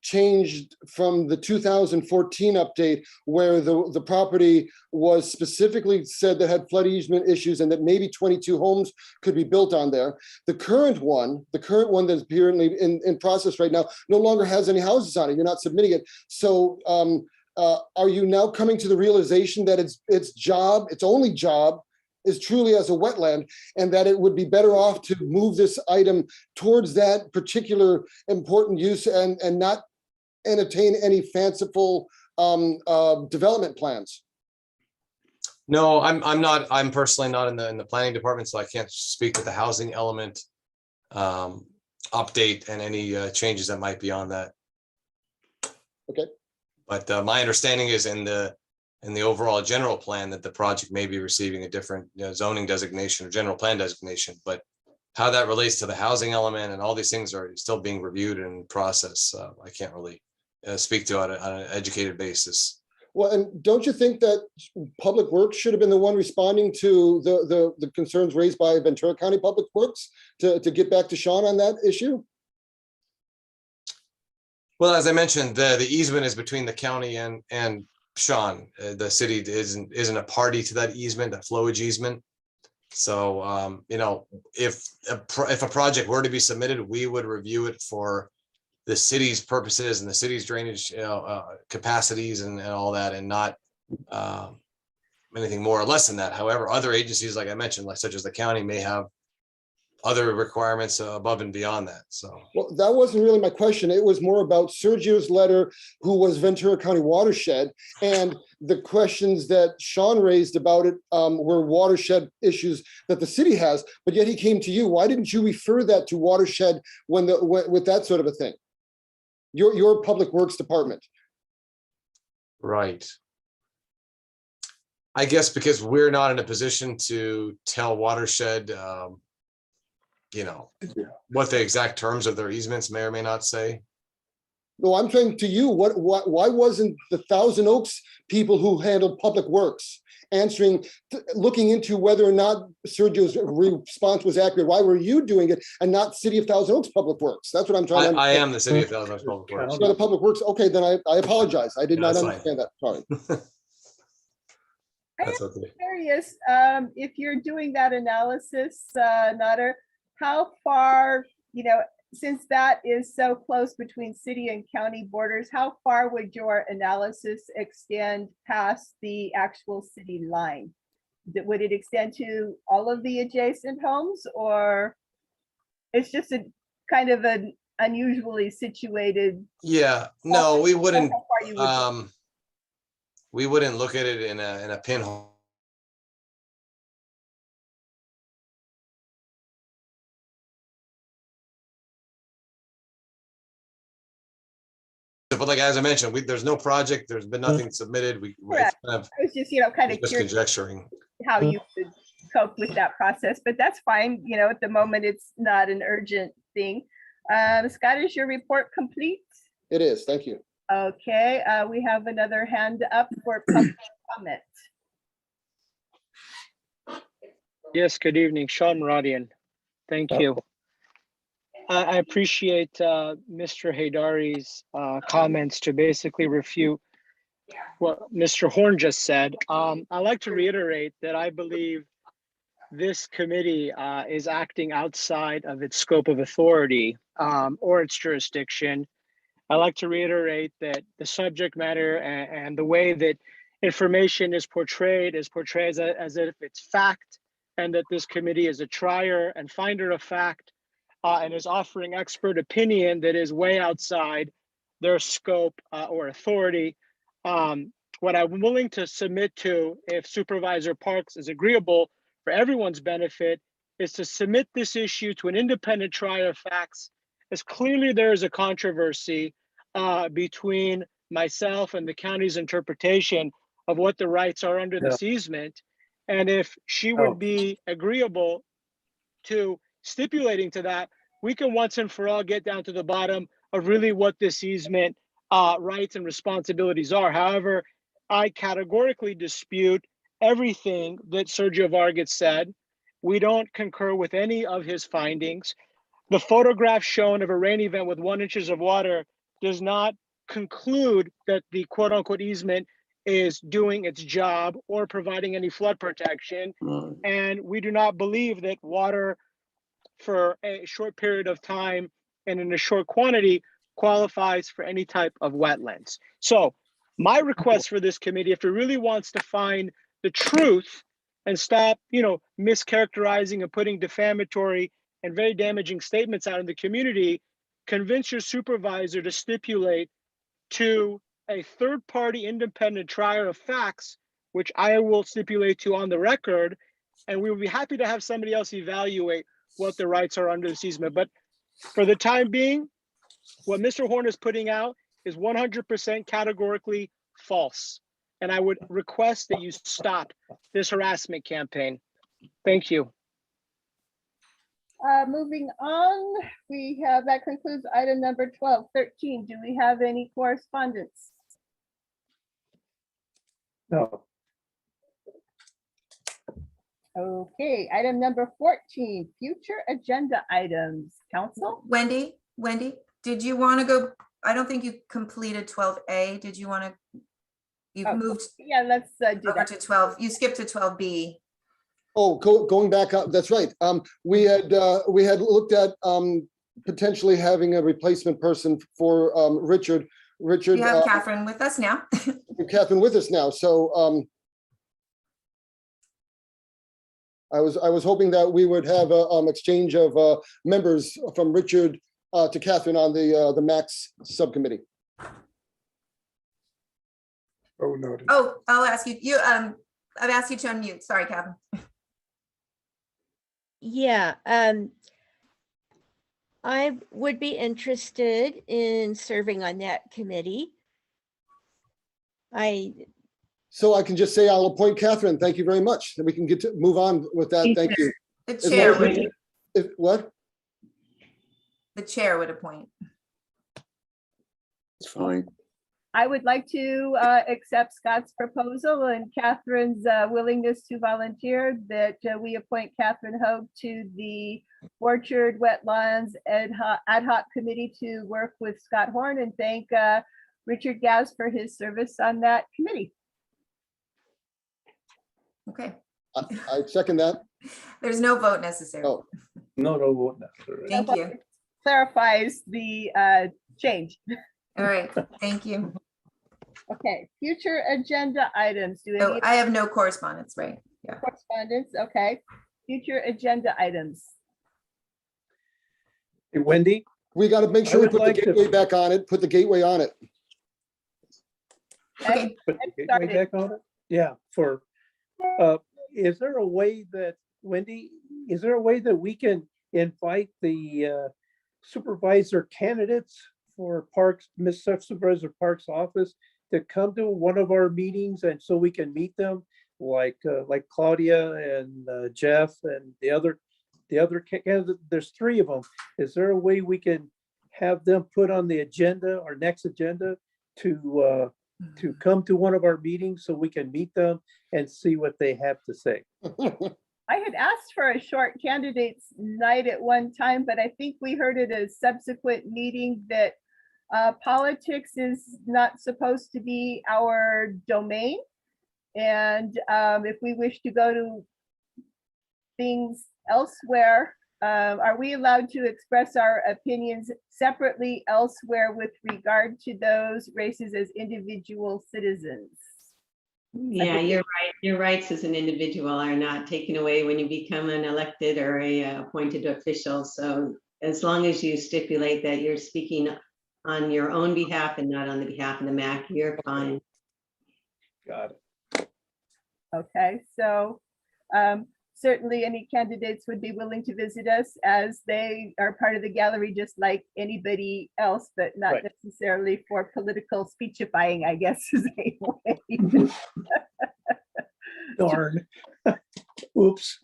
changed from the 2014 update where the property was specifically said that had flood easement issues and that maybe 22 homes could be built on there. The current one that's apparently in process right now no longer has any houses on it. You're not submitting it. So are you now coming to the realization that its only job is truly as a wetland, and that it would be better off to move this item towards that particular important use and not entertain any fanciful development plans? no, I'm personally not in the planning department, so I can't speak to the housing element update and any changes that might be on that. Okay. But my understanding is in the overall general plan that the project may be receiving a different zoning designation or general plan designation, but how that relates to the housing element and all these things are still being reviewed and processed. I can't really speak to it on an educated basis. Well, and don't you think that Public Works should have been the one responding to the concerns raised by Ventura County Public Works to get back to Sean on that issue? Well, as I mentioned, the easement is between the county and Sean. The city isn't a party to that easement, that flowage easement. So, if a project were to be submitted, we would review it for the city's purposes and the city's drainage capacities and all that, and not anything more or less than that. However, other agencies, like I mentioned, such as the county, may have other requirements above and beyond that. So, well, that wasn't really my question. It was more about Sergio's letter, who was Ventura County Watershed, and the questions that Sean raised about it were watershed issues that the city has. But yet he came to you. Why didn't you refer that to Watershed with that sort of a thing? Your Public Works department. right. I guess because we're not in a position to tell Watershed, what the exact terms of their easements may or may not say. No, I'm saying to you, why wasn't the Thousand Oaks people who handled Public Works looking into whether or not Sergio's response was accurate? Why were you doing it and not City of Thousand Oaks Public Works? That's what I'm trying to I am the City of Thousand Oaks Public Works. You're the Public Works. Okay, then I apologize. I did not that's fine. understand that. Sorry. That's okay. Curious, if you're doing that analysis, Nader, how far, since that is so close between city and county borders, how far would your analysis extend past the actual city line? Would it extend to all of the adjacent homes, or it's just a kind of an unusually situated? Yeah, no, we wouldn't. How far you would We wouldn't look at it in a pinhole. But like as I mentioned, there's no project. There's been nothing submitted. It's Correct. kind of I was just, kind of just curious conjecturing. how you would cope with that process, but that's fine. At the moment, it's not an urgent thing. Scott, is your report complete? It is. Thank you. Okay, we have another hand up for public comment. Yes, good evening, Sean Rodian. Thank you. I appreciate Mr. Haydari's comments to basically refute what Mr. Horn just said. I'd like to reiterate that I believe this committee is acting outside of its scope of authority or its jurisdiction. I like to reiterate that the subject matter and the way that information is portrayed as if it's fact, and that this committee is a trier and finder of fact and is offering expert opinion that is way outside their scope or authority. What I'm willing to submit to, if Supervisor Parks is agreeable for everyone's benefit, is to submit this issue to an independent trier of facts, as clearly there is a controversy between myself and the county's interpretation of what the rights are under this easement. And if she would be agreeable to stipulating to that, we can once and for all get down to the bottom of really what this easement rights and responsibilities are. However, I categorically dispute everything that Sergio Vargas said. We don't concur with any of his findings. The photograph shown of a rain event with 1 inch of water does not conclude that the quote unquote easement is doing its job or providing any flood protection. And we do not believe that water for a short period of time and in a short quantity qualifies for any type of wetlands. So my request for this committee, if it really wants to find the truth and stop, mischaracterizing and putting defamatory and very damaging statements out in the community, convince your supervisor to stipulate to a third-party independent trier of facts, which I will stipulate to on the record, and we will be happy to have somebody else evaluate what the rights are under this easement. But for the time being, what Mr. Horn is putting out is 100% categorically false. And I would request that you stop this harassment campaign. Thank you. Moving on, that concludes item number 12. 13, do we have any correspondence? No. Okay, item number 14, future agenda items. Council? Wendy, did you want to go? I don't think you completed 12A. Did you want to? You've moved. Yeah, let's do over that. to 12. You skipped to 12B. Oh, going back up, that's right. We had looked at potentially having a replacement person for Richard. We have Catherine with us now. Catherine with us now, so I was hoping that we would have a exchange of members from Richard to Catherine on the MAX subcommittee. Oh, no. Oh, I'll ask you. I've asked you to unmute. Sorry, Catherine. Yeah, I would be interested in serving on that committee. So I can just say I'll appoint Catherine. Thank you very much. Then we can move on with that. Thank you. The chair would. What? The chair would appoint. It's fine. I would like to accept Scott's proposal and Catherine's willingness to volunteer that we appoint Catherine Hogue to the Orchard Wetlands Ad Hoc Committee to work with Scott Horn, and thank Richard Gaz for his service on that committee. Okay. I second that. There's no vote necessary. Oh. No vote necessary. Thank you. Clarifies the change. All right. Thank you. Okay, future agenda items. Do we So have I have no correspondence, right? Yeah. correspondence? Okay. Future agenda items. Hey, Wendy? We got to make sure we would put like the to- gateway back on it. Put the gateway on it. Okay. Put the gateway started. back on it? Yeah, is there a way that, Wendy, is there a way that we can invite the supervisor candidates for Parks, Miss Supervisor Parks' office to come to one of our meetings, and so we can meet them, like Claudia and Jeff and the other candidates? There's 3 of them. Is there a way we can have them put on the agenda, our next agenda, to come to one of our meetings so we can meet them and see what they have to say? I had asked for a short candidates night at one time, but I think we heard at a subsequent meeting that politics is not supposed to be our domain. And if we wish to go to things elsewhere. Are we allowed to express our opinions separately elsewhere with regard to those races as individual citizens? Yeah, you're right. Your rights as an individual are not taken away when you become an elected or a appointed official. So as long as you stipulate that you're speaking on your own behalf and not on the behalf of the MAC, you're fine. Got it. Okay, so certainly any candidates would be willing to visit us as they are part of the gallery, just like anybody else, but not Right. necessarily for political speechifying, I guess is a way. Darn. Oops.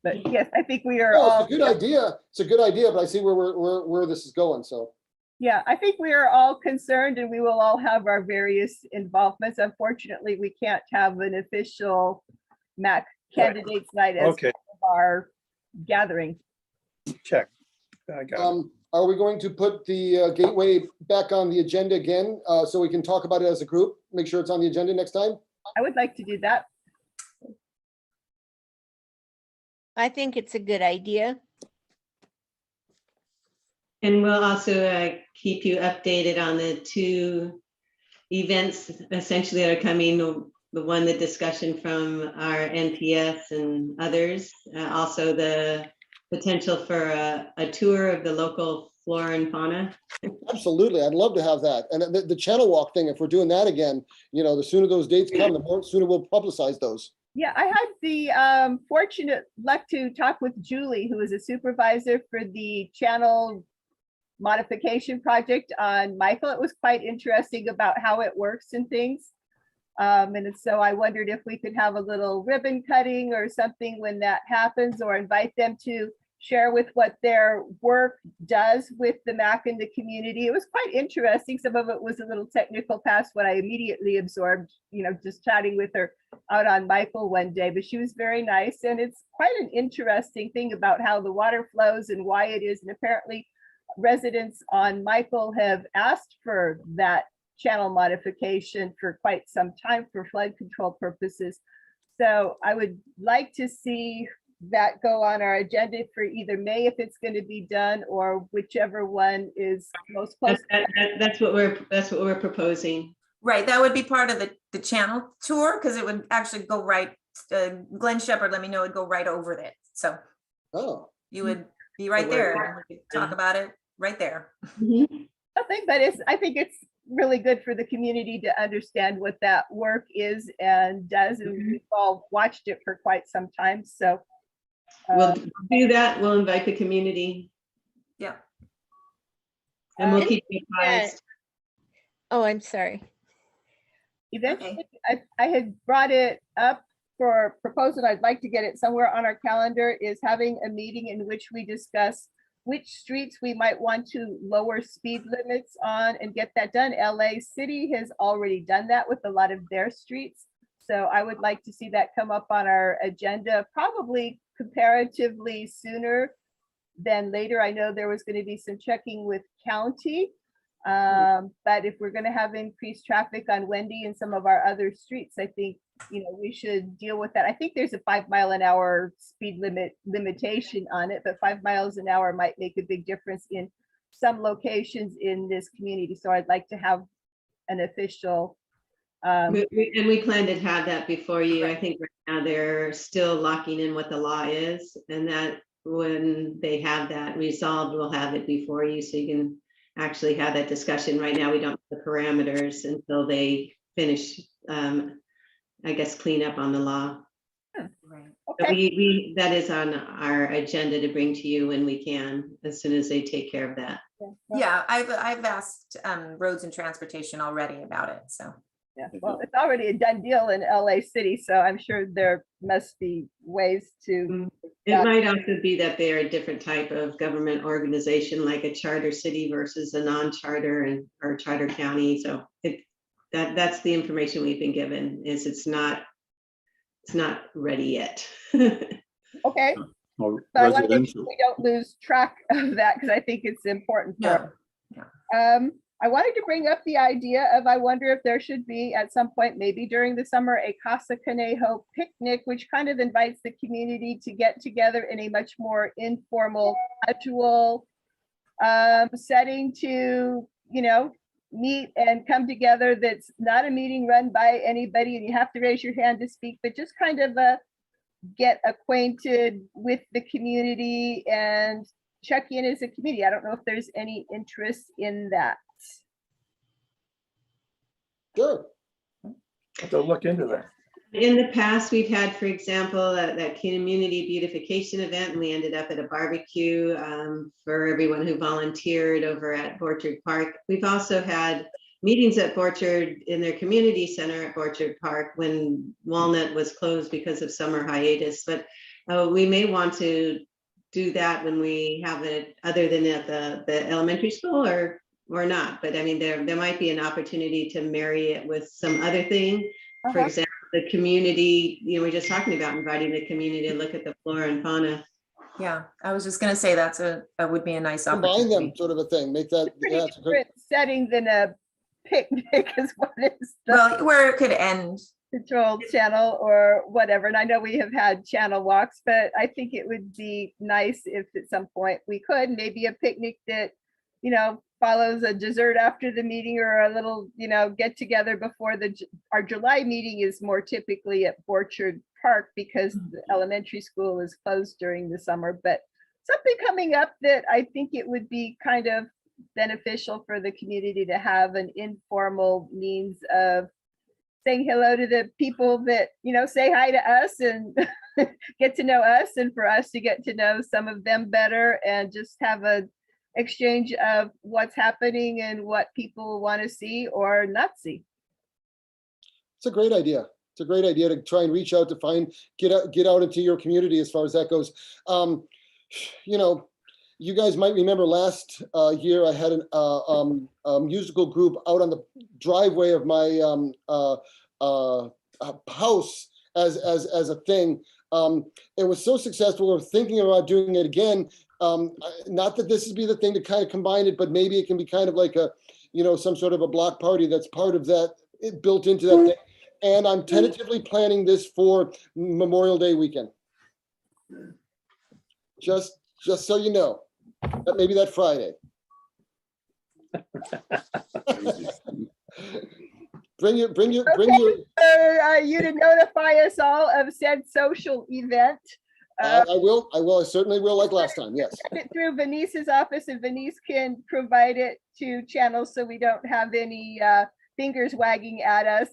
But yes, I think we are Well, all. it's a good idea. It's a good idea, but I see where this is going, so. Yeah, I think we are all concerned and we will all have our various involvements. Unfortunately, we can't have an official MAC candidates night as Okay, part of our gathering. check. I got it. Are we going to put the Gateway back on the agenda again, so we can talk about it as a group? Make sure it's on the agenda next time? I would like to do that. I think it's a good idea. And we'll also keep you updated on the two events essentially that are coming. The one, the discussion from our NPS and others. Also the potential for a tour of the local flora and fauna. Absolutely, I'd love to have that. And the channel walk thing, if we're doing that again, the sooner those dates come, the more sooner we'll publicize those. Yeah, I had the fortunate luck to talk with Julie, who is a supervisor for the channel modification project on Michael. It was quite interesting about how it works and things. And so I wondered if we could have a little ribbon cutting or something when that happens, or invite them to share with what their work does with the MAC in the community. It was quite interesting. Some of it was a little technical past what I immediately absorbed, just chatting with her out on Michael one day, but she was very nice. And it's quite an interesting thing about how the water flows and why it is. And apparently residents on Michael have asked for that channel modification for quite some time for flood control purposes. So I would like to see that go on our agenda for either May if it's going to be done, or whichever one is most close. That's what we're proposing. Right, that would be part of the channel tour, because it would actually go right, Glenn Shepherd let me know it'd go right over it. So you would be right there. And we could talk about it right there. Nothing, but I think it's really good for the community to understand what that work is and does. And we've all watched it for quite some time. So we'll do that. We'll invite the community. Yeah. And we'll keep you advised. Oh, I'm sorry. Eventually, I had brought it up for proposal. I'd like to get it somewhere on our calendar, is having a meeting in which we discuss which streets we might want to lower speed limits on and get that done. LA City has already done that with a lot of their streets. So I would like to see that come up on our agenda, probably comparatively sooner than later. I know there was going to be some checking with county, but if we're going to have increased traffic on Wendy and some of our other streets, I think we should deal with that. I think there's a 5 mile an hour speed limitation on it, but 5 miles an hour might make a big difference in some locations in this community. So I'd like to have an official. And we plan to have that before you. I think right now they're still locking in what the law is, and that when they have that resolved, we'll have it before you, so you can actually have that discussion. Right now, we don't have the parameters until they finish, I guess, clean up on the law. Right. So that is on our agenda to bring to you when we can, as soon as they take care of that. Yeah, I've asked Roads and Transportation already about it. So yeah, well, it's already a done deal in LA City, so I'm sure there must be ways to. It might also be that they're a different type of government organization, like a charter city versus a non-charter or charter county. So that's the information we've been given, is it's not ready yet. Okay. Well, So I want to make residential. sure we don't lose track of that, because I think it's important. no. I I wanted to bring up the idea of, I wonder if there should be at some point, maybe during the summer, a Casa Conejo picnic, which kind of invites the community to get together in a much more informal, casual setting to, meet and come together. That's not a meeting run by anybody and you have to raise your hand to speak, but just kind of get acquainted with the community and check in as a community. I don't know if there's any interest in that. Sure. To look into that. In the past, we've had, for example, that community beautification event, and we ended up at a barbecue for everyone who volunteered over at Orchard Park. We've also had meetings at Orchard in their community center at Orchard Park when Walnut was closed because of summer hiatus. But we may want to do that when we have it, other than at the elementary school, or not. But I mean, there might be an opportunity to marry it with some other thing. For example, the community, we're just talking about inviting the community to look at the flora and fauna. Yeah, I was just gonna say that would be a nice Combine opportunity. them, sort of a thing, make that. Pretty Yeah, it's a great- different setting than a picnic is what is the Well, where it could end. control channel or whatever. And I know we have had channel walks, but I think it would be nice if at some point we could, maybe a picnic that, follows a dessert after the meeting, or a little, get together before our July meeting is more typically at Orchard Park because the elementary school is closed during the summer, but something coming up that I think it would be kind of beneficial for the community to have an informal means of saying hello to the people that, say hi to us and get to know us, and for us to get to know some of them better, and just have a exchange of what's happening and what people want to see or not see. It's a great idea. It's a great idea to try and reach out to get out into your community as far as that goes. You guys might remember last year I had a musical group out on the driveway of my house as a thing. It was so successful. We're thinking about doing it again. Not that this would be the thing to kind of combine it, but maybe it can be kind of like some sort of a block party that's part of that, built into that thing. And I'm tentatively planning this for Memorial Day weekend. Just so you know, that maybe that Friday. Bring your. You to notify us all of said social event. I will. I certainly will, like last time. Yes. It through Venice's office, and Venice can provide it to channels so we don't have any fingers wagging at us.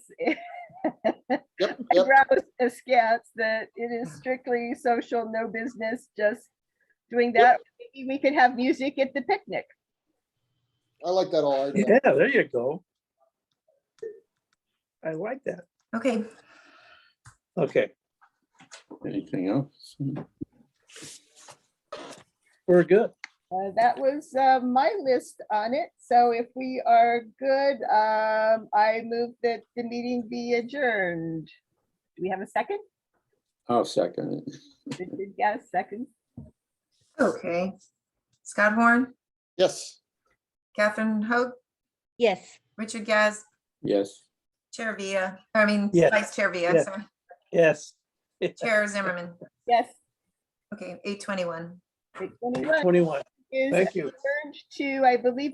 Yep. Brows askance that it is strictly social, no business, just doing that. Maybe we can have music at the picnic. I like that all idea. Yeah, there you go. I like that. Okay. Okay, Anything else? we're good. That was my list on it. So if we are good, I move that the meeting be adjourned. Do we have a second? I'll second it. Richard Gass, second. Okay. Scott Horn, Yes. Catherine Hoag, Yes. Richard Gaz, Yes. Chair Villa, Yes. Vice Chair Villa, Yes. sorry. Yes. Chair Zimmerman. Yes. Okay, 8:21. 8:21 21. is Thank you. adjourned to, I believe,